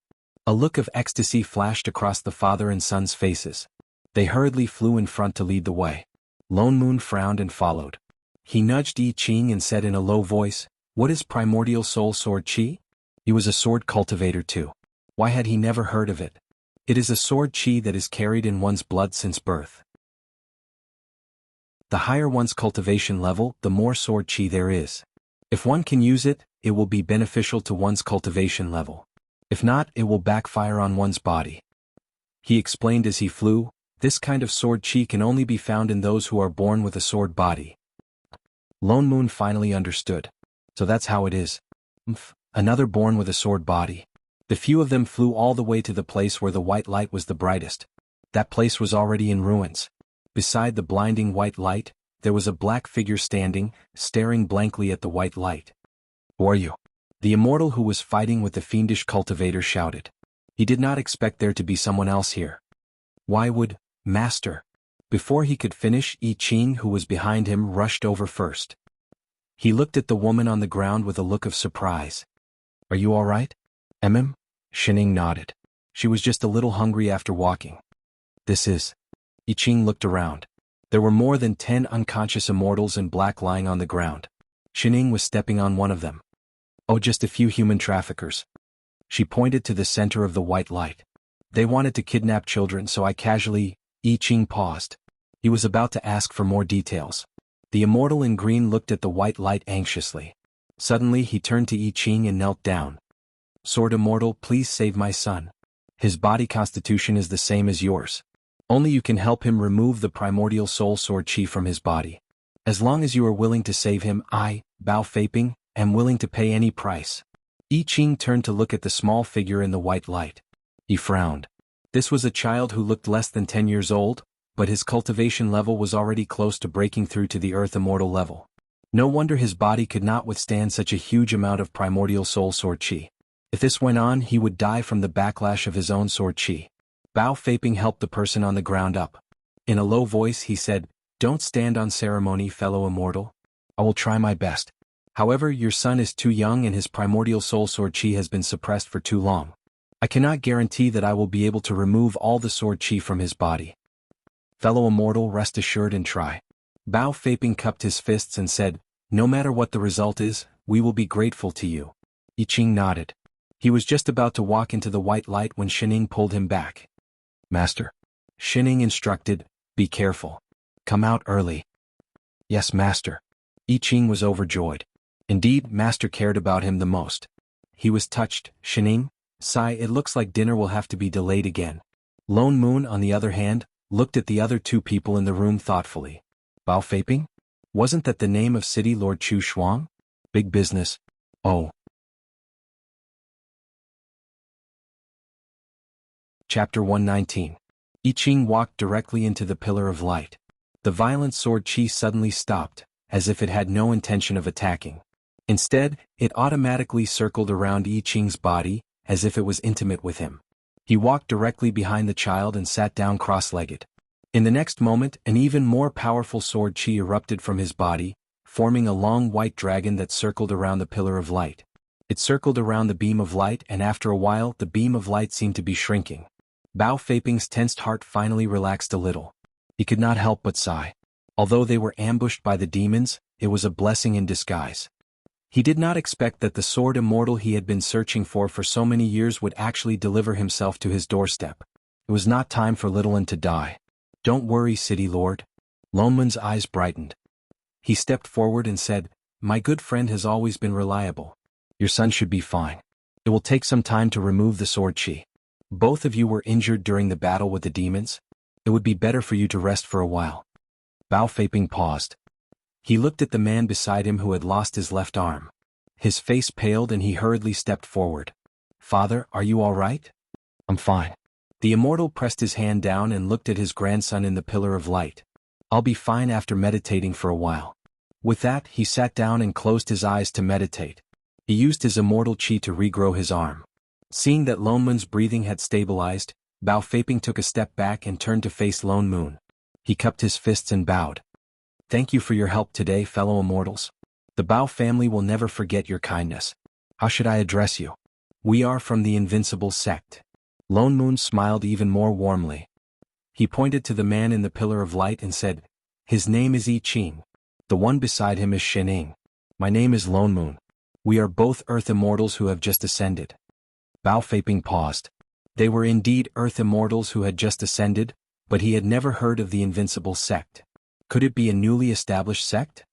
A look of ecstasy flashed across the father and son's faces. They hurriedly flew in front to lead the way. Lone Moon frowned and followed. He nudged I Ching and said in a low voice, "What is Primordial Soul Sword Chi?" He was a sword cultivator too. Why had he never heard of it? It is a sword chi that is carried in one's blood since birth. The higher one's cultivation level, the more sword chi there is. If one can use it, it will be beneficial to one's cultivation level. If not, it will backfire on one's body. He explained as he flew, "This kind of sword chi can only be found in those who are born with a sword body." Lone Moon finally understood. So that's how it is. Another born with a sword body. The few of them flew all the way to the place where the white light was the brightest. That place was already in ruins. Beside the blinding white light, there was a black figure standing, staring blankly at the white light. "Who are you?" The immortal who was fighting with the fiendish cultivator shouted. He did not expect there to be someone else here. "Why would, Master?" Before he could finish, I Ching, who was behind him, rushed over first. He looked at the woman on the ground with a look of surprise. "Are you all right?" Shining nodded. She was just a little hungry after walking. "This is..." I Ching looked around. There were more than 10 unconscious immortals in black lying on the ground. Shining was stepping on one of them. "Oh, just a few human traffickers." She pointed to the center of the white light. "They wanted to kidnap children, so I casually..." I Ching paused. He was about to ask for more details. The immortal in green looked at the white light anxiously. Suddenly he turned to I Ching and knelt down. "Sword Immortal, please save my son. His body constitution is the same as yours. Only you can help him remove the primordial soul sword chi from his body. As long as you are willing to save him, I, Bao Feiping, am willing to pay any price." I Ching turned to look at the small figure in the white light. He frowned. This was a child who looked less than 10 years old, but his cultivation level was already close to breaking through to the Earth Immortal level. No wonder his body could not withstand such a huge amount of primordial soul sword chi. If this went on, he would die from the backlash of his own sword chi. Bao Feiping helped the person on the ground up. In a low voice he said, "Don't stand on ceremony, fellow immortal. I will try my best. However, your son is too young and his primordial soul sword chi has been suppressed for too long. I cannot guarantee that I will be able to remove all the sword chi from his body. Fellow immortal, rest assured and try." Bao Feiping cupped his fists and said, "No matter what the result is, we will be grateful to you." I Ching nodded. He was just about to walk into the white light when Shining pulled him back. Master. Shining instructed, be careful. Come out early. Yes, Master. I Ching was overjoyed. Indeed, Master cared about him the most. He was touched. Shining, sigh, it looks like dinner will have to be delayed again. Lone Moon, on the other hand, looked at the other two people in the room thoughtfully. Bao Feiping? Wasn't that the name of City Lord Chu Shuang? Big business. Oh. Chapter 119. I Ching walked directly into the pillar of light. The violent sword chi suddenly stopped, as if it had no intention of attacking. Instead, it automatically circled around I Ching's body, as if it was intimate with him. He walked directly behind the child and sat down cross-legged. In the next moment, an even more powerful sword chi erupted from his body, forming a long white dragon that circled around the pillar of light. It circled around the beam of light, and after a while the beam of light seemed to be shrinking. Bao Feiping's tensed heart finally relaxed a little. He could not help but sigh. Although they were ambushed by the demons, it was a blessing in disguise. He did not expect that the sword immortal he had been searching for so many years would actually deliver himself to his doorstep. It was not time for little one to die. Don't worry, City Lord. Loneman's eyes brightened. He stepped forward and said, my good friend has always been reliable. Your son should be fine. It will take some time to remove the sword chi. Both of you were injured during the battle with the demons. It would be better for you to rest for a while. Bao Feiping paused. He looked at the man beside him who had lost his left arm. His face paled and he hurriedly stepped forward. Father, are you all right? I'm fine. The immortal pressed his hand down and looked at his grandson in the pillar of light. I'll be fine after meditating for a while. With that, he sat down and closed his eyes to meditate. He used his immortal chi to regrow his arm. Seeing that Lone Moon's breathing had stabilized, Bao Feiping took a step back and turned to face Lone Moon. He cupped his fists and bowed. Thank you for your help today, fellow immortals. The Bao family will never forget your kindness. How should I address you? We are from the Invincible Sect. Lone Moon smiled even more warmly. He pointed to the man in the pillar of light and said, his name is I Ching. The one beside him is Shining. My name is Lone Moon. We are both Earth Immortals who have just ascended. Bao Feiping paused. They were indeed Earth Immortals who had just ascended, but he had never heard of the Invincible Sect. Could it be a newly established sect?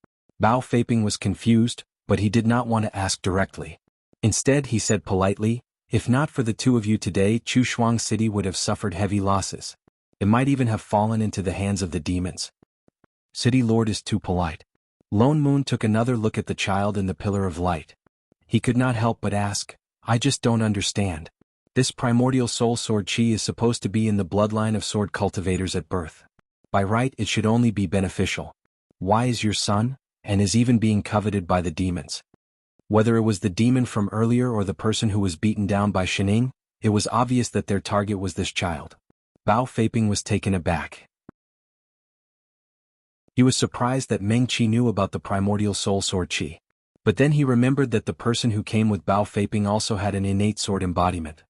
Bao Feiping was confused, but he did not want to ask directly. Instead, he said politely, if not for the two of you today, Chu Shuang City would have suffered heavy losses. It might even have fallen into the hands of the demons. City Lord is too polite. Lone Moon took another look at the child in the pillar of light. He could not help but ask, I just don't understand. This primordial soul sword chi is supposed to be in the bloodline of sword cultivators at birth. By right, it should only be beneficial. Why is your son, and is even being coveted by the demons? Whether it was the demon from earlier or the person who was beaten down by Shining, it was obvious that their target was this child. Bao Feiping was taken aback. He was surprised that Meng Qi knew about the primordial soul sword chi. But then he remembered that the person who came with Bao Feiping also had an innate sword embodiment.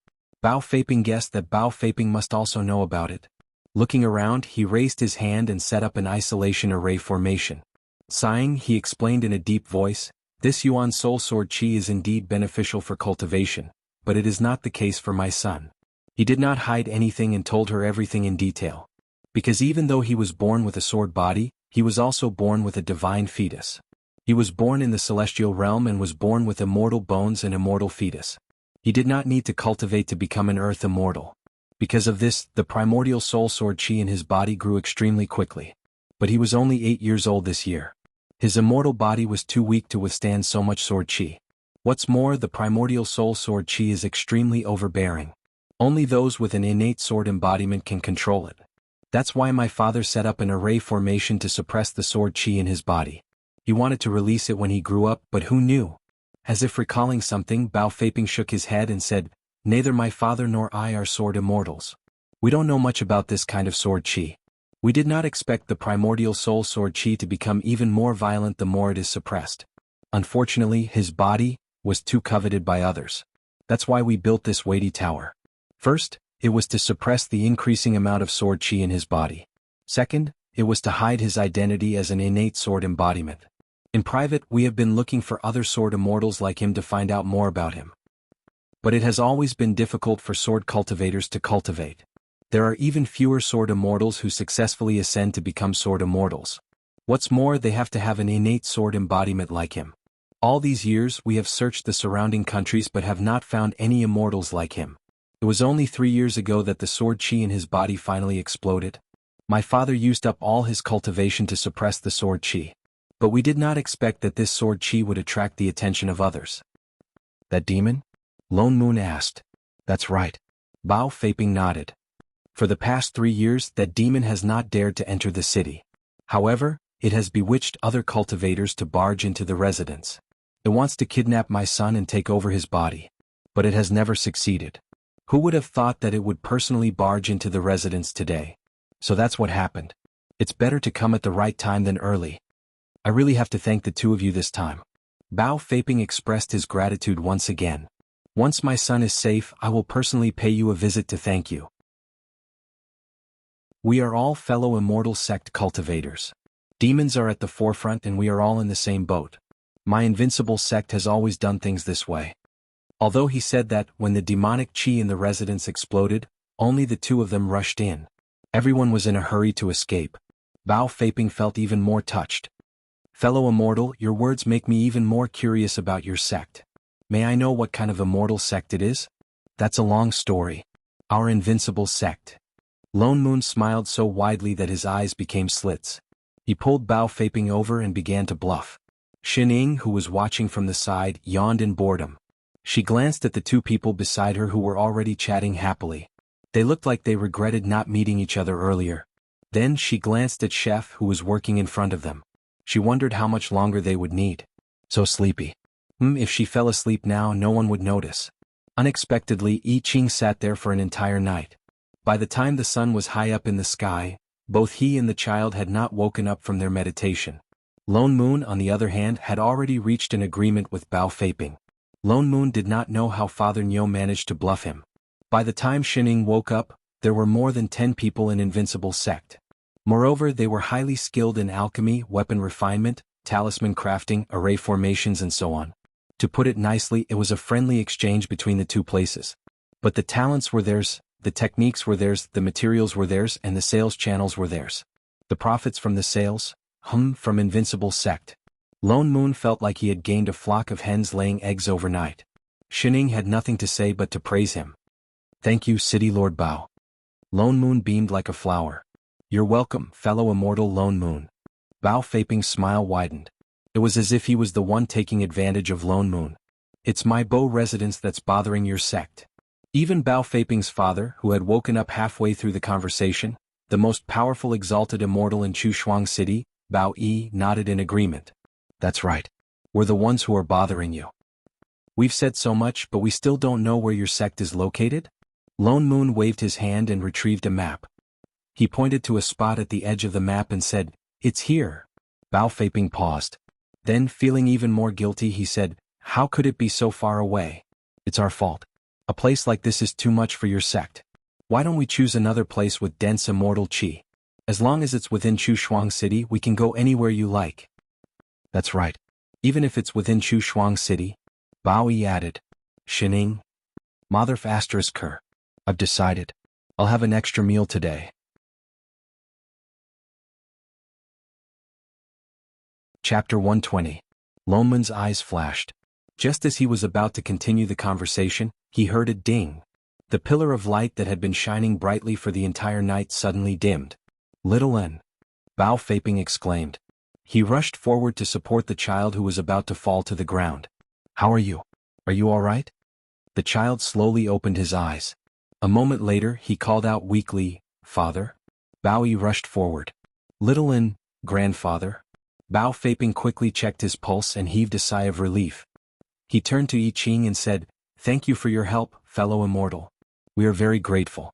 Bao Feiping guessed that Bao Feiping must also know about it. Looking around, he raised his hand and set up an isolation array formation. Sighing, he explained in a deep voice, this Yuan soul sword chi is indeed beneficial for cultivation, but it is not the case for my son. He did not hide anything and told her everything in detail. Because even though he was born with a sword body, he was also born with a divine fetus. He was born in the celestial realm and was born with immortal bones and immortal fetus. He did not need to cultivate to become an earth immortal. Because of this, the primordial soul sword chi in his body grew extremely quickly. But he was only 8 years old this year. His immortal body was too weak to withstand so much sword chi. What's more, the primordial soul sword chi is extremely overbearing. Only those with an innate sword embodiment can control it. That's why my father set up an array formation to suppress the sword chi in his body. He wanted to release it when he grew up, but who knew? As if recalling something, Bao Feiping shook his head and said, neither my father nor I are sword immortals. We don't know much about this kind of sword chi. We did not expect the primordial soul sword chi to become even more violent the more it is suppressed. Unfortunately, his body was too coveted by others. That's why we built this weighty tower. First, it was to suppress the increasing amount of sword chi in his body. Second, it was to hide his identity as an innate sword embodiment. In private, we have been looking for other sword immortals like him to find out more about him. But it has always been difficult for sword cultivators to cultivate. There are even fewer sword immortals who successfully ascend to become sword immortals. What's more, they have to have an innate sword embodiment like him. All these years we have searched the surrounding countries but have not found any immortals like him. It was only 3 years ago that the sword chi in his body finally exploded. My father used up all his cultivation to suppress the sword chi. But we did not expect that this sword chi would attract the attention of others. That demon? Lone Moon asked. That's right. Bao Feiping nodded. For the past 3 years that demon has not dared to enter the city. However, it has bewitched other cultivators to barge into the residence. It wants to kidnap my son and take over his body. But it has never succeeded. Who would have thought that it would personally barge into the residence today? So that's what happened. It's better to come at the right time than early. I really have to thank the two of you this time. Bao Feiping expressed his gratitude once again. Once my son is safe, I will personally pay you a visit to thank you. We are all fellow immortal sect cultivators. Demons are at the forefront and we are all in the same boat. My invincible sect has always done things this way. Although he said that, when the demonic chi in the residence exploded, only the two of them rushed in. Everyone was in a hurry to escape. Bao Feiping felt even more touched. Fellow immortal, your words make me even more curious about your sect. May I know what kind of immortal sect it is? That's a long story. Our invincible sect. Lone Moon smiled so widely that his eyes became slits. He pulled Bao Feiping over and began to bluff. Xining, who was watching from the side, yawned in boredom. She glanced at the two people beside her who were already chatting happily. They looked like they regretted not meeting each other earlier. Then she glanced at Chef, who was working in front of them. She wondered how much longer they would need. So sleepy. If she fell asleep now, no one would notice. Unexpectedly, I Ching sat there for an entire night. By the time the sun was high up in the sky, both he and the child had not woken up from their meditation. Lone Moon, on the other hand, had already reached an agreement with Bao Feiping. Lone Moon did not know how Father Nyo managed to bluff him. By the time Xining woke up, there were more than 10 people in Invincible Sect. Moreover, they were highly skilled in alchemy, weapon refinement, talisman crafting, array formations and so on. To put it nicely, it was a friendly exchange between the two places. But the talents were theirs, the techniques were theirs, the materials were theirs, and the sales channels were theirs. The profits from the sales? From Invincible Sect. Lone Moon felt like he had gained a flock of hens laying eggs overnight. Xining had nothing to say but to praise him. Thank you, City Lord Bao. Lone Moon beamed like a flower. You're welcome, fellow immortal Lone Moon. Bao Feiping's smile widened. It was as if he was the one taking advantage of Lone Moon. It's my Bo residence that's bothering your sect. Even Bao Feiping's father, who had woken up halfway through the conversation, the most powerful exalted immortal in Chushuang City, Bao Yi, nodded in agreement. That's right. We're the ones who are bothering you. We've said so much, but we still don't know where your sect is located? Lone Moon waved his hand and retrieved a map. He pointed to a spot at the edge of the map and said, It's here. Bao Feiping paused. Then, feeling even more guilty, he said, How could it be so far away? It's our fault. A place like this is too much for your sect. Why don't we choose another place with dense immortal chi? As long as it's within Chushuang City, we can go anywhere you like. That's right. Even if it's within Chushuang City, Bao Yi added. Xining. Motherf asterisk her. I've decided. I'll have an extra meal today. Chapter 120. Lone Moon's eyes flashed. Just as he was about to continue the conversation, he heard a ding. The pillar of light that had been shining brightly for the entire night suddenly dimmed. Little N. Bao Feiping exclaimed. He rushed forward to support the child who was about to fall to the ground. How are you? Are you all right? The child slowly opened his eyes. A moment later, he called out weakly, Father? Bao Yi rushed forward. Little N, grandfather? Bao Feiping quickly checked his pulse and heaved a sigh of relief. He turned to I Ching and said, Thank you for your help, fellow immortal. We are very grateful.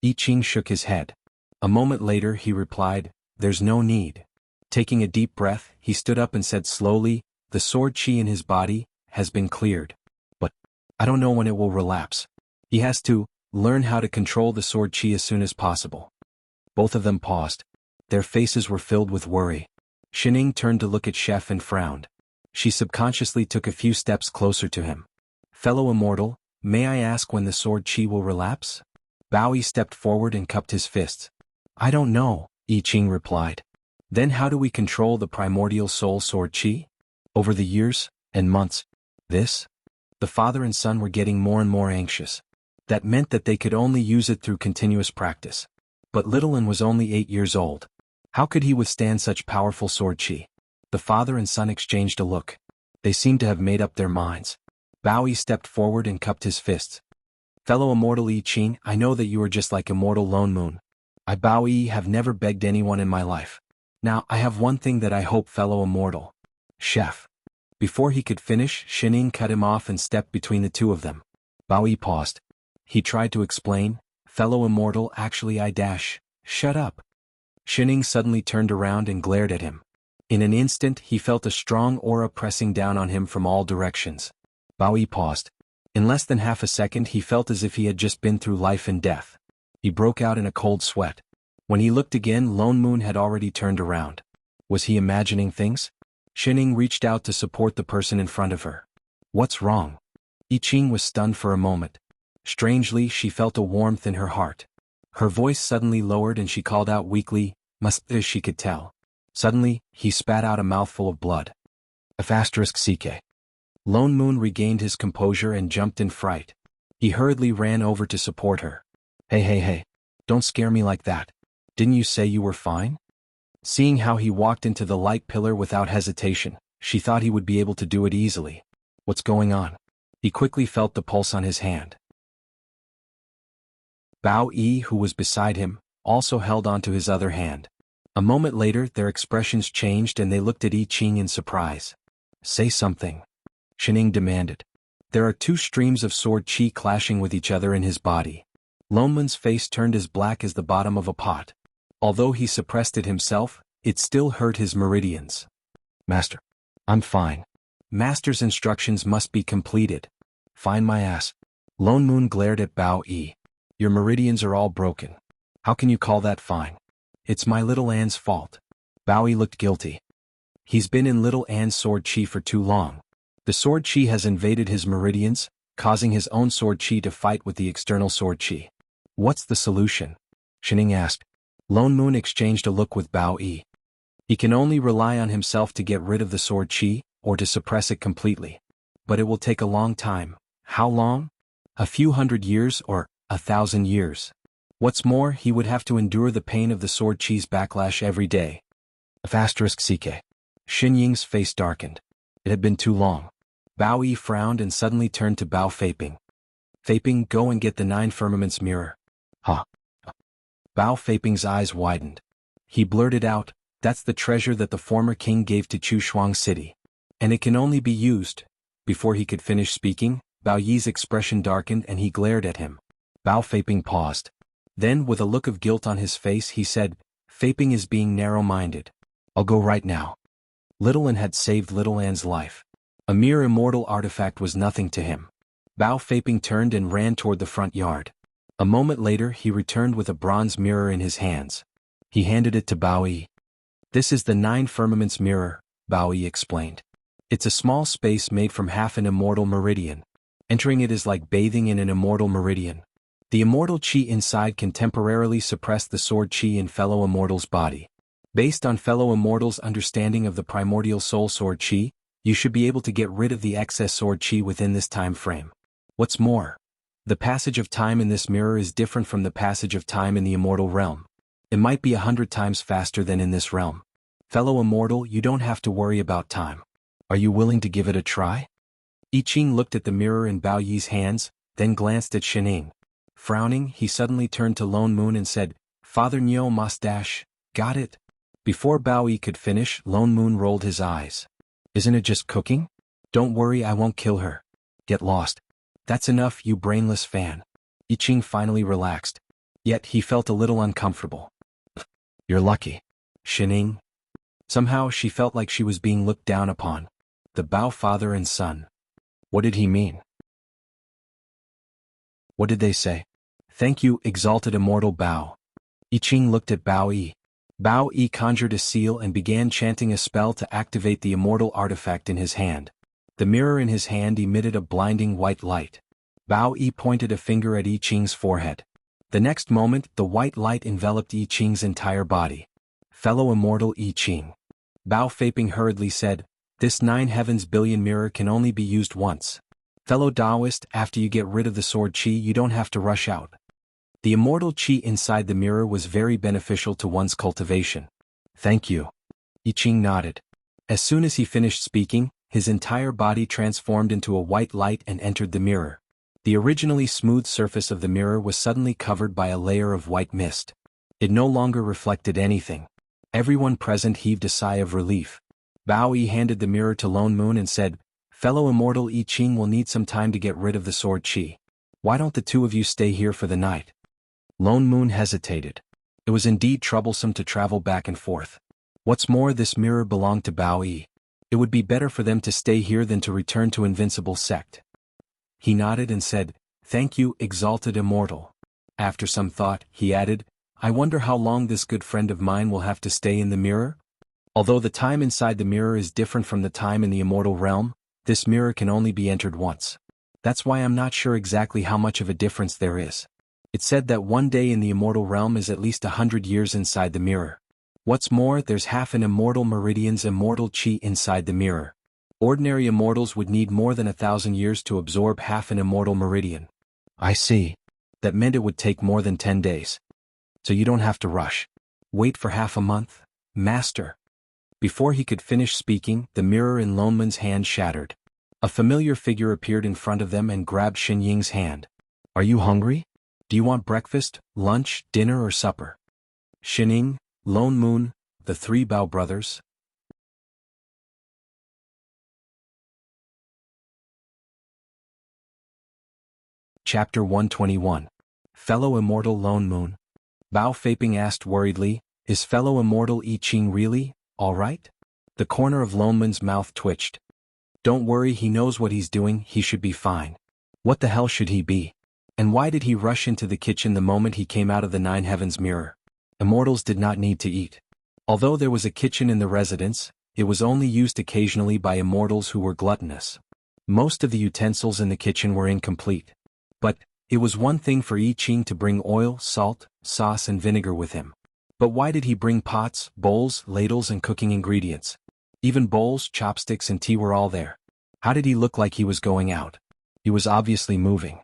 I Ching shook his head. A moment later, he replied, There's no need. Taking a deep breath, he stood up and said slowly, The sword chi in his body has been cleared. But I don't know when it will relapse. He has to learn how to control the sword chi as soon as possible. Both of them paused. Their faces were filled with worry. Xining turned to look at Chef and frowned. She subconsciously took a few steps closer to him. Fellow immortal, May I ask when the sword chi will relapse? Bao Yi stepped forward and cupped his fists. I don't know, I Ching replied. Then how do we control the primordial soul sword chi? Over the years and months. The father and son were getting more and more anxious. That meant that they could only use it through continuous practice. But little An was only 8 years old. How could he withstand such powerful sword chi? The father and son exchanged a look. They seemed to have made up their minds. Bao Yi stepped forward and cupped his fists. Fellow immortal I Ching, I know that you are just like immortal Lone Moon. I Bao Yi have never begged anyone in my life. Now I have one thing that I hope, fellow immortal. Chef. Before he could finish, Shining cut him off and stepped between the two of them. Bao Yi paused. He tried to explain, fellow immortal, actually shut up. Shining suddenly turned around and glared at him. In an instant he felt a strong aura pressing down on him from all directions. Bao Yi paused. In less than half a second he felt as if he had just been through life and death. He broke out in a cold sweat. When he looked again, Lone Moon had already turned around. Was he imagining things? Shining reached out to support the person in front of her. What's wrong? I Ching was stunned for a moment. Strangely, she felt a warmth in her heart. Her voice suddenly lowered and she called out weakly, as she could tell. Suddenly, he spat out a mouthful of blood. *CK. Lone Moon regained his composure and jumped in fright. He hurriedly ran over to support her. Hey, don't scare me like that. Didn't you say you were fine? Seeing how he walked into the light pillar without hesitation, she thought he would be able to do it easily. What's going on? He quickly felt the pulse on his hand. Bao Yi, who was beside him, also held onto his other hand. A moment later their expressions changed and they looked at I Ching in surprise. Say something. Shining demanded. There are two streams of sword chi clashing with each other in his body. Lone Moon's face turned as black as the bottom of a pot. Although he suppressed it himself, it still hurt his meridians. Master. I'm fine. Master's instructions must be completed. Fine my ass. Lone Moon glared at Bao Yi. Your meridians are all broken. How can you call that fine? It's my little Anne's fault. Bao Yi looked guilty. He's been in little Anne's sword chi for too long. The sword chi has invaded his meridians, causing his own sword chi to fight with the external sword chi. What's the solution? Shining asked. Lone Moon exchanged a look with Bao Yi. He can only rely on himself to get rid of the sword chi, or to suppress it completely. But it will take a long time. How long? A few hundred years or 1,000 years. What's more, he would have to endure the pain of the sword chi's backlash every day. *CK. Xin Ying's face darkened. It had been too long. Bao Yi frowned and suddenly turned to Bao Feiping. Feiping, go and get the 9 firmaments mirror. Huh? Bao Feiping's eyes widened. He blurted out, that's the treasure that the former king gave to Chu Shuang City. And it can only be used. Before he could finish speaking, Bao Yi's expression darkened and he glared at him. Bao Feiping paused. Then, with a look of guilt on his face, he said, Feiping is being narrow-minded. I'll go right now. Little An had saved Little Anne's life. A mere immortal artifact was nothing to him. Bao Feiping turned and ran toward the front yard. A moment later he returned with a bronze mirror in his hands. He handed it to Bao Yi. This is the 9 firmaments mirror, Bao Yi explained. It's a small space made from half an immortal meridian. Entering it is like bathing in an immortal meridian. The immortal chi inside can temporarily suppress the sword chi in fellow immortal's body. Based on fellow immortal's understanding of the primordial soul sword chi, you should be able to get rid of the excess sword chi within this time frame. What's more, the passage of time in this mirror is different from the passage of time in the immortal realm. It might be 100 times faster than in this realm. Fellow immortal, you don't have to worry about time. Are you willing to give it a try? I Ching looked at the mirror in Bao Yi's hands, then glanced at Shining. Frowning, he suddenly turned to Lone Moon and said, Father Nyo Mustache, got it? Before Bao Yi could finish, Lone Moon rolled his eyes. Isn't it just cooking? Don't worry, I won't kill her. Get lost. That's enough, you brainless fan. I Ching finally relaxed. Yet he felt a little uncomfortable. You're lucky. Shining. Somehow she felt like she was being looked down upon. The Bao father and son. What did he mean? What did they say? Thank you, exalted immortal Bao. I Ching looked at Bao Yi. Bao Yi conjured a seal and began chanting a spell to activate the immortal artifact in his hand. The mirror in his hand emitted a blinding white light. Bao Yi pointed a finger at I Ching's forehead. The next moment, the white light enveloped I Ching's entire body. Fellow immortal I Ching. Bao Feiping hurriedly said, "This 9 heavens billion mirror can only be used once. Fellow Taoist, after you get rid of the sword qi you don't have to rush out." The immortal qi inside the mirror was very beneficial to one's cultivation. "Thank you." I Ching nodded. As soon as he finished speaking, his entire body transformed into a white light and entered the mirror. The originally smooth surface of the mirror was suddenly covered by a layer of white mist. It no longer reflected anything. Everyone present heaved a sigh of relief. Bao Yi handed the mirror to Lone Moon and said, "Fellow immortal I Ching will need some time to get rid of the sword qi. Why don't the two of you stay here for the night?" Lone Moon hesitated. It was indeed troublesome to travel back and forth. What's more, this mirror belonged to Bao Yi. It would be better for them to stay here than to return to Invincible Sect. He nodded and said, "Thank you, exalted immortal." After some thought, he added, "I wonder how long this good friend of mine will have to stay in the mirror? Although the time inside the mirror is different from the time in the immortal realm, this mirror can only be entered once. That's why I'm not sure exactly how much of a difference there is. It's said that one day in the immortal realm is at least 100 years inside the mirror. What's more, there's half an immortal meridian's immortal qi inside the mirror. Ordinary immortals would need more than 1,000 years to absorb half an immortal meridian." "I see. That meant it would take more than 10 days. So you don't have to rush. Wait for half a month, Master." Before he could finish speaking, the mirror in Lone Moon's hand shattered. A familiar figure appeared in front of them and grabbed Xin Ying's hand. "Are you hungry? Do you want breakfast, lunch, dinner or supper?" Xin Ying, Lone Moon, the 3 Bao brothers. Chapter 121. Fellow Immortal Lone Moon. Bao Feiping asked worriedly, "Is fellow immortal I Ching really all right?" The corner of Lone Moon's mouth twitched. "Don't worry, he knows what he's doing, he should be fine." What the hell should he be? And why did he rush into the kitchen the moment he came out of the 9 heavens mirror? Immortals did not need to eat. Although there was a kitchen in the residence, it was only used occasionally by immortals who were gluttonous. Most of the utensils in the kitchen were incomplete. But it was one thing for I Ching to bring oil, salt, sauce and vinegar with him. But why did he bring pots, bowls, ladles and cooking ingredients? Even bowls, chopsticks and tea were all there. How did he look like he was going out? He was obviously moving.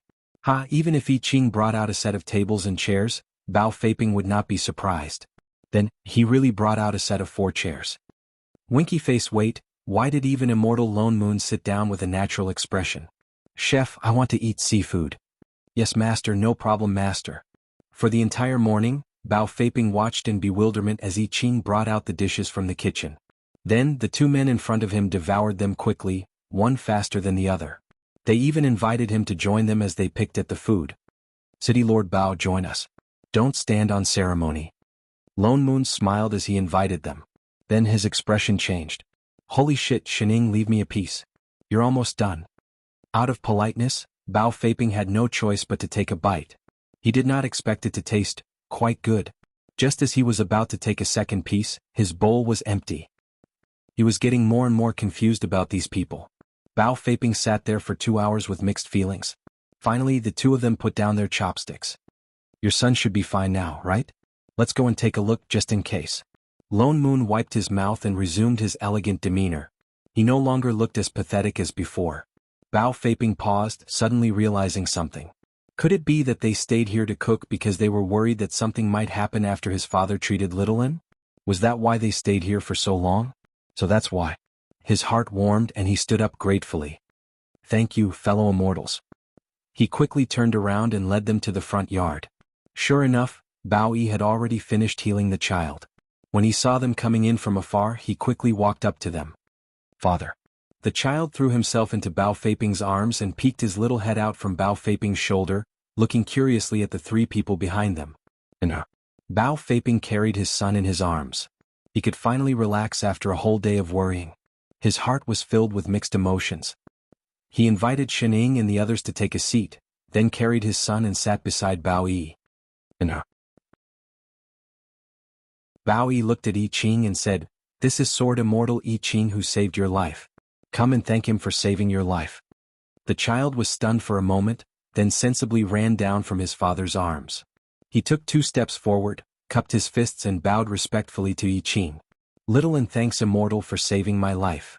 Even if I Ching brought out a set of tables and chairs, Bao Feiping would not be surprised. Then, he really brought out a set of 4 chairs. Winky face, wait, why did even immortal Lone Moon sit down with a natural expression? "Chef, I want to eat seafood." "Yes, master, no problem, master." For the entire morning, Bao Feiping watched in bewilderment as I Ching brought out the dishes from the kitchen. Then, the 2 men in front of him devoured them quickly, one faster than the other. They even invited him to join them as they picked at the food. "City Lord Bao, join us. Don't stand on ceremony." Lone Moon smiled as he invited them. Then his expression changed. "Holy shit, Xin Ying, leave me a piece. You're almost done." Out of politeness, Bao Feiping had no choice but to take a bite. He did not expect it to taste quite good. Just as he was about to take a second piece, his bowl was empty. He was getting more and more confused about these people. Bao Feiping sat there for 2 hours with mixed feelings. Finally, the 2 of them put down their chopsticks. "Your son should be fine now, right? Let's go and take a look just in case." Lone Moon wiped his mouth and resumed his elegant demeanor. He no longer looked as pathetic as before. Bao Feiping paused, suddenly realizing something. Could it be that they stayed here to cook because they were worried that something might happen after his father treated Littlin? Was that why they stayed here for so long? So that's why. His heart warmed and he stood up gratefully. "Thank you, fellow immortals." He quickly turned around and led them to the front yard. Sure enough, Bao Yi had already finished healing the child. When he saw them coming in from afar, he quickly walked up to them. "Father." The child threw himself into Bao Feiping's arms and peeked his little head out from Bao Feiping's shoulder, looking curiously at the 3 people behind them. Bao Feiping carried his son in his arms. He could finally relax after a whole day of worrying. His heart was filled with mixed emotions. He invited Xin Ying and the others to take a seat, then carried his son and sat beside Bao Yi. Bao Yi looked at I Ching and said, "This is Sword Immortal I Ching who saved your life. Come and thank him for saving your life." The child was stunned for a moment, then sensibly ran down from his father's arms. He took 2 steps forward, cupped his fists and bowed respectfully to I Ching. "Little and thanks immortal for saving my life."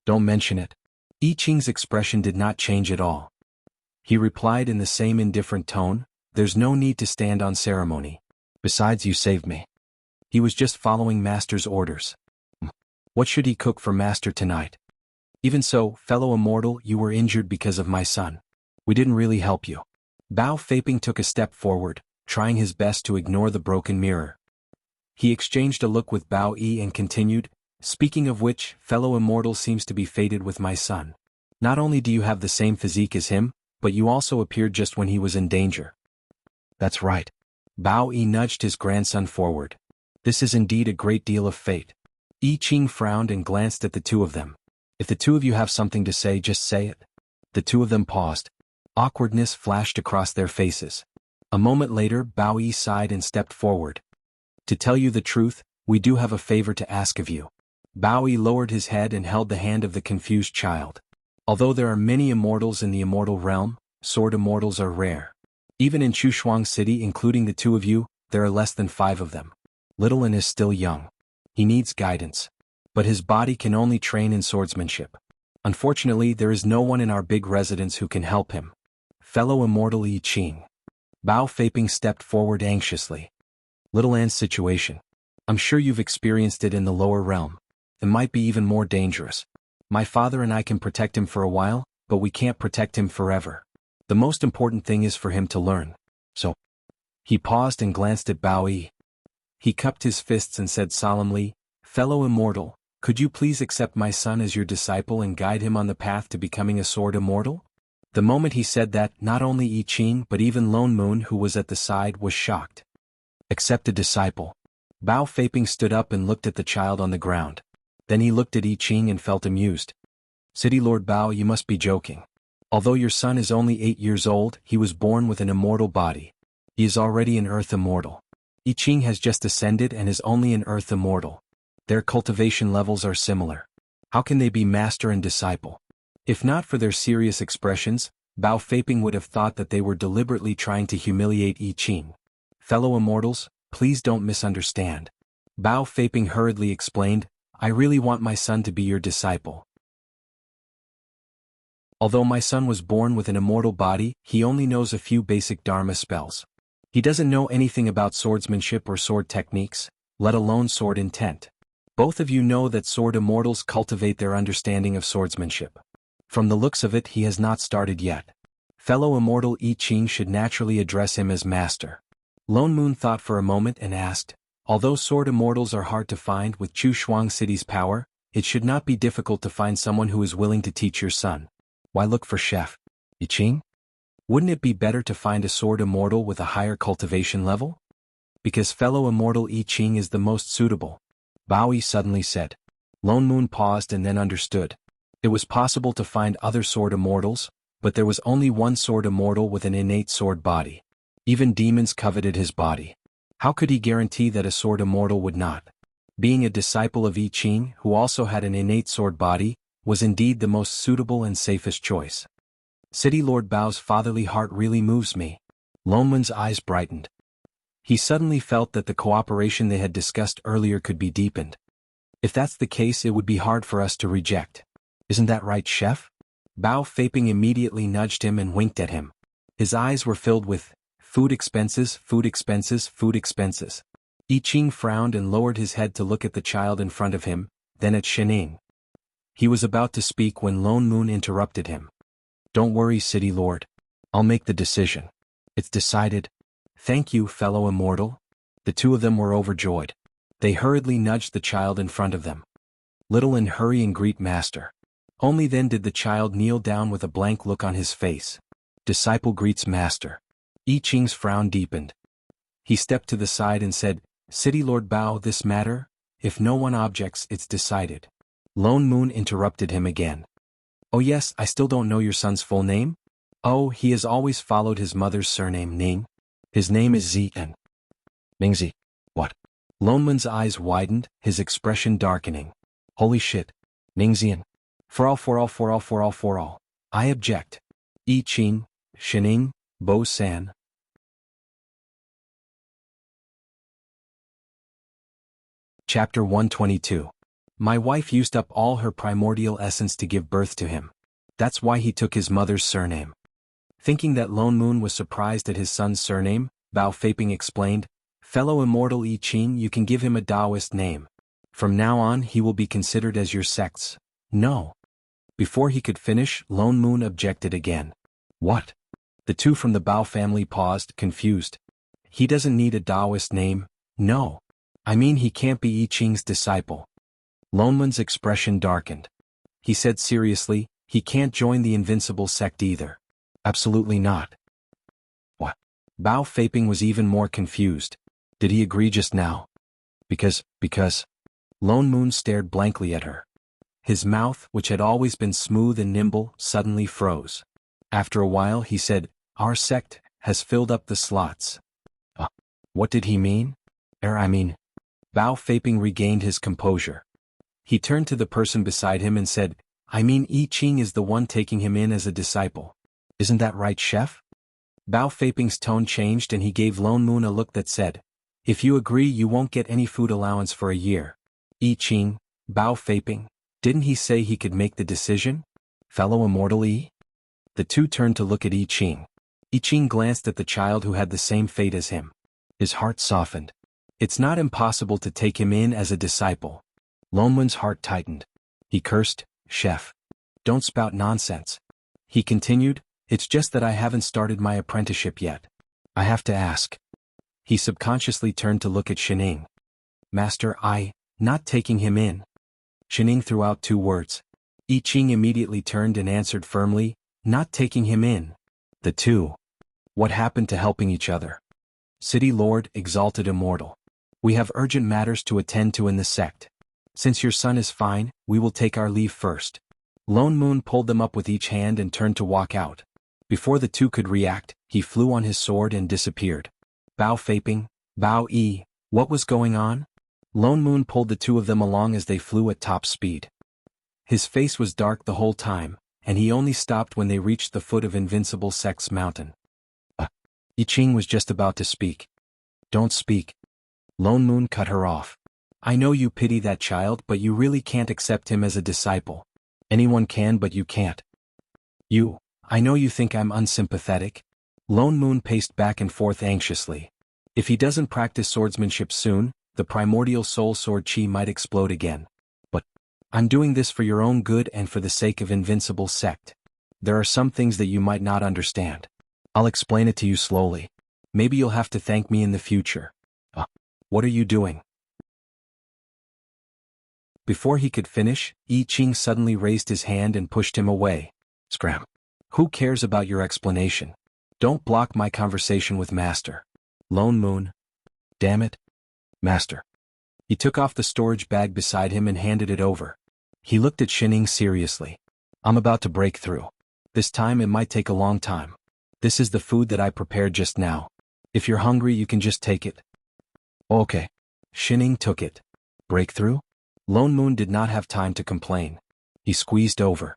"Don't mention it." I Ching's expression did not change at all. He replied in the same indifferent tone, "There's no need to stand on ceremony. Besides, you saved me." He was just following Master's orders. What should he cook for Master tonight? "Even so, fellow immortal, you were injured because of my son. We didn't really help you." Bao Feiping took a step forward, trying his best to ignore the broken mirror. He exchanged a look with Bao Yi and continued, "Speaking of which, fellow immortal seems to be fated with my son. Not only do you have the same physique as him, but you also appeared just when he was in danger." "That's right." Bao Yi nudged his grandson forward. "This is indeed a great deal of fate." I Ching frowned and glanced at the 2 of them. "If the 2 of you have something to say, just say it." The 2 of them paused. Awkwardness flashed across their faces. A moment later, Bao Yi sighed and stepped forward. "To tell you the truth, we do have a favor to ask of you." Bao Yi lowered his head and held the hand of the confused child. "Although there are many immortals in the immortal realm, sword immortals are rare. Even in Chushuang City, including the 2 of you, there are less than 5 of them. Little and is still young. He needs guidance. But his body can only train in swordsmanship. Unfortunately, there is no one in our big residence who can help him. Fellow immortal I Ching." Bao Feiping stepped forward anxiously. "Little An's situation. I'm sure you've experienced it in the lower realm. It might be even more dangerous. My father and I can protect him for a while, but we can't protect him forever. The most important thing is for him to learn. So." He paused and glanced at Bao Yi. He cupped his fists and said solemnly, "Fellow immortal, could you please accept my son as your disciple and guide him on the path to becoming a sword immortal?" The moment he said that, not only I Ching but even Lone Moon, who was at the side, was shocked. "Accept a disciple." Bao Feiping stood up and looked at the child on the ground. Then he looked at I Ching and felt amused. "City Lord Bao, you must be joking. Although your son is only 8 years old, he was born with an immortal body. He is already an earth immortal. I Ching has just ascended and is only an earth immortal. Their cultivation levels are similar. How can they be master and disciple?" If not for their serious expressions, Bao Feiping would have thought that they were deliberately trying to humiliate I Ching. "Fellow immortals, please don't misunderstand." Bao Feiping hurriedly explained, "I really want my son to be your disciple. Although my son was born with an immortal body, he only knows a few basic Dharma spells. He doesn't know anything about swordsmanship or sword techniques, let alone sword intent. Both of you know that sword immortals cultivate their understanding of swordsmanship. From the looks of it, he has not started yet. Fellow immortal I Ching should naturally address him as master." Lone Moon thought for a moment and asked, "Although sword immortals are hard to find with Chushuang City's power, it should not be difficult to find someone who is willing to teach your son. Why look for Chef I Ching? Wouldn't it be better to find a sword immortal with a higher cultivation level?" "Because fellow immortal I Ching is the most suitable," Bao Yi suddenly said. Lone Moon paused and then understood. It was possible to find other sword immortals, but there was only one sword immortal with an innate sword body. Even demons coveted his body. How could he guarantee that a sword immortal would not? Being a disciple of I Ching, who also had an innate sword body, was indeed the most suitable and safest choice. City Lord Bao's fatherly heart really moves me. Lone Moon's eyes brightened. He suddenly felt that the cooperation they had discussed earlier could be deepened. "If that's the case, it would be hard for us to reject. Isn't that right, Chef?" Bao Feiping immediately nudged him and winked at him. His eyes were filled with food expenses, food expenses, food expenses. I Ching frowned and lowered his head to look at the child in front of him, then at Shening. He was about to speak when Lone Moon interrupted him. "Don't worry, City Lord. I'll make the decision. It's decided." "Thank you, fellow immortal." The 2 of them were overjoyed. They hurriedly nudged the child in front of them. "Little and hurry and greet Master." Only then did the child kneel down with a blank look on his face. Disciple greets Master. I Ching's frown deepened. He stepped to the side and said, "City Lord Bao, this matter? If no one objects, it's decided." Lone Moon interrupted him again. "Oh yes, I still don't know your son's full name?" "Oh, he has always followed his mother's surname Ning. His name is Zian." "Ningzi? What?" Lone Moon's eyes widened, his expression darkening. "Holy shit. Ningzian. For all. I object." I Ching, Shining, Bo-san. Chapter 122. My wife used up all her primordial essence to give birth to him. That's why he took his mother's surname. Thinking that Lone Moon was surprised at his son's surname, Bao Feiping explained, "Fellow immortal I Ching, you can give him a Taoist name. From now on he will be considered as your sect's." "No." Before he could finish, Lone Moon objected again. "What?" The two from the Bao family paused, confused. "He doesn't need a Taoist name, no. I mean he can't be I Ching's disciple." Lone Moon's expression darkened. He said seriously, "He can't join the invincible sect either." "Absolutely not." "What?" Bao Feiping was even more confused. "Did he agree just now?" Because. Lone Moon stared blankly at her. His mouth, which had always been smooth and nimble, suddenly froze. After a while he said, "Our sect has filled up the slots." What did he mean? Bao Feiping regained his composure. He turned to the person beside him and said, "I mean I Ching is the one taking him in as a disciple. Isn't that right, chef?" Bao Feiping's tone changed and he gave Lone Moon a look that said, "If you agree you won't get any food allowance for a year." "I Ching, Bao Feiping, didn't he say he could make the decision? Fellow immortal I?" The two turned to look at I Ching. I Ching glanced at the child who had the same fate as him. His heart softened. It's not impossible to take him in as a disciple. Lone Moon's heart tightened. He cursed, "Chef. Don't spout nonsense." He continued, "It's just that I haven't started my apprenticeship yet. I have to ask." He subconsciously turned to look at Shining. "Master, not taking him in." Shining threw out two words. I Ching immediately turned and answered firmly, "Not taking him in." The two. What happened to helping each other? "City Lord, exalted immortal. We have urgent matters to attend to in the sect. Since your son is fine, we will take our leave first." Lone Moon pulled them up with each hand and turned to walk out. Before the two could react, he flew on his sword and disappeared. Bao Feiping, Bao Yi, what was going on? Lone Moon pulled the two of them along as they flew at top speed. His face was dark the whole time, and he only stopped when they reached the foot of Invincible Sect's mountain. I Ching was just about to speak. "Don't speak." Lone Moon cut her off. "I know you pity that child, but you really can't accept him as a disciple. Anyone can, but you can't. I know you think I'm unsympathetic." Lone Moon paced back and forth anxiously. If he doesn't practice swordsmanship soon, the primordial soul sword chi might explode again. "But I'm doing this for your own good and for the sake of Invincible Sect. There are some things that you might not understand. I'll explain it to you slowly. Maybe you'll have to thank me in the future." What are you doing?" Before he could finish, I Ching suddenly raised his hand and pushed him away. "Scram. Who cares about your explanation? Don't block my conversation with Master." Lone Moon. "Damn it. Master." He took off the storage bag beside him and handed it over. He looked at Shining seriously. "I'm about to break through. This time it might take a long time. This is the food that I prepared just now. If you're hungry you can just take it." "Okay." Shining took it. "Breakthrough?" Lone Moon did not have time to complain. He squeezed over.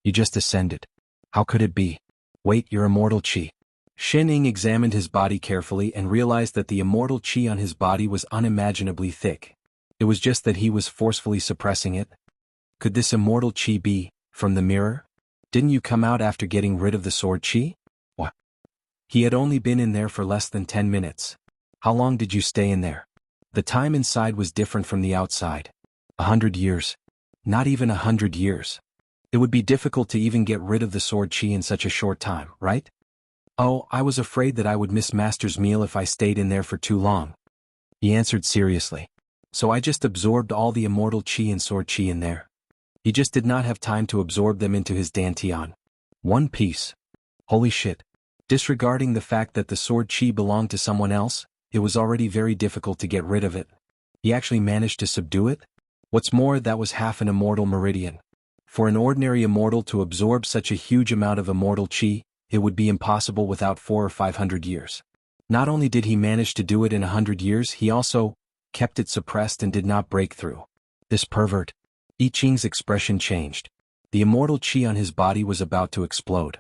"You just ascended. How could it be? Wait, your immortal chi." Shining examined his body carefully and realized that the immortal chi on his body was unimaginably thick. It was just that he was forcefully suppressing it. Could this immortal chi be from the mirror? Didn't you come out after getting rid of the sword chi? What? He had only been in there for less than 10 minutes. How long did you stay in there? The time inside was different from the outside. 100 years. Not even 100 years. It would be difficult to even get rid of the sword chi in such a short time, right? "Oh, I was afraid that I would miss Master's meal if I stayed in there for too long." He answered seriously. "So I just absorbed all the immortal chi and sword chi in there." He just did not have time to absorb them into his dantian. One piece. Holy shit. Disregarding the fact that the sword chi belonged to someone else, it was already very difficult to get rid of it. He actually managed to subdue it? What's more, that was half an immortal meridian. For an ordinary immortal to absorb such a huge amount of immortal chi, it would be impossible without 400 or 500 years. Not only did he manage to do it in 100 years, he also kept it suppressed and did not break through. This pervert. I Ching's expression changed. The immortal chi on his body was about to explode.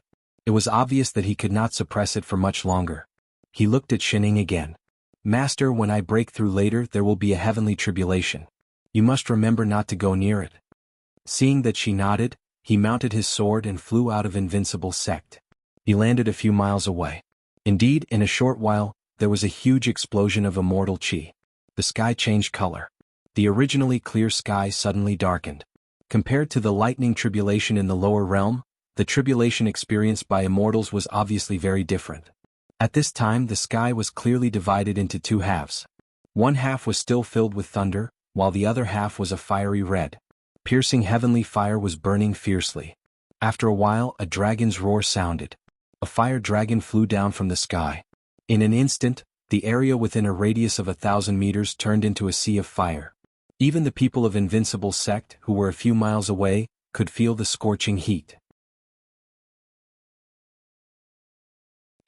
It was obvious that he could not suppress it for much longer. He looked at Shining again. Master, when I break through later there will be a heavenly tribulation. You must remember not to go near it. Seeing that she nodded, he mounted his sword and flew out of Invincible Sect. He landed a few miles away. Indeed, in a short while, there was a huge explosion of immortal chi. The sky changed color. The originally clear sky suddenly darkened. Compared to the lightning tribulation in the lower realm, the tribulation experienced by immortals was obviously very different. At this time the sky was clearly divided into two halves. One half was still filled with thunder, while the other half was a fiery red. Piercing heavenly fire was burning fiercely. After a while a dragon's roar sounded. A fire dragon flew down from the sky. In an instant, the area within a radius of 1,000 meters turned into a sea of fire. Even the people of Invincible Sect, who were a few miles away, could feel the scorching heat.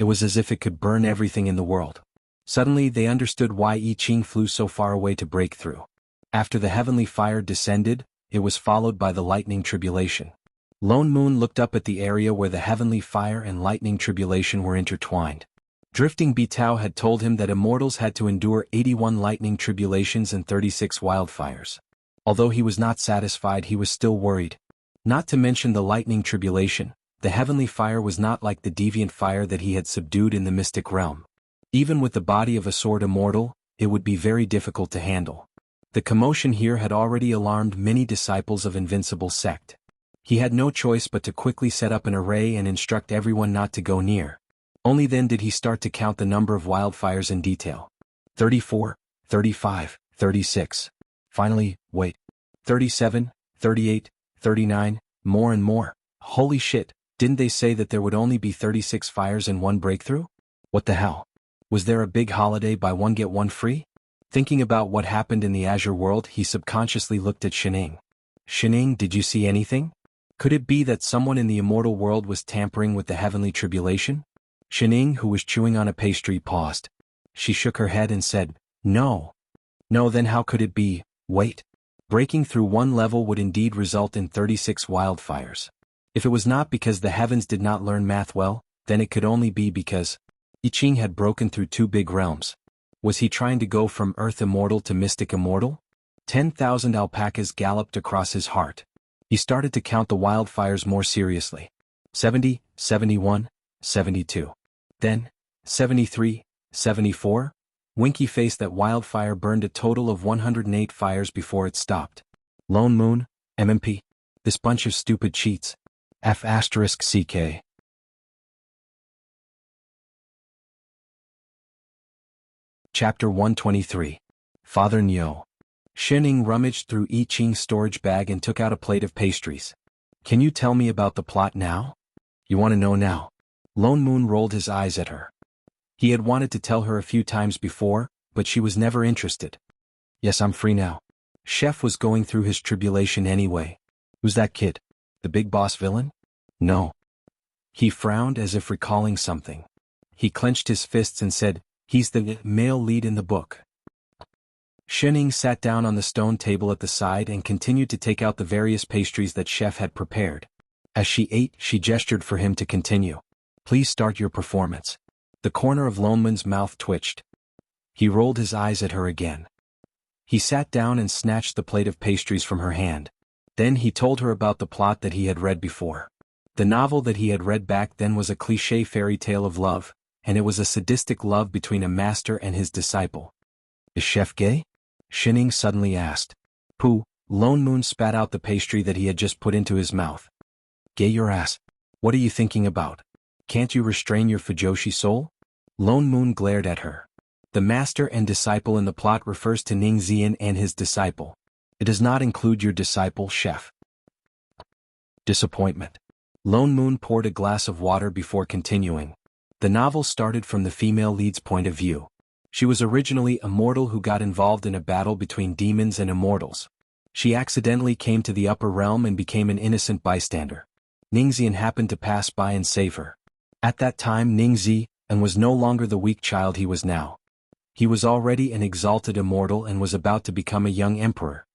It was as if it could burn everything in the world. Suddenly they understood why I Ching flew so far away to break through. After the heavenly fire descended, it was followed by the lightning tribulation. Lone Moon looked up at the area where the heavenly fire and lightning tribulation were intertwined. Drifting Bitao had told him that immortals had to endure 81 lightning tribulations and 36 wildfires. Although he was not satisfied, he was still worried. Not to mention the lightning tribulation, the heavenly fire was not like the deviant fire that he had subdued in the mystic realm. Even with the body of a sword immortal, it would be very difficult to handle. The commotion here had already alarmed many disciples of Invincible Sect. He had no choice but to quickly set up an array and instruct everyone not to go near. Only then did he start to count the number of wildfires in detail. 34, 35, 36. Finally, wait. 37, 38, 39, more and more. Holy shit, didn't they say that there would only be 36 fires in one breakthrough? What the hell? Was there a big holiday buy one get one free? Thinking about what happened in the Azure world, he subconsciously looked at Shining. Shining, did you see anything? Could it be that someone in the immortal world was tampering with the heavenly tribulation? Shining, who was chewing on a pastry, paused. She shook her head and said, No. No, then how could it be? Wait. Breaking through one level would indeed result in 36 wildfires. If it was not because the heavens did not learn math well, then it could only be because I Ching had broken through two big realms. Was he trying to go from Earth Immortal to Mystic Immortal? 10,000 alpacas galloped across his heart. He started to count the wildfires more seriously. 70, 71, 72. Then, 73, 74. Winky faced that wildfire burned a total of 108 fires before it stopped. Lone Moon, MMP. This bunch of stupid cheats. F***CK. Chapter 123. Father Nyo. Shining rummaged through I Ching's storage bag and took out a plate of pastries. Can you tell me about the plot now? You want to know now? Lone Moon rolled his eyes at her. He had wanted to tell her a few times before, but she was never interested. Yes, I'm free now. Chef was going through his tribulation anyway. Who's that kid? The big boss villain? No. He frowned as if recalling something. He clenched his fists and said, He's the male lead in the book. Shining sat down on the stone table at the side and continued to take out the various pastries that Chef had prepared. As she ate, she gestured for him to continue. Please start your performance. The corner of Lone Moon's mouth twitched. He rolled his eyes at her again. He sat down and snatched the plate of pastries from her hand. Then he told her about the plot that he had read before. The novel that he had read back then was a cliché fairy tale of love, and it was a sadistic love between a master and his disciple. Is Chef gay? Shining suddenly asked. Pooh, Lone Moon spat out the pastry that he had just put into his mouth. Gay your ass. What are you thinking about? Can't you restrain your Fujoshi soul? Lone Moon glared at her. The master and disciple in the plot refers to Ning Zian and his disciple. It does not include your disciple, Chef. Disappointment. Lone Moon poured a glass of water before continuing. The novel started from the female lead's point of view. She was originally a mortal who got involved in a battle between demons and immortals. She accidentally came to the upper realm and became an innocent bystander. Ningxian happened to pass by and save her. At that time Ningxi was no longer the weak child he was now. He was already an exalted immortal and was about to become a young emperor.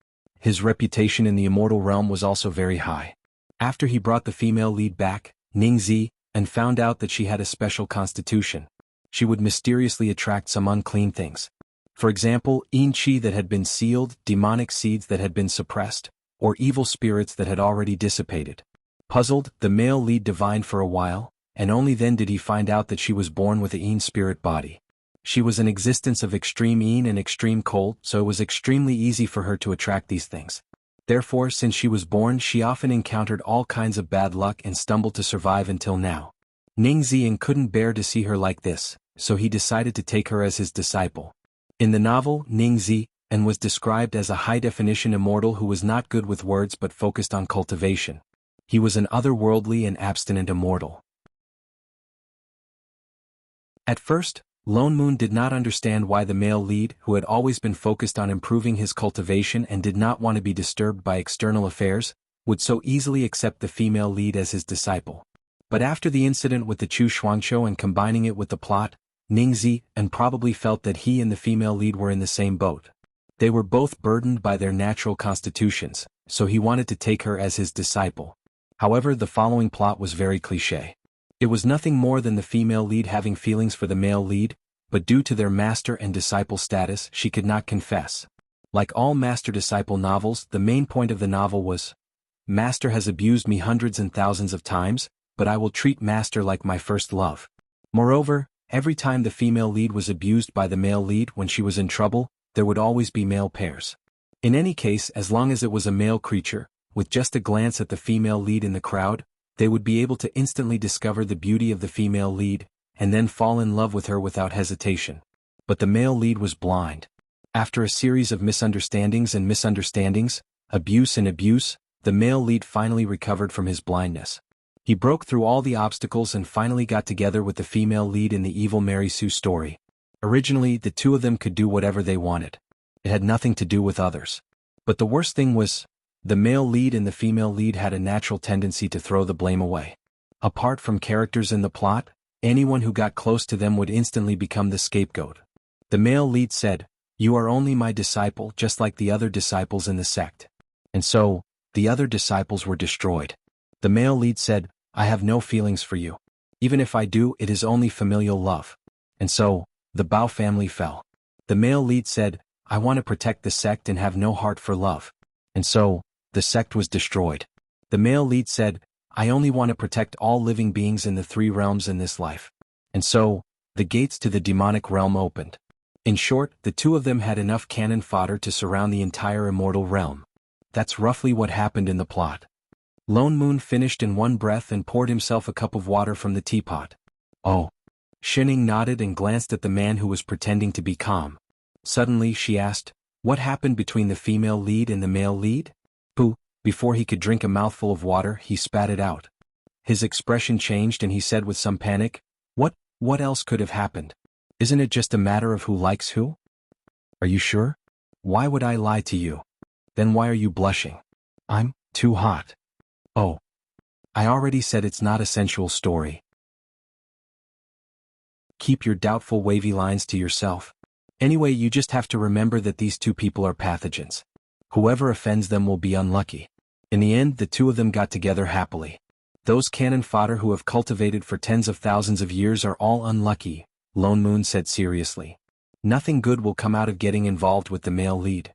His reputation in the immortal realm was also very high. After he brought the female lead back, Ningxi and found out that she had a special constitution. She would mysteriously attract some unclean things. For example, qi that had been sealed, demonic seeds that had been suppressed, or evil spirits that had already dissipated. Puzzled, the male lead divined for a while, and only then did he find out that she was born with a yin spirit body. She was an existence of extreme yin and extreme cold, so it was extremely easy for her to attract these things. Therefore, since she was born, she often encountered all kinds of bad luck and stumbled to survive until now. Ning Ziyan couldn't bear to see her like this, so he decided to take her as his disciple. In the novel, Ning Ziyan was described as a high-definition immortal who was not good with words but focused on cultivation. He was an otherworldly and abstinent immortal. At first, Lone Moon did not understand why the male lead, who had always been focused on improving his cultivation and did not want to be disturbed by external affairs, would so easily accept the female lead as his disciple. But after the incident with the Chu Shuangqiu and combining it with the plot, Ning Ziyan probably felt that he and the female lead were in the same boat. They were both burdened by their natural constitutions, so he wanted to take her as his disciple. However, the following plot was very cliché. It was nothing more than the female lead having feelings for the male lead, but due to their master and disciple status, she could not confess. Like all master-disciple novels, the main point of the novel was, "Master has abused me hundreds and thousands of times, but I will treat Master like my first love." Moreover, every time the female lead was abused by the male lead when she was in trouble, there would always be male pairs. In any case, as long as it was a male creature, with just a glance at the female lead in the crowd, they would be able to instantly discover the beauty of the female lead, and then fall in love with her without hesitation. But the male lead was blind. After a series of misunderstandings, abuse and abuse, the male lead finally recovered from his blindness. He broke through all the obstacles and finally got together with the female lead in the evil Mary Sue story. Originally, the two of them could do whatever they wanted. It had nothing to do with others. But the worst thing was, the male lead and the female lead had a natural tendency to throw the blame away. Apart from characters in the plot, anyone who got close to them would instantly become the scapegoat. The male lead said, "You are only my disciple, just like the other disciples in the sect." And so, the other disciples were destroyed. The male lead said, "I have no feelings for you. Even if I do, it is only familial love." And so, the Bao family fell. The male lead said, "I want to protect the sect and have no heart for love." And so, the sect was destroyed. The male lead said, "I only want to protect all living beings in the three realms in this life." And so, the gates to the demonic realm opened. In short, the two of them had enough cannon fodder to surround the entire immortal realm. That's roughly what happened in the plot. Lone Moon finished in one breath and poured himself a cup of water from the teapot. "Oh." Shining nodded and glanced at the man who was pretending to be calm. Suddenly she asked, "What happened between the female lead and the male lead?" Pooh. Before he could drink a mouthful of water, he spat it out. His expression changed and he said with some panic, What else could have happened? Isn't it just a matter of who likes who?" "Are you sure? Why would I lie to you? Then why are you blushing?" "I'm too hot." "Oh. I already said it's not a sensual story. Keep your doubtful wavy lines to yourself. Anyway, you just have to remember that these two people are pathogens. Whoever offends them will be unlucky." In the end, the two of them got together happily. "Those cannon fodder who have cultivated for tens of thousands of years are all unlucky," Lone Moon said seriously. "Nothing good will come out of getting involved with the male lead.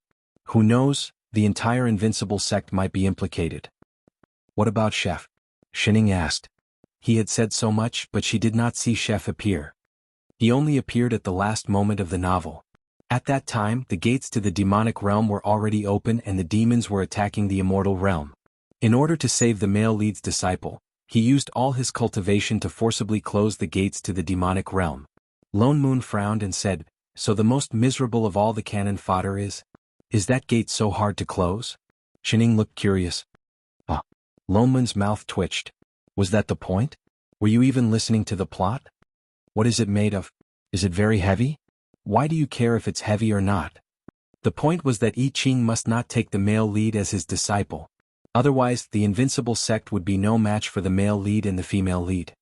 Who knows, the entire invincible sect might be implicated." "What about Chef?" Shining asked. He had said so much, but she did not see Chef appear. He only appeared at the last moment of the novel. At that time, the gates to the demonic realm were already open and the demons were attacking the immortal realm. In order to save the male lead's disciple, he used all his cultivation to forcibly close the gates to the demonic realm. Lone Moon frowned and said, "So the most miserable of all the cannon fodder is that gate so hard to close?" Shining looked curious. "Ah." Lone Moon's mouth twitched. "Was that the point? Were you even listening to the plot? What is it made of? Is it very heavy? Why do you care if it's heavy or not?" The point was that I Ching must not take the male lead as his disciple. Otherwise, the invincible sect would be no match for the male lead and the female lead.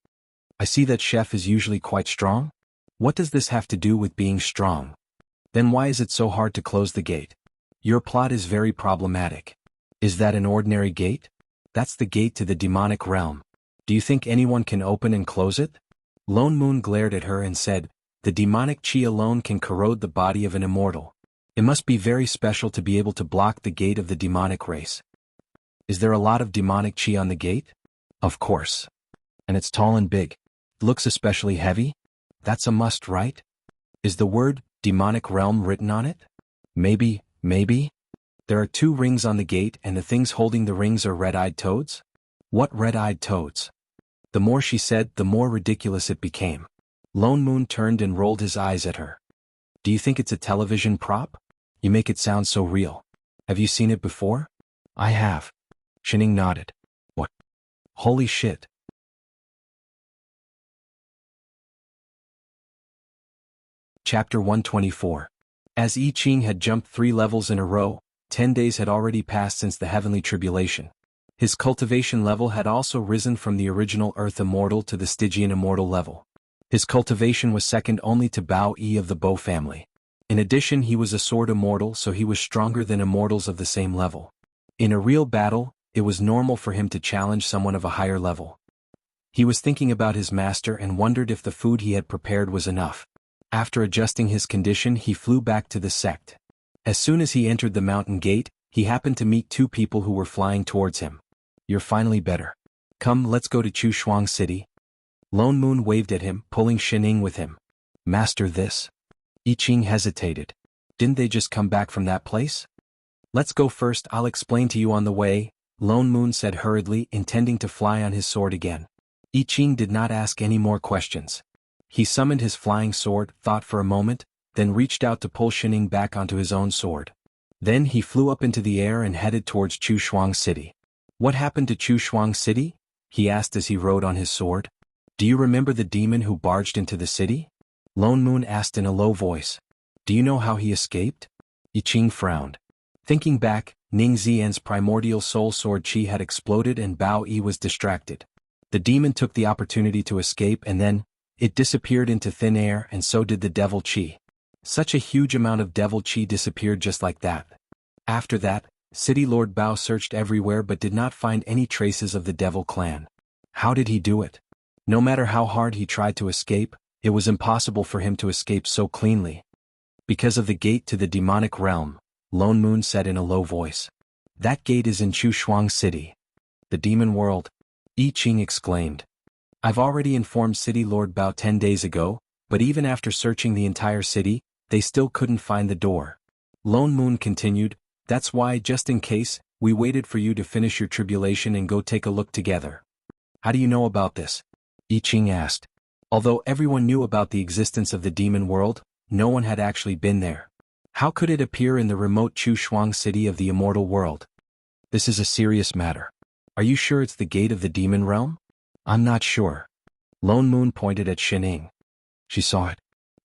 "I see that Chef is usually quite strong. What does this have to do with being strong? Then why is it so hard to close the gate? Your plot is very problematic. Is that an ordinary gate? That's the gate to the demonic realm. Do you think anyone can open and close it? Lone Moon glared at her and said, the demonic chi alone can corrode the body of an immortal. It must be very special to be able to block the gate of the demonic race. Is there a lot of demonic chi on the gate? Of course. And it's tall and big. It looks especially heavy? That's a must, right? Is the word, demonic realm, written on it? Maybe. There are 2 rings on the gate and the things holding the rings are red-eyed toads? What red-eyed toads? The more she said, the more ridiculous it became. Lone Moon turned and rolled his eyes at her. Do you think it's a television prop? You make it sound so real. Have you seen it before? I have. Shining nodded. What? Holy shit. Chapter 124. As I Ching had jumped 3 levels in a row, 10 days had already passed since the heavenly tribulation. His cultivation level had also risen from the original Earth Immortal to the Stygian Immortal level. His cultivation was second only to Bao Yi of the Bo family. In addition, he was a sword immortal, so he was stronger than immortals of the same level. In a real battle, it was normal for him to challenge someone of a higher level. He was thinking about his master and wondered if the food he had prepared was enough. After adjusting his condition, he flew back to the sect. As soon as he entered the mountain gate, he happened to meet 2 people who were flying towards him. You're finally better. Come, let's go to Chu Shuang City. Lone Moon waved at him, pulling Shining with him. Master, this. I Ching hesitated. Didn't they just come back from that place? Let's go first, I'll explain to you on the way, Lone Moon said hurriedly, intending to fly on his sword again. I Ching did not ask any more questions. He summoned his flying sword, thought for a moment, then reached out to pull Shining back onto his own sword. Then he flew up into the air and headed towards Chu Shuang City. What happened to Chu Shuang City? He asked as he rode on his sword. Do you remember the demon who barged into the city? Lone Moon asked in a low voice. Do you know how he escaped? I Ching frowned. Thinking back, Ning Zian's primordial soul sword chi had exploded and Bao Yi was distracted. The demon took the opportunity to escape and then, it disappeared into thin air, and so did the devil chi. Such a huge amount of devil chi disappeared just like that. After that, City Lord Bao searched everywhere but did not find any traces of the devil clan. How did he do it? No matter how hard he tried to escape, it was impossible for him to escape so cleanly. Because of the gate to the demonic realm, Lone Moon said in a low voice. That gate is in Chu Shuang City. The demon world? I Ching exclaimed. I've already informed City Lord Bao 10 days ago, but even after searching the entire city, they still couldn't find the door. Lone Moon continued, that's why, just in case, we waited for you to finish your tribulation and go take a look together. How do you know about this? I Ching asked. Although everyone knew about the existence of the demon world, no one had actually been there. How could it appear in the remote Chu Shuang City of the immortal world? This is a serious matter. Are you sure it's the gate of the demon realm? I'm not sure. Lone Moon pointed at Shining. She saw it.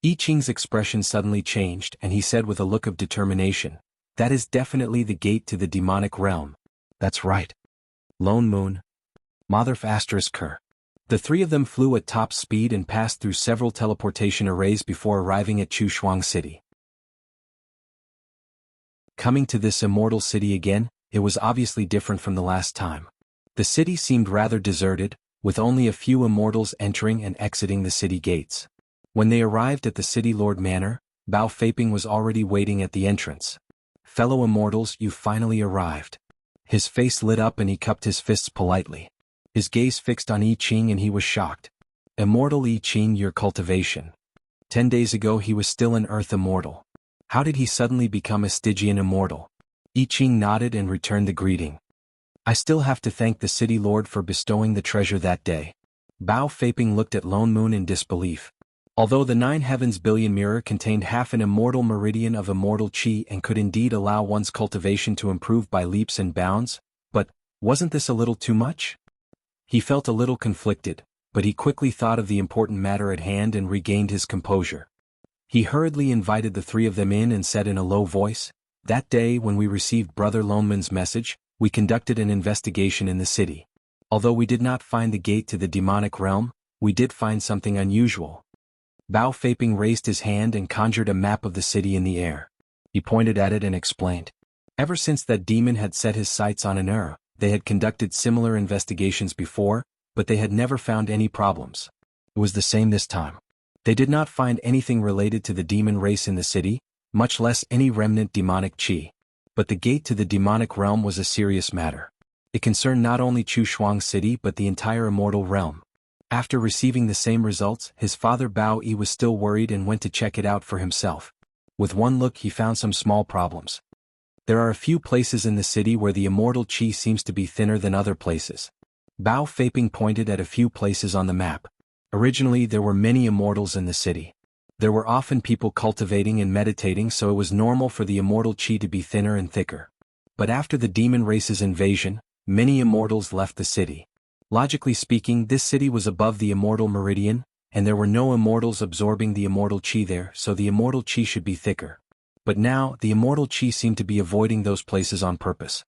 I Ching's expression suddenly changed and he said with a look of determination, that is definitely the gate to the demonic realm. That's right. Lone Moon. Motherf asterisk her. The 3 of them flew at top speed and passed through several teleportation arrays before arriving at Chu Shuang City. Coming to this immortal city again, it was obviously different from the last time. The city seemed rather deserted, with only a few immortals entering and exiting the city gates. When they arrived at the City Lord Manor, Bao Faping was already waiting at the entrance. Fellow immortals, you finally arrived. His face lit up and he cupped his fists politely. His gaze fixed on I Ching and he was shocked. Immortal I Ching, your cultivation. 10 days ago he was still an Earth Immortal. How did he suddenly become a Stygian Immortal? I Ching nodded and returned the greeting. I still have to thank the City Lord for bestowing the treasure that day. Bao Faping looked at Lone Moon in disbelief. Although the 9 Heavens Billion Mirror contained half an immortal meridian of immortal chi and could indeed allow one's cultivation to improve by leaps and bounds, but wasn't this a little too much? He felt a little conflicted, but he quickly thought of the important matter at hand and regained his composure. He hurriedly invited the 3 of them in and said in a low voice, that day when we received Brother Lone Moon's message, we conducted an investigation in the city. Although we did not find the gate to the demonic realm, we did find something unusual. Bao Faping raised his hand and conjured a map of the city in the air. He pointed at it and explained. Ever since that demon had set his sights on an era, they had conducted similar investigations before, but they had never found any problems. It was the same this time. They did not find anything related to the demon race in the city, much less any remnant demonic chi. But the gate to the demonic realm was a serious matter. It concerned not only Chu Shuang City but the entire immortal realm. After receiving the same results, his father Bao Yi was still worried and went to check it out for himself. With one look he found some small problems. There are a few places in the city where the immortal chi seems to be thinner than other places. Bao Feiping pointed at a few places on the map. Originally there were many immortals in the city. There were often people cultivating and meditating, so it was normal for the immortal chi to be thinner and thicker. But after the demon race's invasion, many immortals left the city. Logically speaking, this city was above the immortal meridian, and there were no immortals absorbing the immortal chi there, so the immortal chi should be thicker. But now, the immortal chi seemed to be avoiding those places on purpose.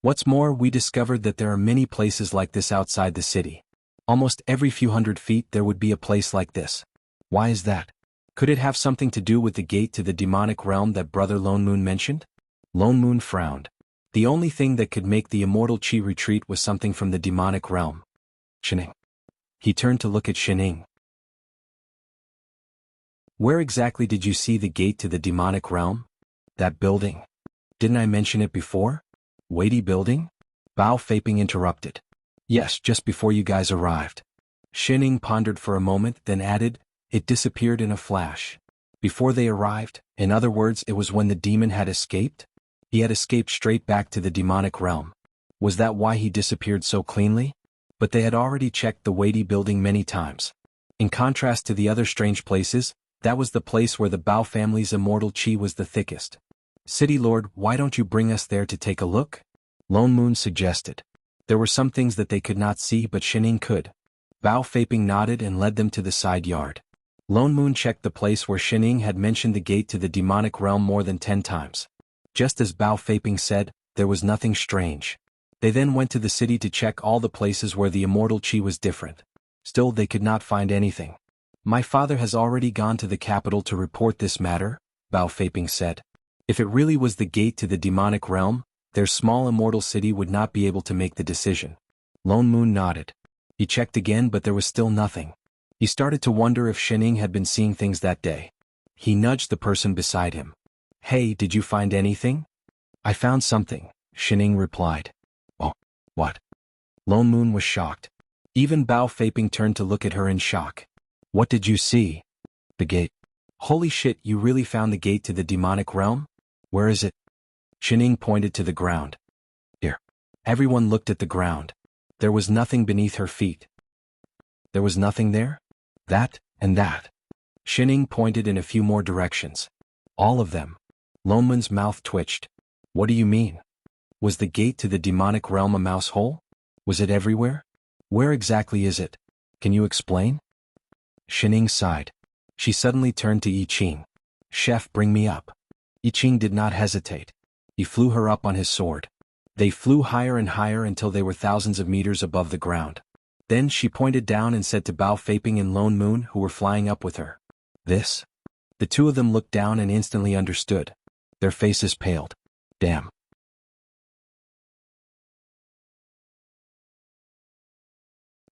What's more, we discovered that there are many places like this outside the city. Almost every few hundred feet there would be a place like this. Why is that? Could it have something to do with the gate to the demonic realm that Brother Lone Moon mentioned? Lone Moon frowned. The only thing that could make the immortal chi retreat was something from the demonic realm. Shining. He turned to look at Shining. Where exactly did you see the gate to the demonic realm? That building. Didn't I mention it before? Weighty building? Bao Feiping interrupted. Yes, just before you guys arrived. Shining pondered for a moment, then added, it disappeared in a flash. Before they arrived, in other words, it was when the demon had escaped? He had escaped straight back to the demonic realm. Was that why he disappeared so cleanly? But they had already checked the weighty building many times. In contrast to the other strange places, that was the place where the Bao family's immortal chi was the thickest. City Lord, why don't you bring us there to take a look? Lone Moon suggested. There were some things that they could not see but Shining could. Bao Feiping nodded and led them to the side yard. Lone Moon checked the place where Shining had mentioned the gate to the demonic realm more than 10 times. Just as Bao Feiping said, there was nothing strange. They then went to the city to check all the places where the immortal chi was different. Still they could not find anything. My father has already gone to the capital to report this matter, Bao Feiping said. If it really was the gate to the demonic realm, their small immortal city would not be able to make the decision. Lone Moon nodded. He checked again but there was still nothing. He started to wonder if Shining had been seeing things that day. He nudged the person beside him. Hey, did you find anything? I found something, Shining replied. Oh, what? Lone Moon was shocked. Even Bao Feiping turned to look at her in shock. What did you see? The gate. Holy shit, you really found the gate to the demonic realm? Where is it? Shining pointed to the ground. Here. Everyone looked at the ground. There was nothing beneath her feet. There was nothing there? That, and that. Shining pointed in a few more directions. All of them. Lone Moon's mouth twitched. What do you mean? Was the gate to the demonic realm a mouse hole? Was it everywhere? Where exactly is it? Can you explain? Shining sighed. She suddenly turned to I Ching. Chef, bring me up. I Ching did not hesitate. He flew her up on his sword. They flew higher and higher until they were thousands of meters above the ground. Then she pointed down and said to Bao Feiping and Lone Moon, who were flying up with her. This? The two of them looked down and instantly understood. Their faces paled. Damn.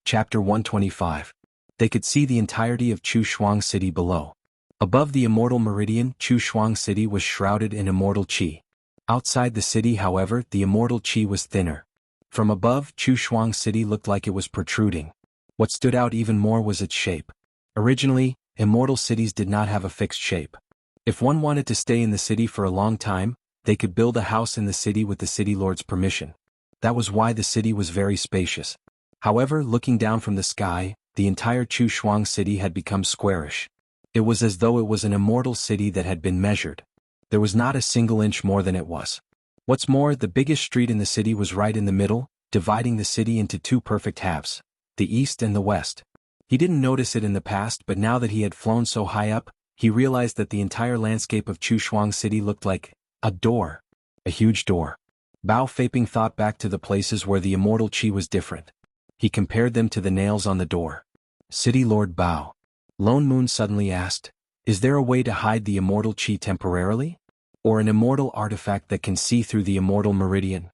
Chapter 125. They could see the entirety of Chu Shuang City below. Above the immortal meridian, Chu Shuang City was shrouded in immortal chi. Outside the city, however, the immortal chi was thinner. From above, Chu Shuang City looked like it was protruding. What stood out even more was its shape. Originally, immortal cities did not have a fixed shape. If one wanted to stay in the city for a long time, they could build a house in the city with the city lord's permission. That was why the city was very spacious. However, looking down from the sky, the entire Chu Shuang City had become squarish. It was as though it was an immortal city that had been measured. There was not a single inch more than it was. What's more, the biggest street in the city was right in the middle, dividing the city into two perfect halves, the east and the west. He didn't notice it in the past, but now that he had flown so high up, he realized that the entire landscape of Chu Shuang City looked like a door. A huge door. Bao Feiping thought back to the places where the immortal chi was different. He compared them to the nails on the door. City Lord Bao. Lone Moon suddenly asked, is there a way to hide the immortal chi temporarily? Or an immortal artifact that can see through the immortal meridian?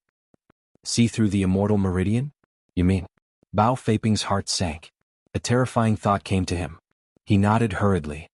See through the immortal meridian? You mean? Bao Feiping's heart sank. A terrifying thought came to him. He nodded hurriedly.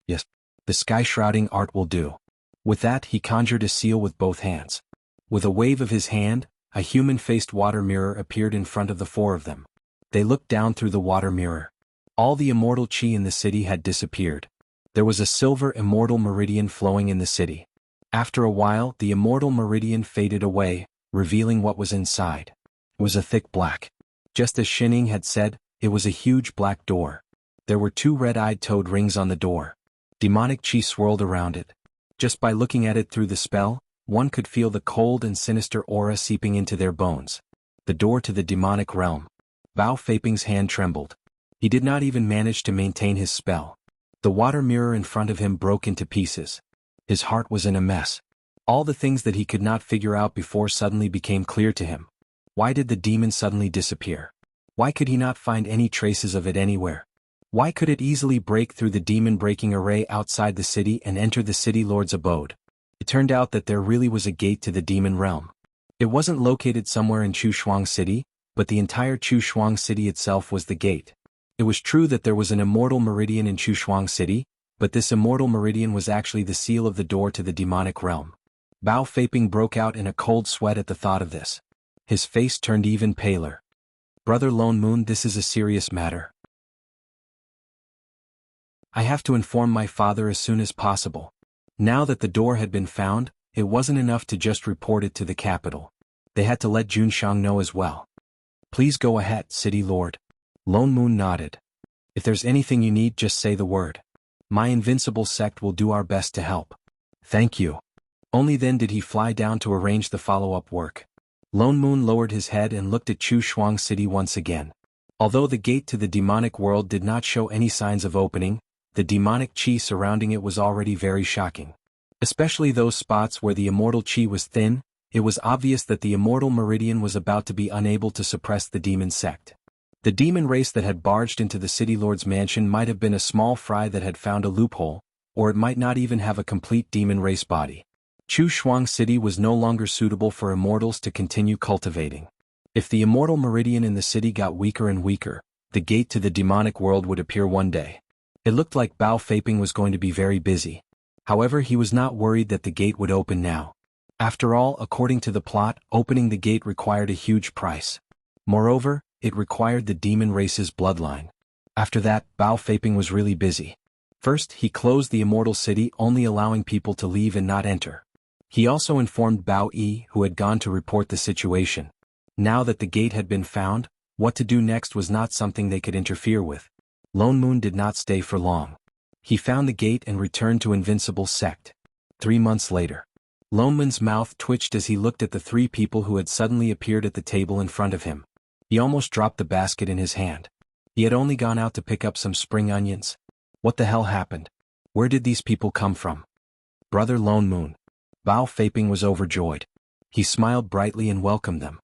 Yes, the sky-shrouding art will do. With that, he conjured a seal with both hands. With a wave of his hand, a human-faced water mirror appeared in front of the four of them. They looked down through the water mirror. All the immortal chi in the city had disappeared. There was a silver immortal meridian flowing in the city. After a while, the immortal meridian faded away, revealing what was inside. It was a thick black. Just as Shining had said, it was a huge black door. There were 2 red-eyed toad rings on the door. Demonic chi swirled around it. Just by looking at it through the spell, one could feel the cold and sinister aura seeping into their bones. The door to the demonic realm. Bao Feiping's hand trembled. He did not even manage to maintain his spell. The water mirror in front of him broke into pieces. His heart was in a mess. All the things that he could not figure out before suddenly became clear to him. Why did the demon suddenly disappear? Why could he not find any traces of it anywhere? Why could it easily break through the demon-breaking array outside the city and enter the city lord's abode? It turned out that there really was a gate to the demon realm. It wasn't located somewhere in Chushuang City, but the entire Chushuang City itself was the gate. It was true that there was an immortal meridian in Chushuang City, but this immortal meridian was actually the seal of the door to the demonic realm. Bao Feiping broke out in a cold sweat at the thought of this. His face turned even paler. Brother Lone Moon, this is a serious matter. I have to inform my father as soon as possible. Now that the door had been found, it wasn't enough to just report it to the capital. They had to let Junshang know as well. Please go ahead, City Lord. Lone Moon nodded. If there's anything you need, just say the word. My invincible sect will do our best to help. Thank you. Only then did he fly down to arrange the follow-up work. Lone Moon lowered his head and looked at Chushuang City once again. Although the gate to the demonic world did not show any signs of opening, the demonic chi surrounding it was already very shocking. Especially those spots where the immortal chi was thin, it was obvious that the immortal meridian was about to be unable to suppress the demon sect. The demon race that had barged into the city lord's mansion might have been a small fry that had found a loophole, or it might not even have a complete demon race body. Chushuang City was no longer suitable for immortals to continue cultivating. If the immortal meridian in the city got weaker and weaker, the gate to the demonic world would appear one day. It looked like Bao Feiping was going to be very busy. However, he was not worried that the gate would open now. After all, according to the plot, opening the gate required a huge price. Moreover, it required the demon race's bloodline. After that, Bao Feiping was really busy. First, he closed the immortal city, only allowing people to leave and not enter. He also informed Bao Yi, who had gone to report the situation. Now that the gate had been found, what to do next was not something they could interfere with. Lone Moon did not stay for long. He found the gate and returned to Invincible Sect. 3 months later. Lone Moon's mouth twitched as he looked at the 3 people who had suddenly appeared at the table in front of him. He almost dropped the basket in his hand. He had only gone out to pick up some spring onions. What the hell happened? Where did these people come from? Brother Lone Moon. Bao Feiping was overjoyed. He smiled brightly and welcomed them.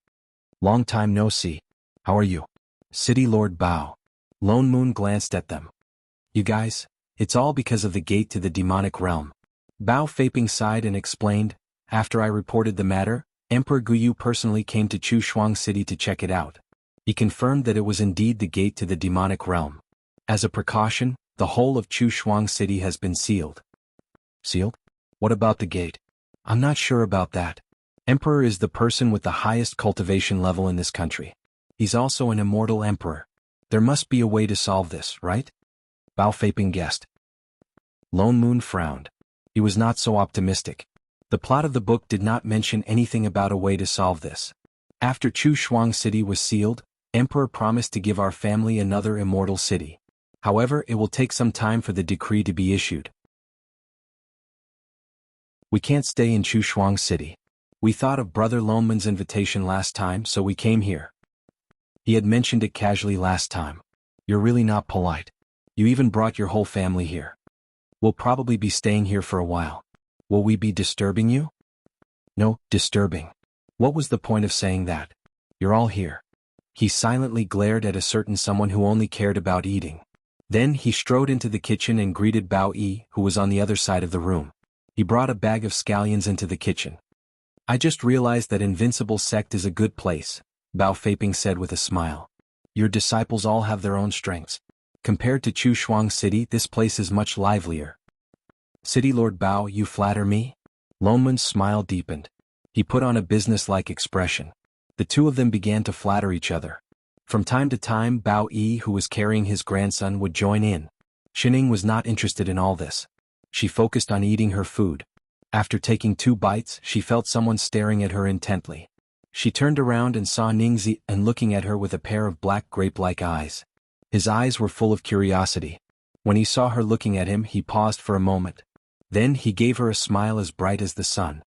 Long time no see. How are you? City Lord Bao. Lone Moon glanced at them. You guys, it's all because of the gate to the demonic realm. Bao Feiping sighed and explained, after I reported the matter, Emperor Guyu personally came to Chushuang City to check it out. He confirmed that it was indeed the gate to the demonic realm. As a precaution, the whole of Chushuang City has been sealed. Sealed? What about the gate? I'm not sure about that. Emperor is the person with the highest cultivation level in this country. He's also an immortal emperor. There must be a way to solve this, right? Bao Feiping guessed. Lone Moon frowned. He was not so optimistic. The plot of the book did not mention anything about a way to solve this. After Chushuang City was sealed, Emperor promised to give our family another immortal city. However, it will take some time for the decree to be issued. We can't stay in Chushuang City. We thought of Brother Lone Moon's invitation last time, so we came here. He had mentioned it casually last time. You're really not polite. You even brought your whole family here. We'll probably be staying here for a while. Will we be disturbing you? No, disturbing. What was the point of saying that? You're all here. He silently glared at a certain someone who only cared about eating. Then he strode into the kitchen and greeted Bao Yi, who was on the other side of the room. He brought a bag of scallions into the kitchen. I just realized that Invincible Sect is a good place, Bao Feiping said with a smile. Your disciples all have their own strengths. Compared to Chu Shuang City, this place is much livelier. City Lord Bao, you flatter me? Lonman's smile deepened. He put on a businesslike expression. The two of them began to flatter each other. From time to time, Bao Yi, who was carrying his grandson, would join in. Xining was not interested in all this. She focused on eating her food. After taking 2 bites, she felt someone staring at her intently. She turned around and saw Ningzi and looking at her with a pair of black grape-like eyes. His eyes were full of curiosity. When he saw her looking at him, he paused for a moment. Then he gave her a smile as bright as the sun.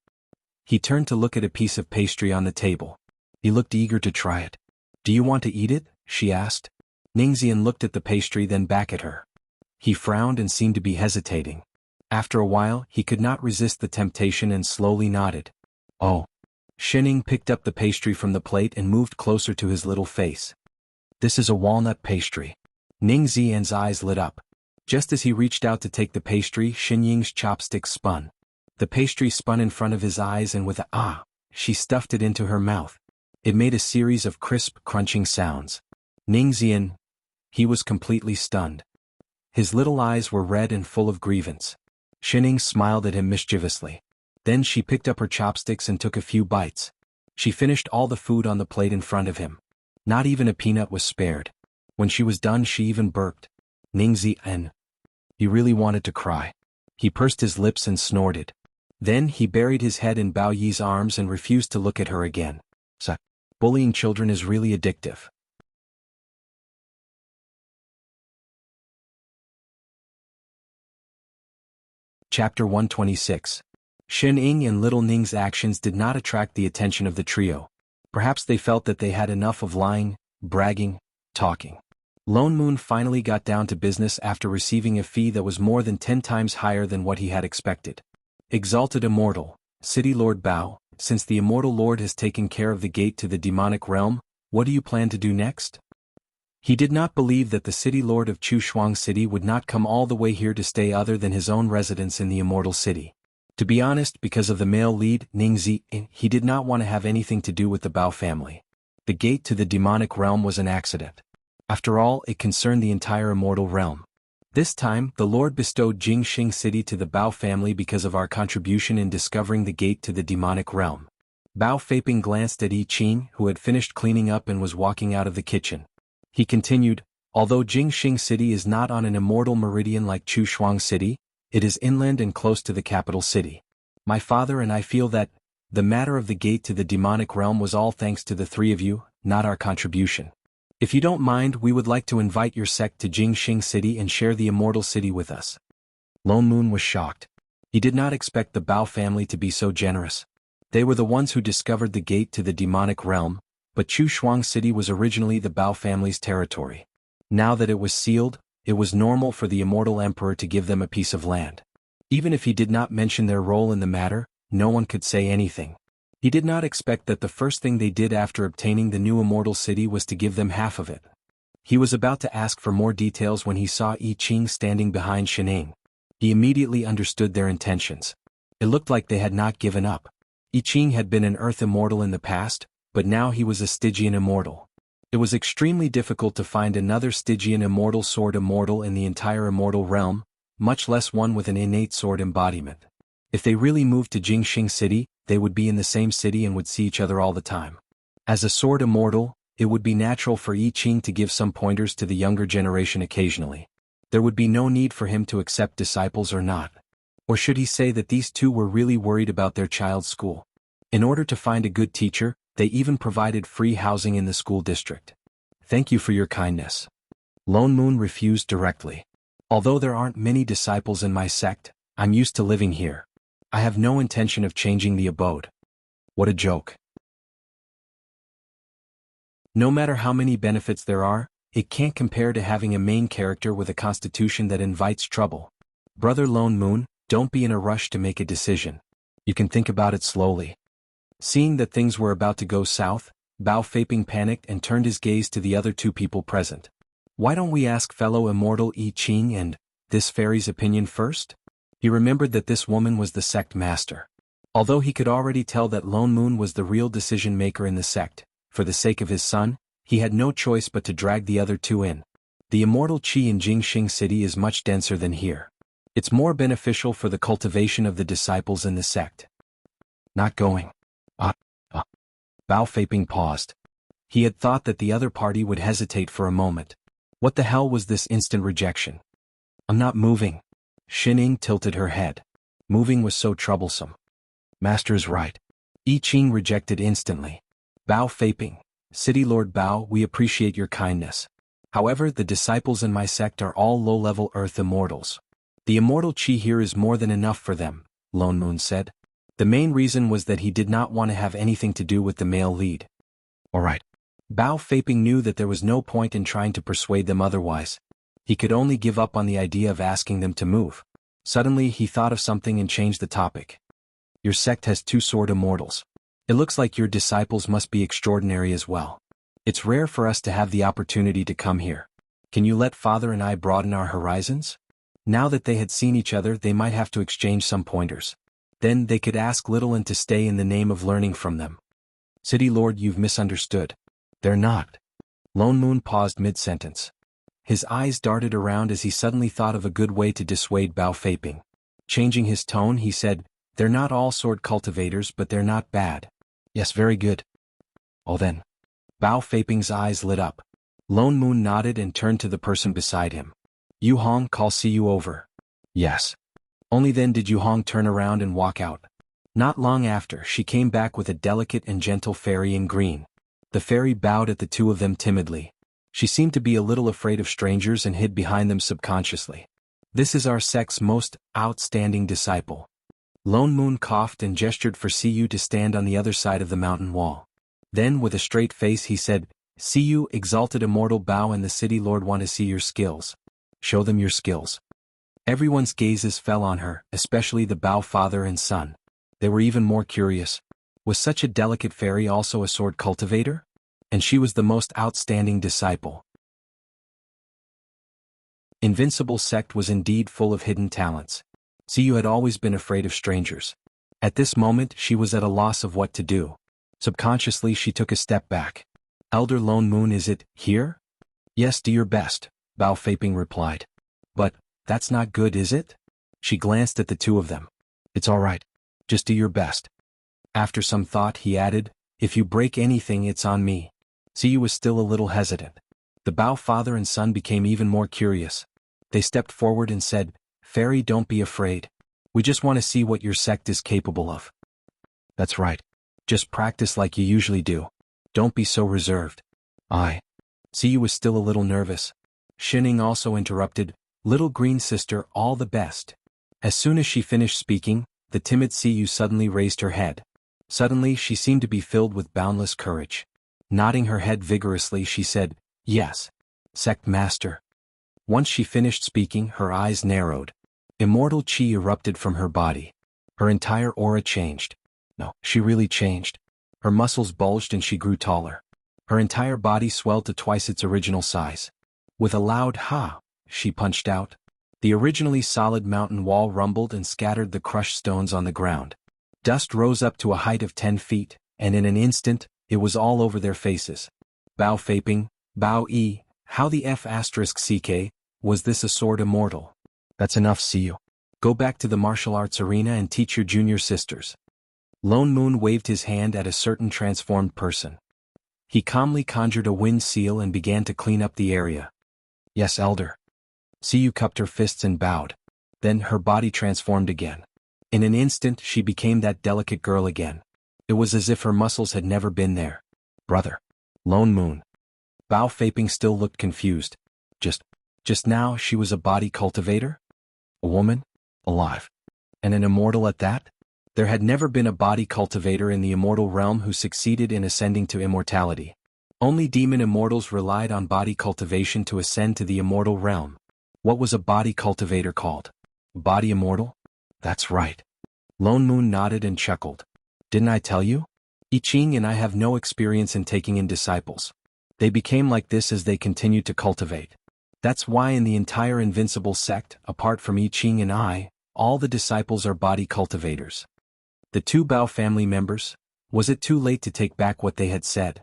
He turned to look at a piece of pastry on the table. He looked eager to try it. Do you want to eat it? She asked. Ningxian looked at the pastry, then back at her. He frowned and seemed to be hesitating. After a while, he could not resist the temptation and slowly nodded. Oh. Xining picked up the pastry from the plate and moved closer to his little face. This is a walnut pastry. Ning Ziyan's eyes lit up. Just as he reached out to take the pastry, Xinying's chopsticks spun. The pastry spun in front of his eyes and with a "ah," she stuffed it into her mouth. It made a series of crisp, crunching sounds. Ning Ziyan. He was completely stunned. His little eyes were red and full of grievance. Xining smiled at him mischievously. Then she picked up her chopsticks and took a few bites. She finished all the food on the plate in front of him. Not even a peanut was spared. When she was done, she even burped. Ningzi en. He really wanted to cry. He pursed his lips and snorted. Then he buried his head in Bao Yi's arms and refused to look at her again. Bullying children is really addictive. Chapter 126. Shen Ying and little Ning's actions did not attract the attention of the trio. Perhaps they felt that they had enough of lying, bragging, talking. Lone Moon finally got down to business after receiving a fee that was more than 10 times higher than what he had expected. Exalted Immortal, City Lord Bao, since the Immortal Lord has taken care of the gate to the demonic realm, what do you plan to do next? He did not believe that the City Lord of Chu Shuang City would not come all the way here to stay other than his own residence in the Immortal City. To be honest, because of the male lead, Ningzi, he did not want to have anything to do with the Bao family. The gate to the demonic realm was an accident. After all, it concerned the entire immortal realm. This time, the Lord bestowed Jingxing City to the Bao family because of our contribution in discovering the gate to the demonic realm. Bao Faping glanced at Yi Qing, who had finished cleaning up and was walking out of the kitchen. He continued, although Jingxing City is not on an immortal meridian like Chu Shuang City, it is inland and close to the capital city. My father and I feel that the matter of the gate to the demonic realm was all thanks to the 3 of you, not our contribution. If you don't mind, we would like to invite your sect to Jingxing City and share the immortal city with us. Lone Moon was shocked. He did not expect the Bao family to be so generous. They were the ones who discovered the gate to the demonic realm, but Chu Shuang City was originally the Bao family's territory. Now that it was sealed, it was normal for the immortal emperor to give them a piece of land. Even if he did not mention their role in the matter, no one could say anything. He did not expect that the first thing they did after obtaining the new immortal city was to give them half of it. He was about to ask for more details when he saw Yi Qing standing behind Xining. He immediately understood their intentions. It looked like they had not given up. Yi Qing had been an earth immortal in the past, but now he was a Stygian immortal. It was extremely difficult to find another Stygian immortal sword immortal in the entire immortal realm, much less one with an innate sword embodiment. If they really moved to Jingxing City, they would be in the same city and would see each other all the time. As a sword immortal, it would be natural for Yi Qing to give some pointers to the younger generation occasionally. There would be no need for him to accept disciples or not. Or should he say that these two were really worried about their child's school? In order to find a good teacher, they even provided free housing in the school district. Thank you for your kindness. Lone Moon refused directly. Although there aren't many disciples in my sect, I'm used to living here. I have no intention of changing the abode. What a joke. No matter how many benefits there are, it can't compare to having a main character with a constitution that invites trouble. Brother Lone Moon, don't be in a rush to make a decision. You can think about it slowly. Seeing that things were about to go south, Bao Faping panicked and turned his gaze to the other 2 people present. Why don't we ask fellow immortal Yi Qing and this fairy's opinion first? He remembered that this woman was the sect master. Although he could already tell that Lone Moon was the real decision maker in the sect, for the sake of his son, he had no choice but to drag the other two in. The immortal qi in Jingxing City is much denser than here. It's more beneficial for the cultivation of the disciples in the sect. Not going. Bao Feiping paused. He had thought that the other party would hesitate for a moment. What the hell was this instant rejection? I'm not moving. Xining tilted her head. Moving was so troublesome. Master is right. I Ching rejected instantly. Bao Feiping, City Lord Bao, we appreciate your kindness. However, the disciples in my sect are all low-level earth immortals. The immortal qi here is more than enough for them, Lone Moon said. The main reason was that he did not want to have anything to do with the male lead. Alright. Bao Feiping knew that there was no point in trying to persuade them otherwise. He could only give up on the idea of asking them to move. Suddenly he thought of something and changed the topic. Your sect has 2 sword immortals. It looks like your disciples must be extraordinary as well. It's rare for us to have the opportunity to come here. Can you let Father and I broaden our horizons? Now that they had seen each other, they might have to exchange some pointers. Then they could ask Little and to stay in the name of learning from them. City Lord, you've misunderstood. They're not. Lone Moon paused mid-sentence. His eyes darted around as he suddenly thought of a good way to dissuade Bao Feiping. Changing his tone, he said, they're not all sword cultivators, but they're not bad. Yes, very good. Oh then. Bao Feiping's eyes lit up. Lone Moon nodded and turned to the person beside him. Yu Hong, call see you over. Yes. Only then did Yu Hong turn around and walk out. Not long after, she came back with a delicate and gentle fairy in green. The fairy bowed at the two of them timidly. She seemed to be a little afraid of strangers and hid behind them subconsciously. This is our sect's most outstanding disciple. Lone Moon coughed and gestured for Siyu to stand on the other side of the mountain wall. Then, with a straight face, he said, Siyu, exalted immortal Bao and the City Lord want to see your skills. Show them your skills. Everyone's gazes fell on her, especially the Bao father and son. They were even more curious. Was such a delicate fairy also a sword cultivator? And she was the most outstanding disciple. Invincible sect was indeed full of hidden talents. Siyu had always been afraid of strangers. At this moment she was at a loss of what to do. Subconsciously she took a step back. Elder Lone Moon, is it here? Yes, do your best, Bao Feiping replied. But, that's not good, is it? She glanced at the two of them. It's all right. Just do your best. After some thought he added, if you break anything it's on me. Siyu was still a little hesitant. The Bao father and son became even more curious. They stepped forward and said, Fairy, don't be afraid. We just want to see what your sect is capable of. That's right. Just practice like you usually do. Don't be so reserved. Siyu was still a little nervous. Xining also interrupted, Little green sister, all the best. As soon as she finished speaking, the timid Siyu suddenly raised her head. Suddenly she seemed to be filled with boundless courage. Nodding her head vigorously she said, Yes. Sect Master. Once she finished speaking, her eyes narrowed. Immortal qi erupted from her body. Her entire aura changed. No, she really changed. Her muscles bulged and she grew taller. Her entire body swelled to twice its original size. With a loud ha, she punched out. The originally solid mountain wall rumbled and scattered the crushed stones on the ground. Dust rose up to a height of 10 feet, and in an instant, it was all over their faces. Bao Feiping, Bao Yi, how the F***ck, was this a sword immortal? That's enough, Siyu. Go back to the martial arts arena and teach your junior sisters. Lone Moon waved his hand at a certain transformed person. He calmly conjured a wind seal and began to clean up the area. Yes, Elder. Siyu cupped her fists and bowed. Then her body transformed again. In an instant she became that delicate girl again. It was as if her muscles had never been there. Brother. Lone Moon. Bao Feiping still looked confused. Just now she was a body cultivator? A woman? Alive. And an immortal at that? There had never been a body cultivator in the immortal realm who succeeded in ascending to immortality. Only demon immortals relied on body cultivation to ascend to the immortal realm. What was a body cultivator called? Body immortal? That's right. Lone Moon nodded and chuckled. Didn't I tell you? I Ching and I have no experience in taking in disciples. They became like this as they continued to cultivate. That's why in the entire invincible sect, apart from I Ching and I, all the disciples are body cultivators. The two Bao family members, was it too late to take back what they had said?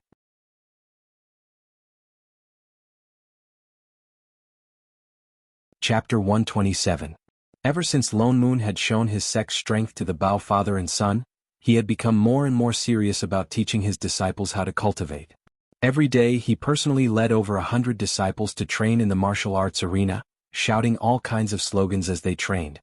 Chapter 127. Ever since Lone Moon had shown his sex strength to the Bao father and son, he had become more and more serious about teaching his disciples how to cultivate. Every day he personally led over 100 disciples to train in the martial arts arena, shouting all kinds of slogans as they trained.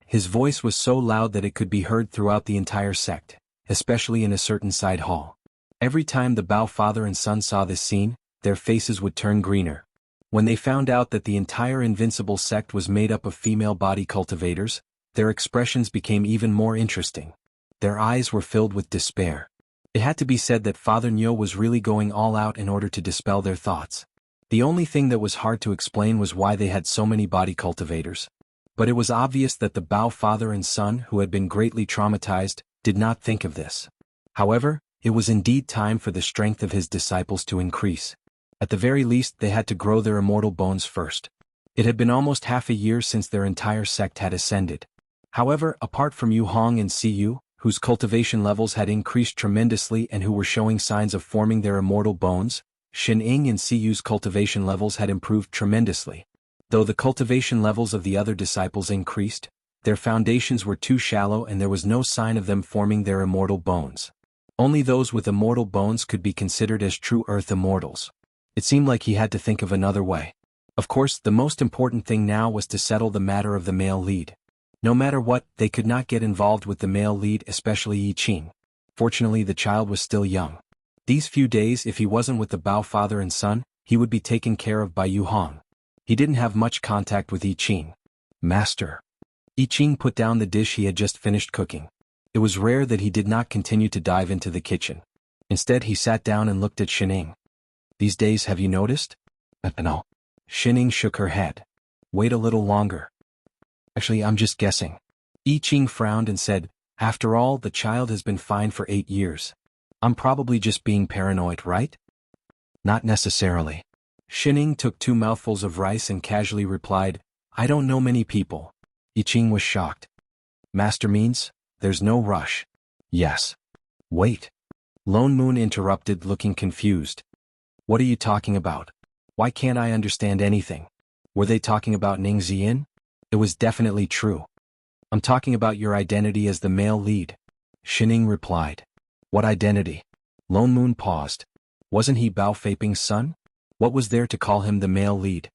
His voice was so loud that it could be heard throughout the entire sect, especially in a certain side hall. Every time the Bao father and son saw this scene, their faces would turn greener. When they found out that the entire invincible sect was made up of female body cultivators, their expressions became even more interesting. Their eyes were filled with despair. It had to be said that Father Nyo was really going all out in order to dispel their thoughts. The only thing that was hard to explain was why they had so many body cultivators. But it was obvious that the Bao father and son, who had been greatly traumatized, did not think of this. However, it was indeed time for the strength of his disciples to increase. At the very least, they had to grow their immortal bones first. It had been almost half a year since their entire sect had ascended. However, apart from Yu Hong and Siyu, whose cultivation levels had increased tremendously and who were showing signs of forming their immortal bones, Shin Ing and Siyu's cultivation levels had improved tremendously. Though the cultivation levels of the other disciples increased, their foundations were too shallow and there was no sign of them forming their immortal bones. Only those with immortal bones could be considered as true earth immortals. It seemed like he had to think of another way. Of course, the most important thing now was to settle the matter of the male lead. No matter what, they could not get involved with the male lead, especially Yi Qing. Fortunately, the child was still young. These few days, if he wasn't with the Bao father and son, he would be taken care of by Yu Hong. He didn't have much contact with Yi Qing. Master. Yi Qing put down the dish he had just finished cooking. It was rare that he did not continue to dive into the kitchen. Instead, he sat down and looked at Shining. These days, have you noticed? No. Shining shook her head. Wait a little longer. Actually, I'm just guessing. Yi Qing frowned and said, after all, the child has been fine for 8 years. I'm probably just being paranoid, right? Not necessarily. Shining took 2 mouthfuls of rice and casually replied, I don't know many people. Yi Qing was shocked. Master means, there's no rush. Yes. Wait. Lone Moon interrupted, looking confused. What are you talking about? Why can't I understand anything? Were they talking about Ning Ziyin? It was definitely true. I'm talking about your identity as the male lead. Shining replied. What identity? Lone Moon paused. Wasn't he Bao Feiping's son? What was there to call him the male lead?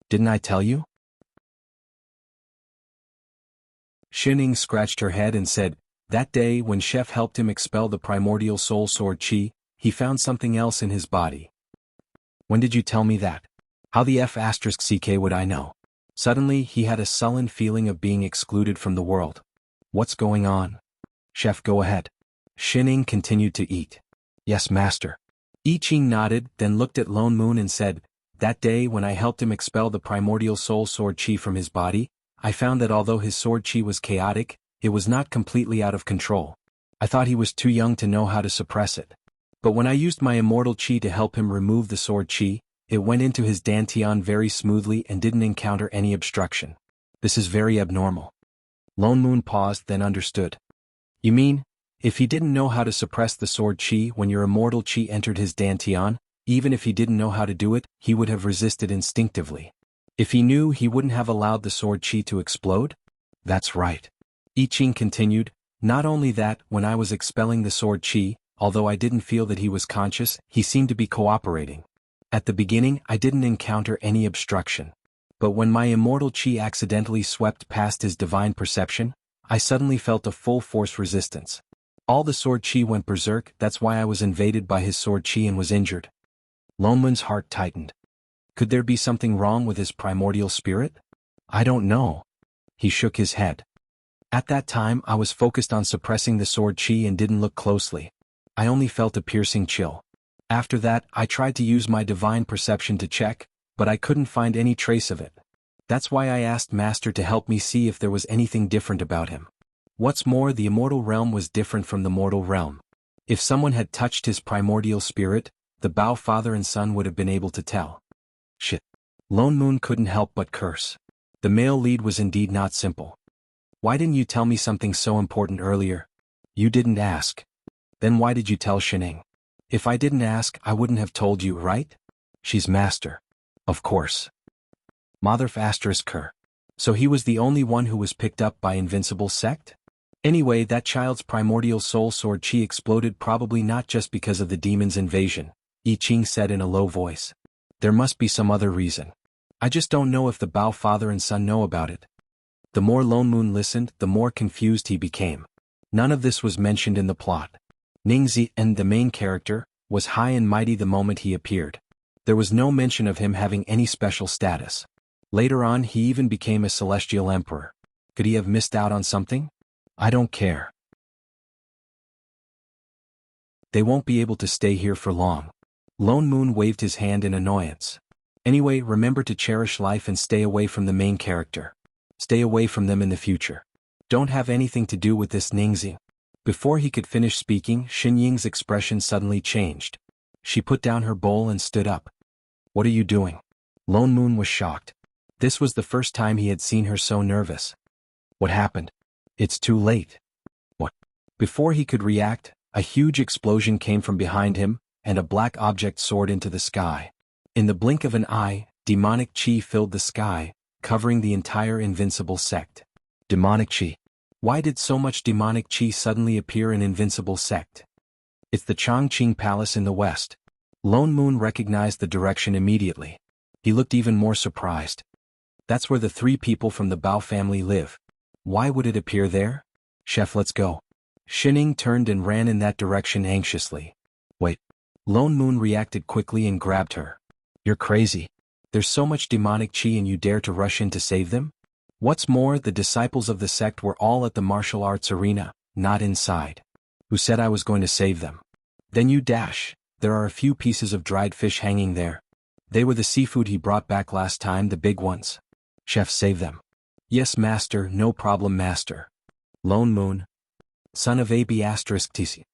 Didn't I tell you? Shining scratched her head and said, that day when Chef helped him expel the primordial soul sword Qi, he found something else in his body. When did you tell me that? How the F***ck would I know? Suddenly he had a sullen feeling of being excluded from the world. What's going on? Chef, go ahead. Shining continued to eat. Yes, master. Yi Qing nodded, then looked at Lone Moon and said, that day when I helped him expel the primordial soul sword Qi from his body, I found that although his sword Qi was chaotic, it was not completely out of control. I thought he was too young to know how to suppress it. But when I used my immortal Qi to help him remove the sword Qi, it went into his dantian very smoothly and didn't encounter any obstruction. This is very abnormal. Lone Moon paused, then understood. You mean, if he didn't know how to suppress the sword Qi when your immortal Qi entered his dantian, even if he didn't know how to do it, he would have resisted instinctively. If he knew, he wouldn't have allowed the sword Qi to explode? That's right. Yi Qing continued, not only that, when I was expelling the sword Qi, although I didn't feel that he was conscious, he seemed to be cooperating. At the beginning, I didn't encounter any obstruction. But when my immortal Qi accidentally swept past his divine perception, I suddenly felt a full force resistance. All the sword Qi went berserk, that's why I was invaded by his sword Qi and was injured. Lone Moon's heart tightened. Could there be something wrong with his primordial spirit? I don't know. He shook his head. At that time, I was focused on suppressing the sword Qi and didn't look closely. I only felt a piercing chill. After that, I tried to use my divine perception to check, but I couldn't find any trace of it. That's why I asked Master to help me see if there was anything different about him. What's more, the immortal realm was different from the mortal realm. If someone had touched his primordial spirit, the Bao father and son would have been able to tell. Shit. Lone Moon couldn't help but curse. The male lead was indeed not simple. Why didn't you tell me something so important earlier? You didn't ask. Then why did you tell Shining? If I didn't ask, I wouldn't have told you, right? She's master. Of course. Motherf asterisk her. So he was the only one who was picked up by invincible sect? Anyway, that child's primordial soul sword chi exploded, probably not just because of the demon's invasion, I Ching said in a low voice. There must be some other reason. I just don't know if the Bao father and son know about it. The more Lone Moon listened, the more confused he became. None of this was mentioned in the plot. Ningzi, and the main character, was high and mighty the moment he appeared. There was no mention of him having any special status. Later on, he even became a celestial emperor. Could he have missed out on something? I don't care. They won't be able to stay here for long. Lone Moon waved his hand in annoyance. Anyway, remember to cherish life and stay away from the main character. Stay away from them in the future. Don't have anything to do with this Ningzi. Before he could finish speaking, Xinying's expression suddenly changed. She put down her bowl and stood up. What are you doing? Lone Moon was shocked. This was the first time he had seen her so nervous. What happened? It's too late. What? Before he could react, a huge explosion came from behind him, and a black object soared into the sky. In the blink of an eye, demonic chi filled the sky, covering the entire invincible sect. Demonic chi. Why did so much demonic chi suddenly appear in invincible sect? It's the Chongqing Palace in the west. Lone Moon recognized the direction immediately. He looked even more surprised. That's where the 3 people from the Bao family live. Why would it appear there? Chef, let's go. Xinying turned and ran in that direction anxiously. Wait. Lone Moon reacted quickly and grabbed her. You're crazy. There's so much demonic chi and you dare to rush in to save them? What's more, the disciples of the sect were all at the martial arts arena, not inside. Who said I was going to save them? Then you dash. There are a few pieces of dried fish hanging there. They were the seafood he brought back last time, the big ones. Chef, save them. Yes, master, no problem, master. Lone Moon. Son of AB asterisk TC.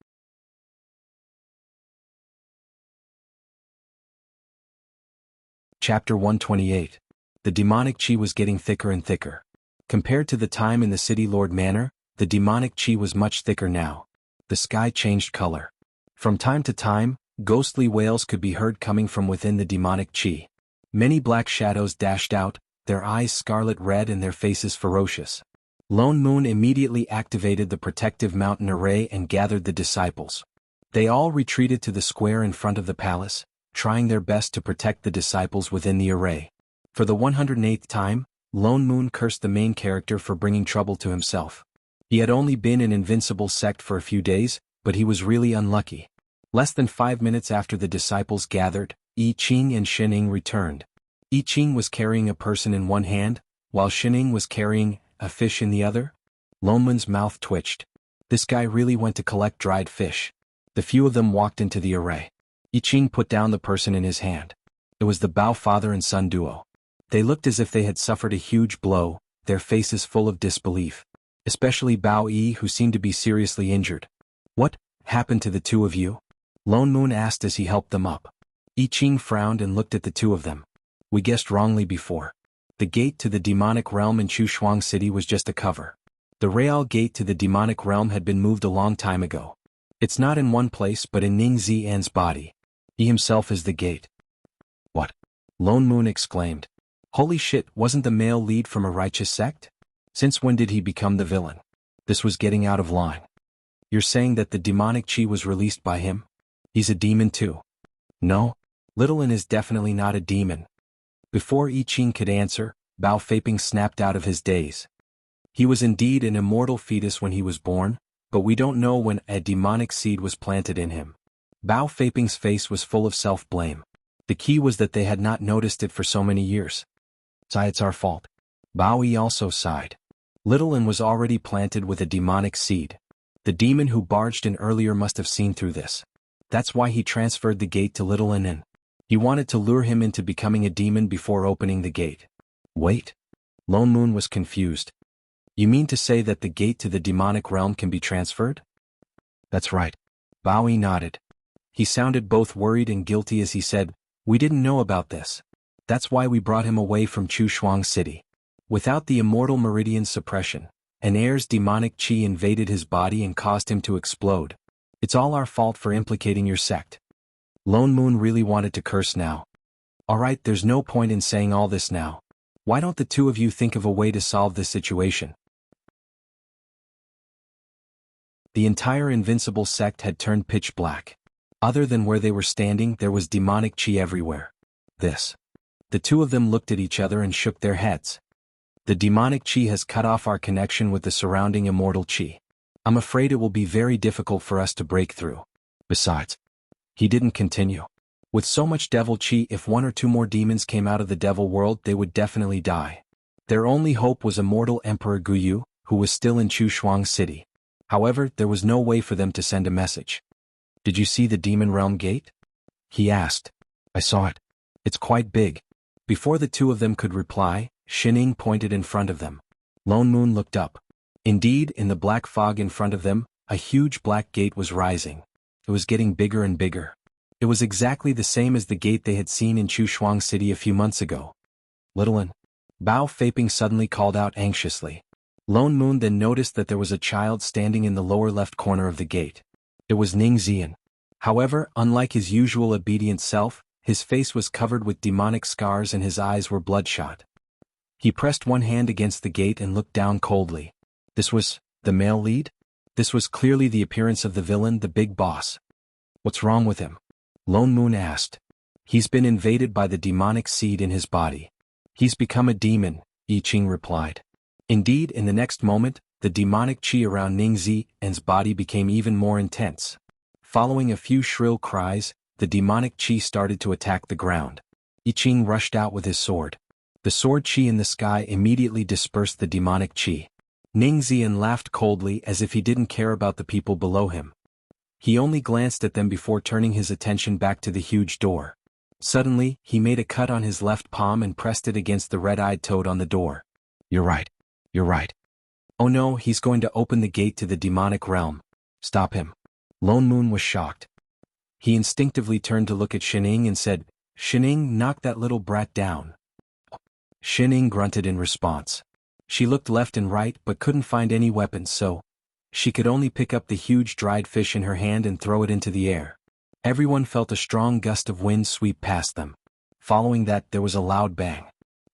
Chapter 128. The demonic chi was getting thicker and thicker. Compared to the time in the City Lord Manor, the demonic chi was much thicker now. The sky changed color. From time to time, ghostly wails could be heard coming from within the demonic chi. Many black shadows dashed out, their eyes scarlet red and their faces ferocious. Lone Moon immediately activated the protective mountain array and gathered the disciples. They all retreated to the square in front of the palace, trying their best to protect the disciples within the array. For the 108th time, Lone Moon cursed the main character for bringing trouble to himself. He had only been in invincible sect for a few days, but he was really unlucky. Less than 5 minutes after the disciples gathered, I Ching and Xinying returned. I Ching was carrying a person in one hand, while Xinying was carrying a fish in the other. Lone Moon's mouth twitched. This guy really went to collect dried fish. The few of them walked into the array. I Ching put down the person in his hand. It was the Bao father and son duo. They looked as if they had suffered a huge blow, their faces full of disbelief. Especially Bao Yi, who seemed to be seriously injured. What happened to the 2 of you? Lone Moon asked as he helped them up. I Ching frowned and looked at the 2 of them. We guessed wrongly before. The gate to the demonic realm in Chushuang City was just a cover. The Real gate to the demonic realm had been moved a long time ago. It's not in one place but in Ning Zian's body. He himself is the gate. What? Lone Moon exclaimed. Holy shit, wasn't the male lead from a righteous sect? Since when did he become the villain? This was getting out of line. You're saying that the demonic chi was released by him? He's a demon too. No. Littlein is definitely not a demon. Before I Ching could answer, Bao Feiping snapped out of his daze. He was indeed an immortal fetus when he was born, but we don't know when a demonic seed was planted in him. Bao Feiping's face was full of self-blame. The key was that they had not noticed it for so many years. It's our fault. Bao Yi also sighed. Littlein was already planted with a demonic seed. The demon who barged in earlier must have seen through this. That's why he transferred the gate to Littlein in. He wanted to lure him into becoming a demon before opening the gate. Wait. Lone Moon was confused. You mean to say that the gate to the demonic realm can be transferred? That's right. Bao Yi nodded. He sounded both worried and guilty as he said, we didn't know about this. That's why we brought him away from Chushuang City. Without the immortal meridian suppression, an heir's demonic chi invaded his body and caused him to explode. It's all our fault for implicating your sect. Lone Moon really wanted to curse now. Alright, there's no point in saying all this now. Why don't the two of you think of a way to solve this situation? The entire invincible sect had turned pitch black. Other than where they were standing, there was demonic chi everywhere. The two of them looked at each other and shook their heads. The demonic chi has cut off our connection with the surrounding immortal chi. I'm afraid it will be very difficult for us to break through. Besides, he didn't continue. With so much devil chi, if one or two more demons came out of the devil world, they would definitely die. Their only hope was immortal Emperor Guyu, who was still in Chushuang City. However, there was no way for them to send a message. Did you see the demon realm gate? He asked. I saw it. It's quite big. Before the two of them could reply, Shining pointed in front of them. Lone Moon looked up. Indeed, in the black fog in front of them, a huge black gate was rising. It was getting bigger and bigger. It was exactly the same as the gate they had seen in Chushuang City a few months ago. Little one. Bao Feiping suddenly called out anxiously. Lone Moon then noticed that there was a child standing in the lower left corner of the gate. It was Ning Zian. However, unlike his usual obedient self, his face was covered with demonic scars and his eyes were bloodshot. He pressed one hand against the gate and looked down coldly. This was the male lead? This was clearly the appearance of the villain, the big boss. What's wrong with him? Lone Moon asked. He's been invaded by the demonic seed in his body. He's become a demon, I Ching replied. Indeed, in the next moment, the demonic chi around Ning Zian's body became even more intense. Following a few shrill cries, the demonic chi started to attack the ground. I Ching rushed out with his sword. The sword chi in the sky immediately dispersed the demonic chi. Ning Zian laughed coldly as if he didn't care about the people below him. He only glanced at them before turning his attention back to the huge door. Suddenly, he made a cut on his left palm and pressed it against the red-eyed toad on the door. You're right. You're right. Oh no, he's going to open the gate to the demonic realm. Stop him. Lone Moon was shocked. He instinctively turned to look at Shining and said, Shining, knock that little brat down. Shining grunted in response. She looked left and right but couldn't find any weapons, so she could only pick up the huge dried fish in her hand and throw it into the air. Everyone felt a strong gust of wind sweep past them. Following that, there was a loud bang.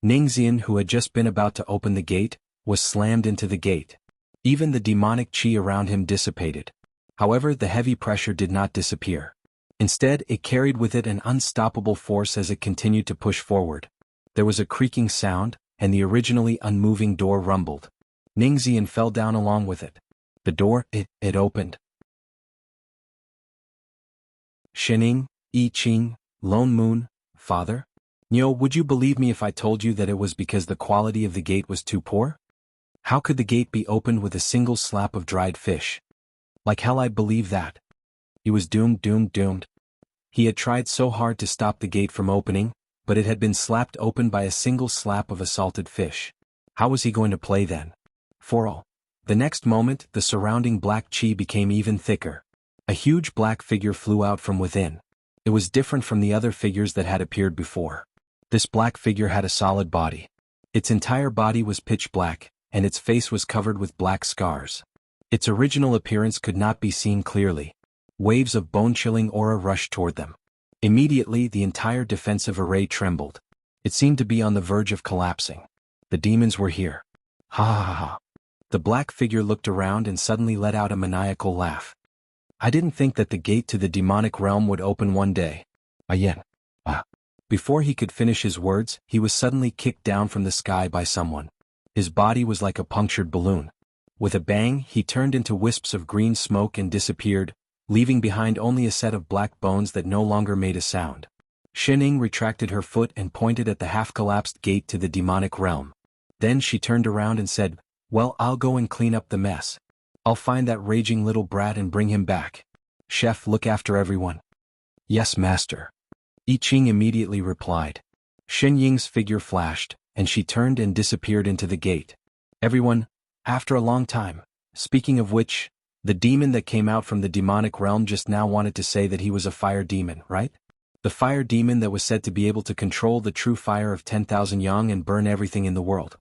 Ning Zian, who had just been about to open the gate, was slammed into the gate. Even the demonic chi around him dissipated. However, the heavy pressure did not disappear. Instead, it carried with it an unstoppable force as it continued to push forward. There was a creaking sound, and the originally unmoving door rumbled. Ning Zian fell down along with it. The door, it opened. Shining, I Ching, Lone Moon, Father? Nyo, would you believe me if I told you that it was because the quality of the gate was too poor? How could the gate be opened with a single slap of dried fish? Like hell I'd believe that. He was doomed. He had tried so hard to stop the gate from opening, but it had been slapped open by a single slap of a salted fish. How was he going to play then? For all. The next moment, the surrounding black chi became even thicker. A huge black figure flew out from within. It was different from the other figures that had appeared before. This black figure had a solid body. Its entire body was pitch black, and its face was covered with black scars. Its original appearance could not be seen clearly. Waves of bone-chilling aura rushed toward them. Immediately, the entire defensive array trembled. It seemed to be on the verge of collapsing. The demons were here. Ha ha ha ha. The black figure looked around and suddenly let out a maniacal laugh. I didn't think that the gate to the demonic realm would open one day. Ayen. Before he could finish his words, he was suddenly kicked down from the sky by someone. His body was like a punctured balloon. With a bang, he turned into wisps of green smoke and disappeared, leaving behind only a set of black bones that no longer made a sound. Shining retracted her foot and pointed at the half-collapsed gate to the demonic realm. Then she turned around and said, Well, I'll go and clean up the mess. I'll find that raging little brat and bring him back. Chef, look after everyone. Yes, master. I Ching immediately replied. Shen Ying's figure flashed, and she turned and disappeared into the gate. Everyone, after a long time. Speaking of which, the demon that came out from the demonic realm just now wanted to say that he was a fire demon, right? The fire demon that was said to be able to control the true fire of 10,000 yang and burn everything in the world.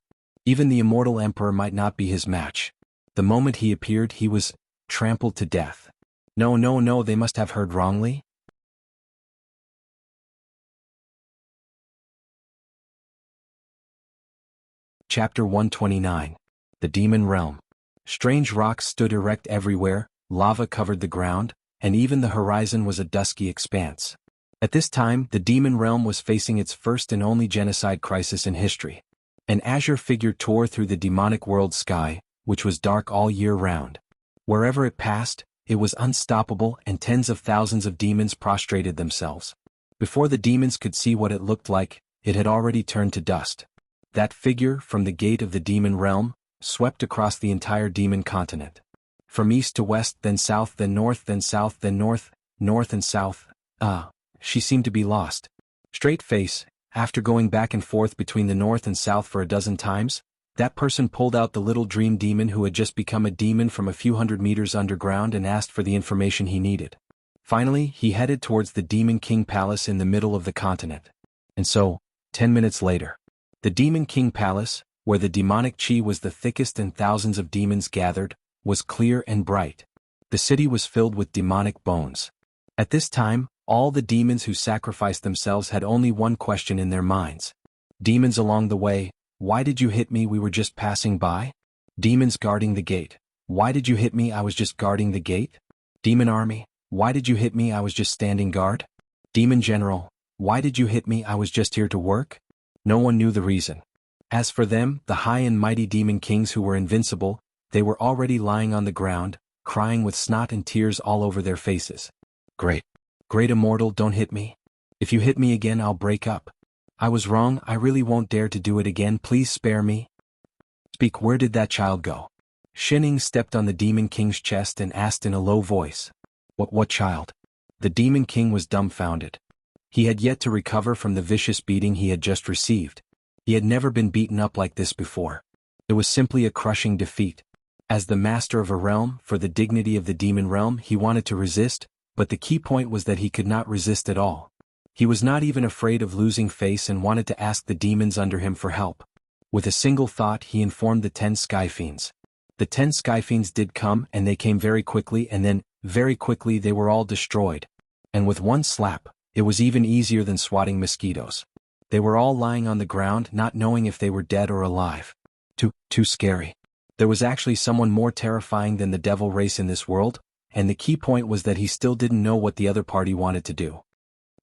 Even the immortal emperor might not be his match. The moment he appeared, he was trampled to death. No, they must have heard wrongly. Chapter 129. The Demon Realm. Strange rocks stood erect everywhere, lava covered the ground, and even the horizon was a dusky expanse. At this time, the Demon Realm was facing its first and only genocide crisis in history. An azure figure tore through the demonic world sky, which was dark all year round. Wherever it passed, it was unstoppable, and tens of thousands of demons prostrated themselves. Before the demons could see what it looked like, it had already turned to dust. That figure, from the gate of the Demon Realm, swept across the entire demon continent. From east to west, then south, then north, then south, then north, north and south. She seemed to be lost. Straight face, after going back and forth between the north and south for a dozen times, that person pulled out the little dream demon who had just become a demon from a few hundred meters underground and asked for the information he needed. Finally, he headed towards the Demon King Palace in the middle of the continent. And so, 10 minutes later, the Demon King Palace, where the demonic chi was the thickest and thousands of demons gathered, was clear and bright. The city was filled with demonic bones. At this time, all the demons who sacrificed themselves had only one question in their minds. Demons along the way, why did you hit me? We were just passing by? Demons guarding the gate, why did you hit me? I was just guarding the gate. Demon army, why did you hit me? I was just standing guard. Demon general, why did you hit me? I was just here to work. No one knew the reason. As for them, the high and mighty demon kings who were invincible, they were already lying on the ground, crying with snot and tears all over their faces. Great immortal, don't hit me. If you hit me again, I'll break up. I was wrong, I really won't dare to do it again, please spare me. Speak, where did that child go? Shining stepped on the Demon King's chest and asked in a low voice. What child? The Demon King was dumbfounded. He had yet to recover from the vicious beating he had just received. He had never been beaten up like this before. It was simply a crushing defeat. As the master of a realm, for the dignity of the demon realm, he wanted to resist, but the key point was that he could not resist at all. He was not even afraid of losing face and wanted to ask the demons under him for help. With a single thought, he informed the 10 Sky Fiends. The 10 Sky Fiends did come, and they came very quickly, and then, very quickly, they were all destroyed. And with one slap, it was even easier than swatting mosquitoes. They were all lying on the ground, not knowing if they were dead or alive. Too scary. There was actually someone more terrifying than the devil race in this world, and the key point was that he still didn't know what the other party wanted to do.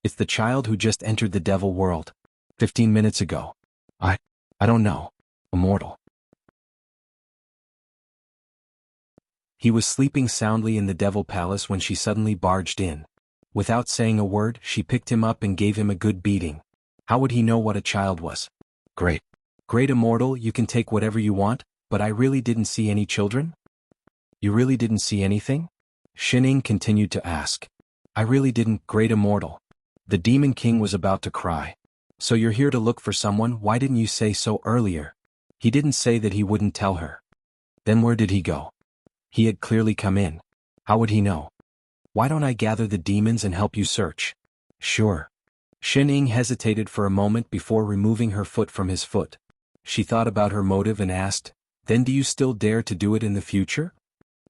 It's the child who just entered the devil world. 15 minutes ago. I don't know. Immortal. He was sleeping soundly in the devil palace when she suddenly barged in. Without saying a word, she picked him up and gave him a good beating. How would he know what a child was? Great immortal, you can take whatever you want, but I really didn't see any children? You really didn't see anything? Shining continued to ask. I really didn't, great immortal. The Demon King was about to cry. So you're here to look for someone, why didn't you say so earlier? He didn't say that he wouldn't tell her. Then where did he go? He had clearly come in. How would he know? Why don't I gather the demons and help you search? Sure. Shining hesitated for a moment before removing her foot from his foot. She thought about her motive and asked, then do you still dare to do it in the future?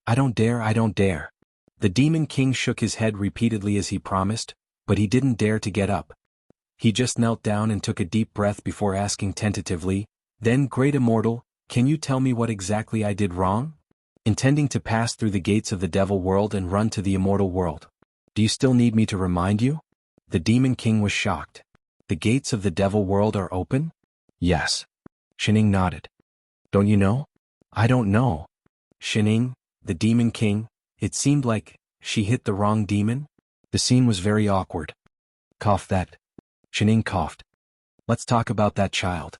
I don't dare. The Demon King shook his head repeatedly as he promised, but he didn't dare to get up. He just knelt down and took a deep breath before asking tentatively, then, great immortal, can you tell me what exactly I did wrong? Intending to pass through the gates of the devil world and run to the immortal world. Do you still need me to remind you? The Demon King was shocked. The gates of the devil world are open? Yes. Shining nodded. Don't you know? I don't know. Shining, the Demon King, it seemed like she hit the wrong demon. The scene was very awkward. Cough that. Shining coughed. Let's talk about that child.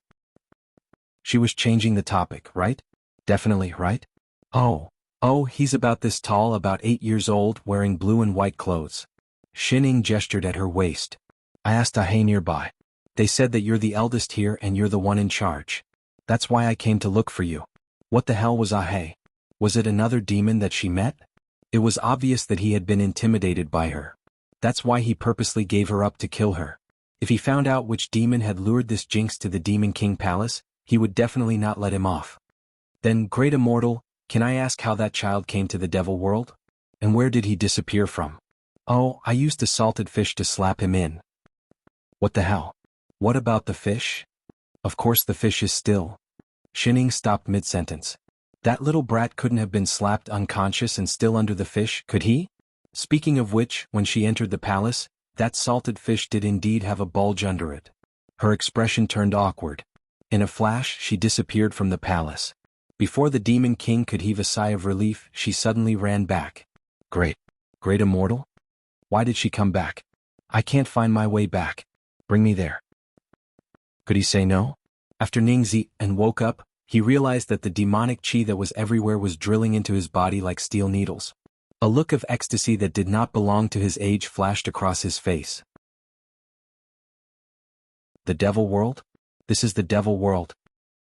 She was changing the topic, right? Definitely, right? Oh, he's about this tall, about 8 years old, wearing blue and white clothes. Shining gestured at her waist. I asked Ahe nearby. They said that you're the eldest here and you're the one in charge. That's why I came to look for you. What the hell was Ahe? Was it another demon that she met? It was obvious that he had been intimidated by her. That's why he purposely gave her up to kill her. If he found out which demon had lured this jinx to the Demon King Palace, he would definitely not let him off. Then, great immortal, can I ask how that child came to the devil world? And where did he disappear from? Oh, I used a salted fish to slap him in. What the hell? What about the fish? Of course the fish is still. Shining stopped mid-sentence. That little brat couldn't have been slapped unconscious and still under the fish, could he? Speaking of which, when she entered the palace, that salted fish did indeed have a bulge under it. Her expression turned awkward. In a flash, she disappeared from the palace. Before the Demon King could heave a sigh of relief, she suddenly ran back. Great. Great Immortal? Why did she come back? I can't find my way back. Bring me there. Could he say no? After Ningzi and woke up, he realized that the demonic chi that was everywhere was drilling into his body like steel needles. A look of ecstasy that did not belong to his age flashed across his face. The devil world? This is the devil world.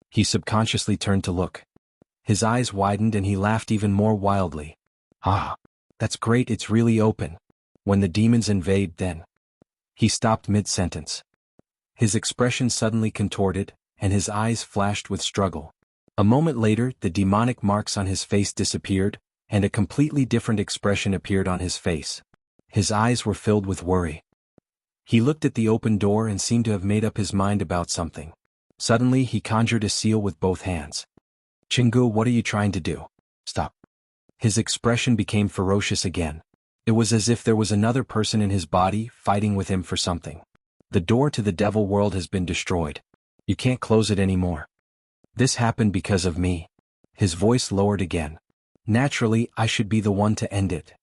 He subconsciously turned to look. His eyes widened and he laughed even more wildly. Ah, that's great, it's really open. When the demons invade, then. He stopped mid-sentence. His expression suddenly contorted, and his eyes flashed with struggle. A moment later, the demonic marks on his face disappeared, and a completely different expression appeared on his face. His eyes were filled with worry. He looked at the open door and seemed to have made up his mind about something. Suddenly, he conjured a seal with both hands. Chingu, what are you trying to do? Stop. His expression became ferocious again. It was as if there was another person in his body fighting with him for something. The door to the devil world has been destroyed. You can't close it anymore. This happened because of me. His voice lowered again. Naturally, I should be the one to end it.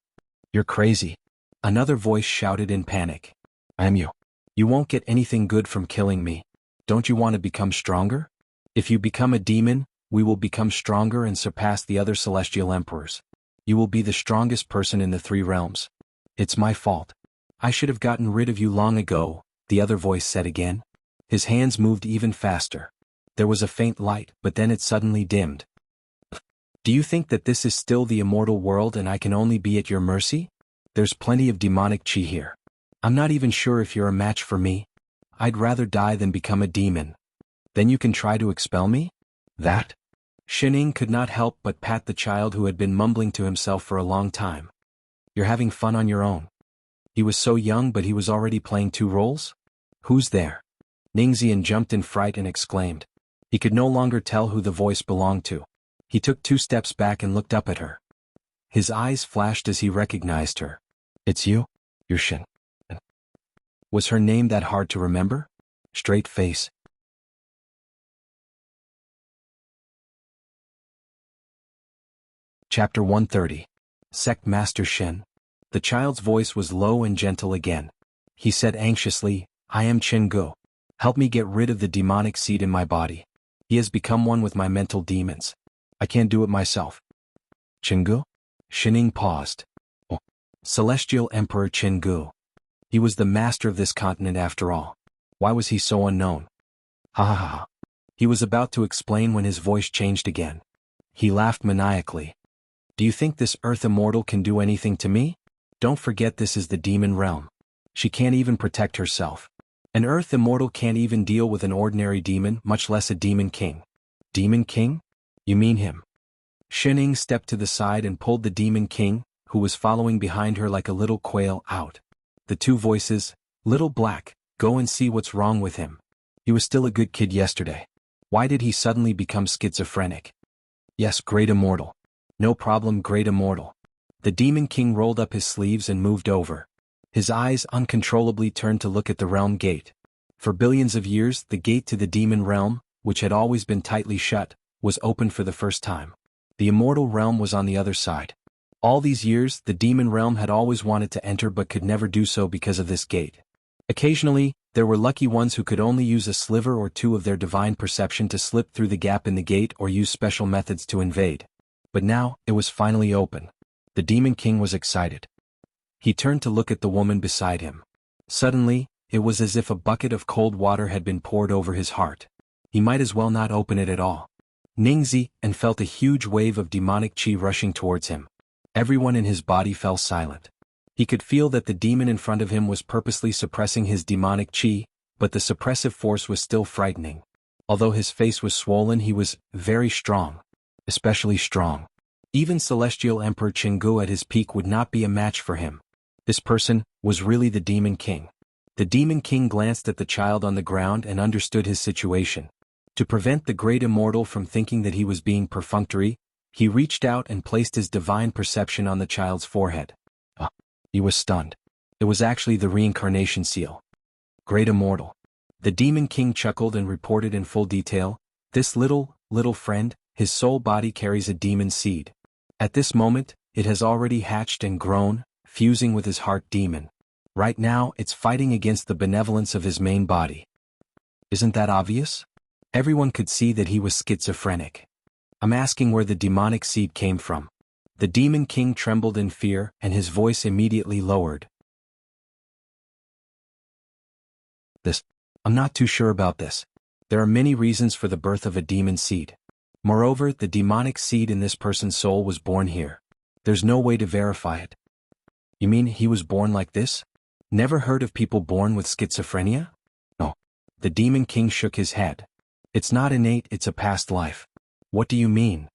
You're crazy. Another voice shouted in panic. I'm you. You won't get anything good from killing me. Don't you want to become stronger? If you become a demon, we will become stronger and surpass the other celestial emperors. You will be the strongest person in the 3 realms. It's my fault. I should have gotten rid of you long ago, the other voice said again. His hands moved even faster. There was a faint light, but then it suddenly dimmed. Do you think that this is still the immortal world and I can only be at your mercy? There's plenty of demonic chi here. I'm not even sure if you're a match for me. I'd rather die than become a demon. Then you can try to expel me? That? Shining could not help but pat the child who had been mumbling to himself for a long time. You're having fun on your own. He was so young but he was already playing 2 roles? Who's there? Ningxian jumped in fright and exclaimed. He could no longer tell who the voice belonged to. He took 2 steps back and looked up at her. His eyes flashed as he recognized her. It's you? You're Shin. Was her name that hard to remember? Straight face. Chapter 130. Sect Master Shen. The child's voice was low and gentle again. He said anxiously, I am Chingu. Help me get rid of the demonic seed in my body. He has become one with my mental demons. I can't do it myself. Chingu? Shining paused. Oh, Celestial Emperor Chingu. He was the master of this continent after all. Why was he so unknown? Ha ha ha. He was about to explain when his voice changed again. He laughed maniacally. Do you think this Earth Immortal can do anything to me? Don't forget this is the demon realm. She can't even protect herself. An Earth Immortal can't even deal with an ordinary demon, much less a Demon King. Demon King? You mean him? Shining stepped to the side and pulled the Demon King, who was following behind her like a little quail, out. The 2 voices, Little Black, go and see what's wrong with him. He was still a good kid yesterday. Why did he suddenly become schizophrenic? Yes, Great Immortal. No problem, Great Immortal. The Demon King rolled up his sleeves and moved over. His eyes uncontrollably turned to look at the realm gate. For billions of years, the gate to the demon realm, which had always been tightly shut, was open for the first time. The immortal realm was on the other side. All these years, the demon realm had always wanted to enter but could never do so because of this gate. Occasionally, there were lucky ones who could only use a sliver or 2 of their divine perception to slip through the gap in the gate or use special methods to invade. But now, it was finally open. The Demon King was excited. He turned to look at the woman beside him. Suddenly, it was as if a bucket of cold water had been poured over his heart. He might as well not open it at all. Ningzi and felt a huge wave of demonic chi rushing towards him. Everyone in his body fell silent. He could feel that the demon in front of him was purposely suppressing his demonic chi, but the suppressive force was still frightening. Although his face was swollen, he was very strong. Especially strong. Even Celestial Emperor Chingu at his peak would not be a match for him. This person was really the Demon King. The Demon King glanced at the child on the ground and understood his situation. To prevent the great immortal from thinking that he was being perfunctory, he reached out and placed his divine perception on the child's forehead. He was stunned. It was actually the reincarnation seal. Great immortal. The Demon King chuckled and reported in full detail, "This little friend, his soul body carries a demon seed. At this moment, it has already hatched and grown, fusing with his heart demon. Right now, it's fighting against the benevolence of his main body." Isn't that obvious? Everyone could see that he was schizophrenic. I'm asking where the demonic seed came from. The Demon King trembled in fear, and his voice immediately lowered. I'm not too sure about this. There are many reasons for the birth of a demon seed. Moreover, the demonic seed in this person's soul was born here. There's no way to verify it. You mean he was born like this? Never heard of people born with schizophrenia? No. The Demon King shook his head. It's not innate, it's a past life. What do you mean?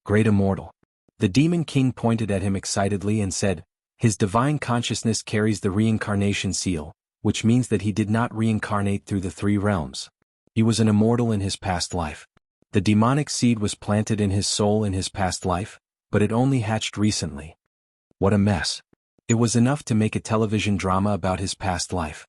Great immortal. The Demon King pointed at him excitedly and said, "His divine consciousness carries the reincarnation seal, which means that he did not reincarnate through the three realms. He was an immortal in his past life. The demonic seed was planted in his soul in his past life, but it only hatched recently." What a mess. It was enough to make a television drama about his past life.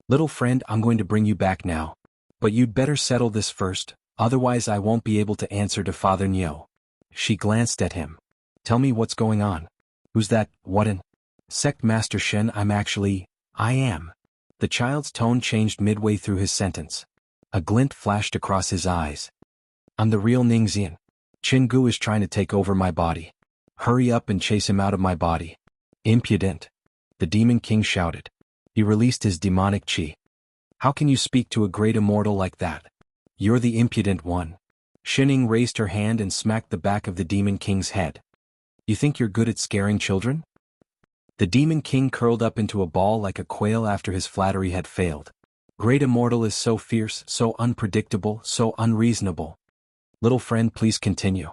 "Little friend, I'm going to bring you back now. But you'd better settle this first, otherwise I won't be able to answer to Father Nyo." She glanced at him. "Tell me what's going on. Who's that, what an?" "Sect Master Shen, I am." The child's tone changed midway through his sentence. A glint flashed across his eyes. "I'm the real Ningxian. Chingu is trying to take over my body. Hurry up and chase him out of my body." "Impudent!" the Demon King shouted. He released his demonic chi. "How can you speak to a great immortal like that? You're the impudent one." Shining raised her hand and smacked the back of the Demon King's head. "You think you're good at scaring children?" The Demon King curled up into a ball like a quail after his flattery had failed. "Great immortal is so fierce, so unpredictable, so unreasonable." "Little friend, please continue."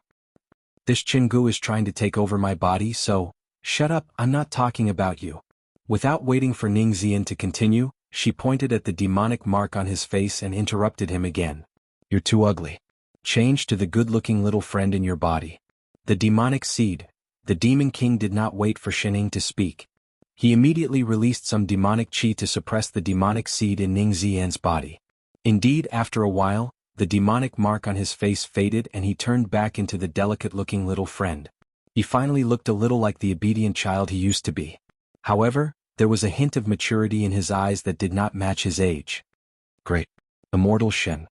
"This Chingu is trying to take over my body, so..." "Shut up, I'm not talking about you." Without waiting for Ning Zian to continue, she pointed at the demonic mark on his face and interrupted him again. "You're too ugly. Change to the good-looking little friend in your body." The demonic seed. The Demon King did not wait for Shining to speak. He immediately released some demonic chi to suppress the demonic seed in Ning Zian's body. Indeed, after a while, the demonic mark on his face faded and he turned back into the delicate-looking little friend. He finally looked a little like the obedient child he used to be. However, there was a hint of maturity in his eyes that did not match his age. "Great. Immortal Shen."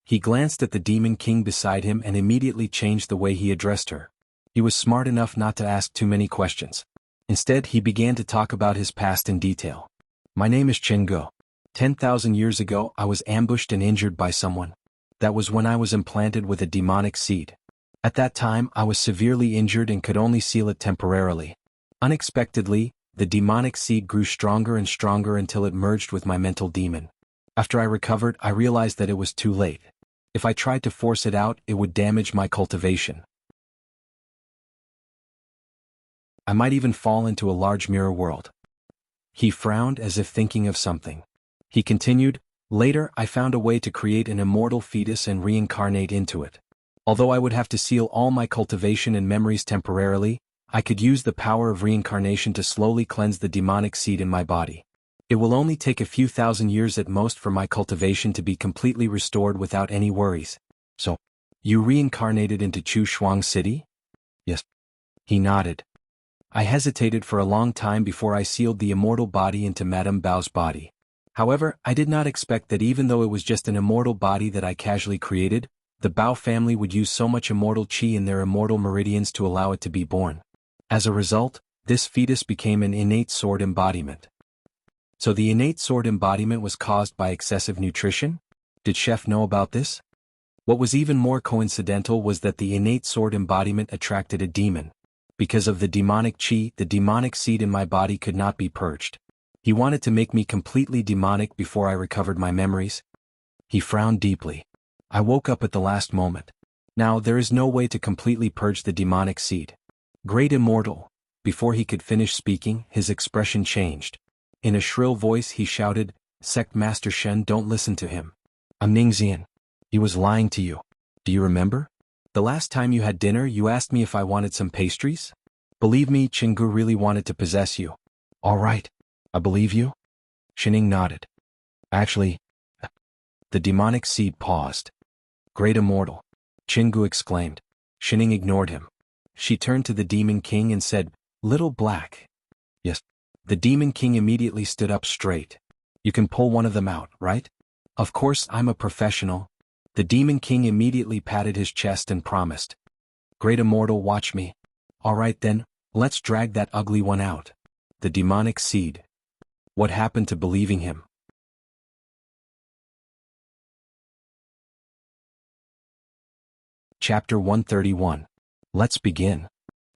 He glanced at the Demon King beside him and immediately changed the way he addressed her. He was smart enough not to ask too many questions. Instead, he began to talk about his past in detail. "My name is Chingu. 10,000 years ago, I was ambushed and injured by someone. That was when I was implanted with a demonic seed. At that time, I was severely injured and could only seal it temporarily. Unexpectedly, the demonic seed grew stronger and stronger until it merged with my mental demon. After I recovered, I realized that it was too late. If I tried to force it out, it would damage my cultivation. I might even fall into a large mirror world." He frowned as if thinking of something. He continued, "Later, I found a way to create an immortal fetus and reincarnate into it. Although I would have to seal all my cultivation and memories temporarily, I could use the power of reincarnation to slowly cleanse the demonic seed in my body. It will only take a few thousand years at most for my cultivation to be completely restored without any worries." "So, you reincarnated into Chu Shuang City?" "Yes." He nodded. "I hesitated for a long time before I sealed the immortal body into Madame Bao's body. However, I did not expect that even though it was just an immortal body that I casually created, the Bao family would use so much immortal qi in their immortal meridians to allow it to be born. As a result, this fetus became an innate sword embodiment." "So the innate sword embodiment was caused by excessive nutrition? Did Chef know about this?" What was even more coincidental was that the innate sword embodiment attracted a demon. Because of the demonic chi, the demonic seed in my body could not be purged. He wanted to make me completely demonic before I recovered my memories. He frowned deeply. "I woke up at the last moment. Now there is no way to completely purge the demonic seed." "Great immortal." Before he could finish speaking, his expression changed. In a shrill voice he shouted, "Sect Master Shen, don't listen to him. I'm Ningxian. He was lying to you. Do you remember? The last time you had dinner you asked me if I wanted some pastries? Believe me, Chingu really wanted to possess you. All right. I believe you? Shining nodded. Actually, the demonic seed paused. Great immortal, Chingu exclaimed. Shining ignored him. She turned to the Demon King and said, Little Black. Yes. The Demon King immediately stood up straight. You can pull one of them out, right? Of course, I'm a professional. The Demon King immediately patted his chest and promised. Great immortal, watch me. All right then, let's drag that ugly one out. The demonic seed. What happened to believing him? Chapter 131. Let's begin.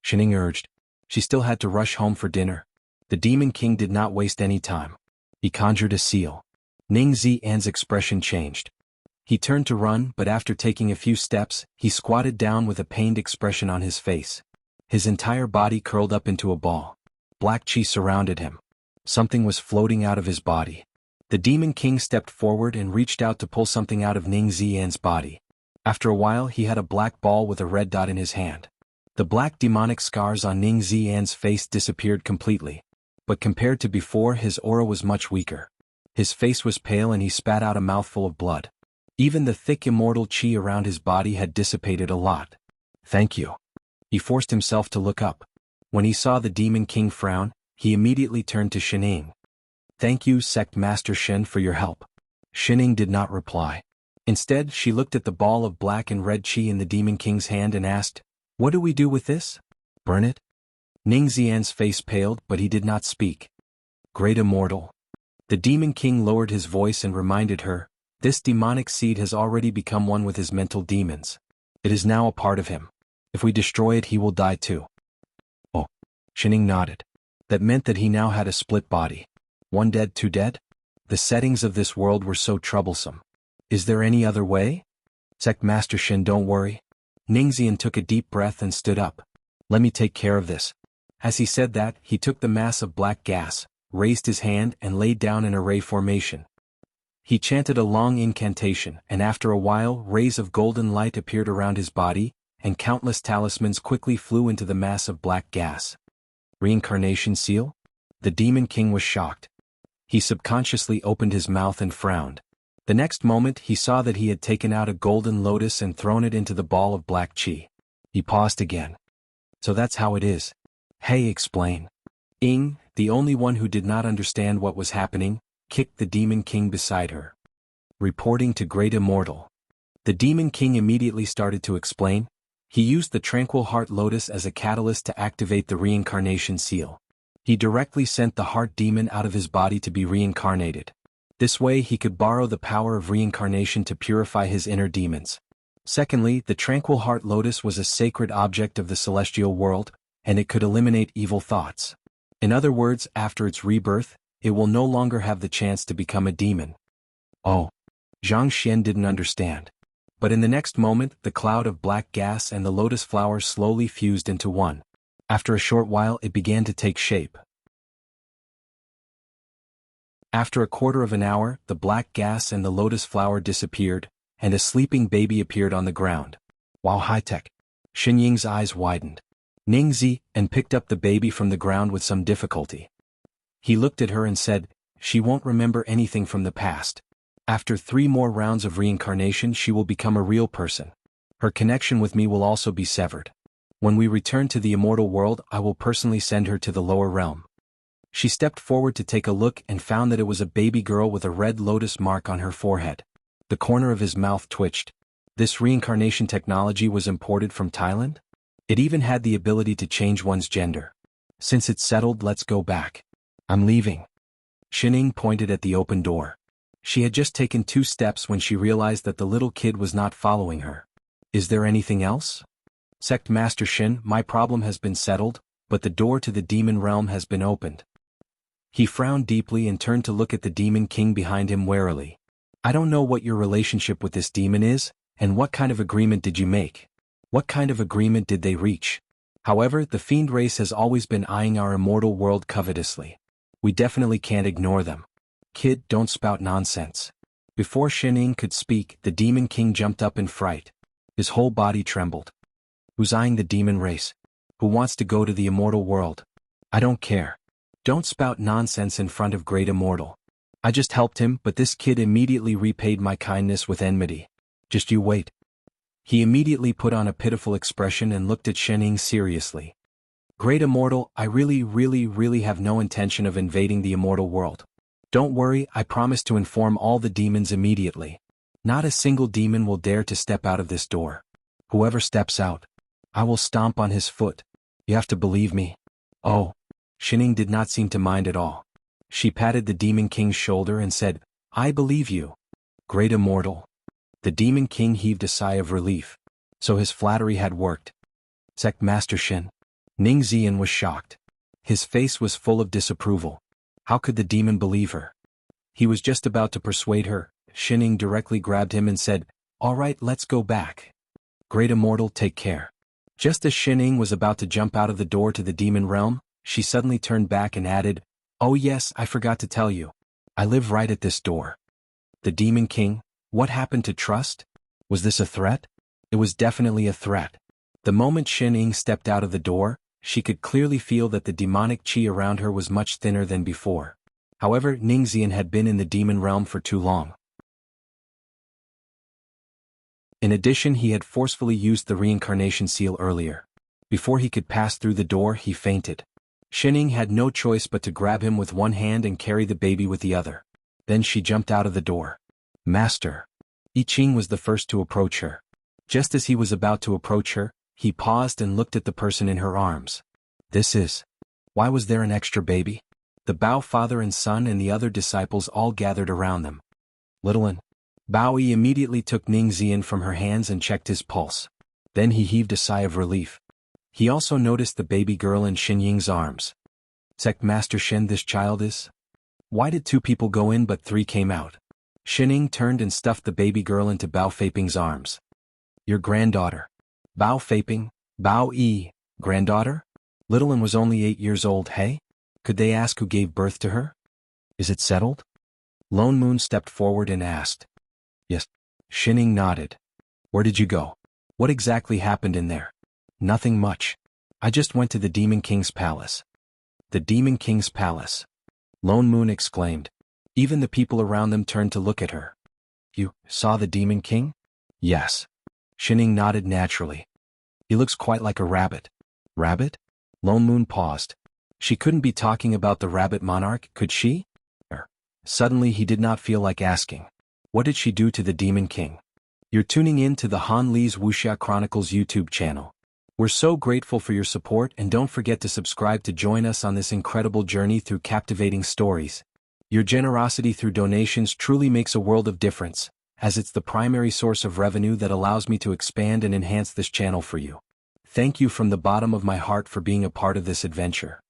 Shining urged. She still had to rush home for dinner. The Demon King did not waste any time. He conjured a seal. Ning Zian's expression changed. He turned to run, but after taking a few steps, he squatted down with a pained expression on his face. His entire body curled up into a ball. Black chi surrounded him. Something was floating out of his body. The Demon King stepped forward and reached out to pull something out of Ning Zian's body. After a while he had a black ball with a red dot in his hand. The black demonic scars on Ning Zian's face disappeared completely. But compared to before, his aura was much weaker. His face was pale and he spat out a mouthful of blood. Even the thick immortal chi around his body had dissipated a lot. Thank you. He forced himself to look up. When he saw the Demon King frown, he immediately turned to Shining. Thank you, Sect Master Shen, for your help. Shining did not reply. Instead, she looked at the ball of black and red chi in the Demon King's hand and asked, What do we do with this? Burn it? Ning Zian's face paled, but he did not speak. Great immortal. The Demon King lowered his voice and reminded her, This demonic seed has already become one with his mental demons. It is now a part of him. If we destroy it, he will die too. Oh. Shining nodded. That meant that he now had a split body. One dead, two dead? The settings of this world were so troublesome. Is there any other way? Sect Master Shen, don't worry. Ningxian took a deep breath and stood up. Let me take care of this. As he said that, he took the mass of black gas, raised his hand and laid down an array formation. He chanted a long incantation, and after a while rays of golden light appeared around his body, and countless talismans quickly flew into the mass of black gas. Reincarnation seal? The Demon King was shocked. He subconsciously opened his mouth and frowned. The next moment he saw that he had taken out a golden lotus and thrown it into the ball of black chi. He paused again. So that's how it is. Hey, explain. Ing, the only one who did not understand what was happening, kicked the Demon King beside her. Reporting to Great Immortal. The Demon King immediately started to explain. He used the Tranquil Heart Lotus as a catalyst to activate the reincarnation seal. He directly sent the heart demon out of his body to be reincarnated. This way he could borrow the power of reincarnation to purify his inner demons. Secondly, the Tranquil Heart Lotus was a sacred object of the celestial world, and it could eliminate evil thoughts. In other words, after its rebirth, it will no longer have the chance to become a demon. Oh. Zhang Xian didn't understand. But in the next moment, the cloud of black gas and the lotus flower slowly fused into one. After a short while it began to take shape. After a quarter of an hour, the black gas and the lotus flower disappeared, and a sleeping baby appeared on the ground. Wow, high-tech. Xin Ying's eyes widened. Ningzi and picked up the baby from the ground with some difficulty. He looked at her and said, She won't remember anything from the past. After 3 more rounds of reincarnation she will become a real person. Her connection with me will also be severed. When we return to the immortal world I will personally send her to the lower realm. She stepped forward to take a look and found that it was a baby girl with a red lotus mark on her forehead. The corner of his mouth twitched. This reincarnation technology was imported from Thailand? It even had the ability to change one's gender. Since it's settled, let's go back. I'm leaving. Shining pointed at the open door. She had just taken 2 steps when she realized that the little kid was not following her. Is there anything else? Sect Master Shin, my problem has been settled, but the door to the demon realm has been opened. He frowned deeply and turned to look at the Demon King behind him warily. I don't know what your relationship with this demon is, and what kind of agreement did you make? What kind of agreement did they reach? However, the fiend race has always been eyeing our immortal world covetously. We definitely can't ignore them. Kid, don't spout nonsense. Before Shining could speak, the Demon King jumped up in fright. His whole body trembled. Who's eyeing the demon race? Who wants to go to the immortal world? I don't care. Don't spout nonsense in front of Great Immortal. I just helped him, but this kid immediately repaid my kindness with enmity. Just you wait. He immediately put on a pitiful expression and looked at Shining seriously. Great Immortal, I really have no intention of invading the immortal world. Don't worry, I promise to inform all the demons immediately. Not a single demon will dare to step out of this door. Whoever steps out, I will stomp on his foot. You have to believe me. Oh. Shining did not seem to mind at all. She patted the Demon King's shoulder and said, I believe you. Great Immortal. The Demon King heaved a sigh of relief. So his flattery had worked. Sect Master Shin. Ning Zian was shocked. His face was full of disapproval. How could the demon believe her? He was just about to persuade her. Shining directly grabbed him and said, All right, let's go back. Great Immortal, take care. Just as Shining was about to jump out of the door to the demon realm, she suddenly turned back and added, Oh yes, I forgot to tell you. I live right at this door. The Demon King, what happened to trust? Was this a threat? It was definitely a threat. The moment Shining stepped out of the door, she could clearly feel that the demonic chi around her was much thinner than before. However, Ningxian had been in the demon realm for too long. In addition, he had forcefully used the reincarnation seal earlier. Before he could pass through the door, he fainted. Shining had no choice but to grab him with one hand and carry the baby with the other. Then she jumped out of the door. Master. I Ching was the first to approach her. Just as he was about to approach her, he paused and looked at the person in her arms. This is. Why was there an extra baby? The Bao father and son and the other disciples all gathered around them. Little one. Bao Yi immediately took Ning Zian from her hands and checked his pulse. Then he heaved a sigh of relief. He also noticed the baby girl in Xin Ying's arms. Sect Master Shen, this child is? Why did 2 people go in but 3 came out? Xin Ying turned and stuffed the baby girl into Bao Feiping's arms. Your granddaughter. Bao Feiping, Bao Yi, granddaughter? Little one was only 8 years old, hey? Could they ask who gave birth to her? Is it settled? Lone Moon stepped forward and asked. Yes. Xin Ying nodded. Where did you go? What exactly happened in there? Nothing much. I just went to the Demon King's palace. The Demon King's palace. Lone Moon exclaimed. Even the people around them turned to look at her. You saw the Demon King? Yes. Xin Ying nodded naturally. He looks quite like a rabbit. Rabbit? Lone Moon paused. She couldn't be talking about the rabbit monarch, could she? Suddenly he did not feel like asking. What did she do to the Demon King? You're tuning in to the Han Li's Wuxia Chronicles YouTube channel. We're so grateful for your support, and don't forget to subscribe to join us on this incredible journey through captivating stories. Your generosity through donations truly makes a world of difference, as it's the primary source of revenue that allows me to expand and enhance this channel for you. Thank you from the bottom of my heart for being a part of this adventure.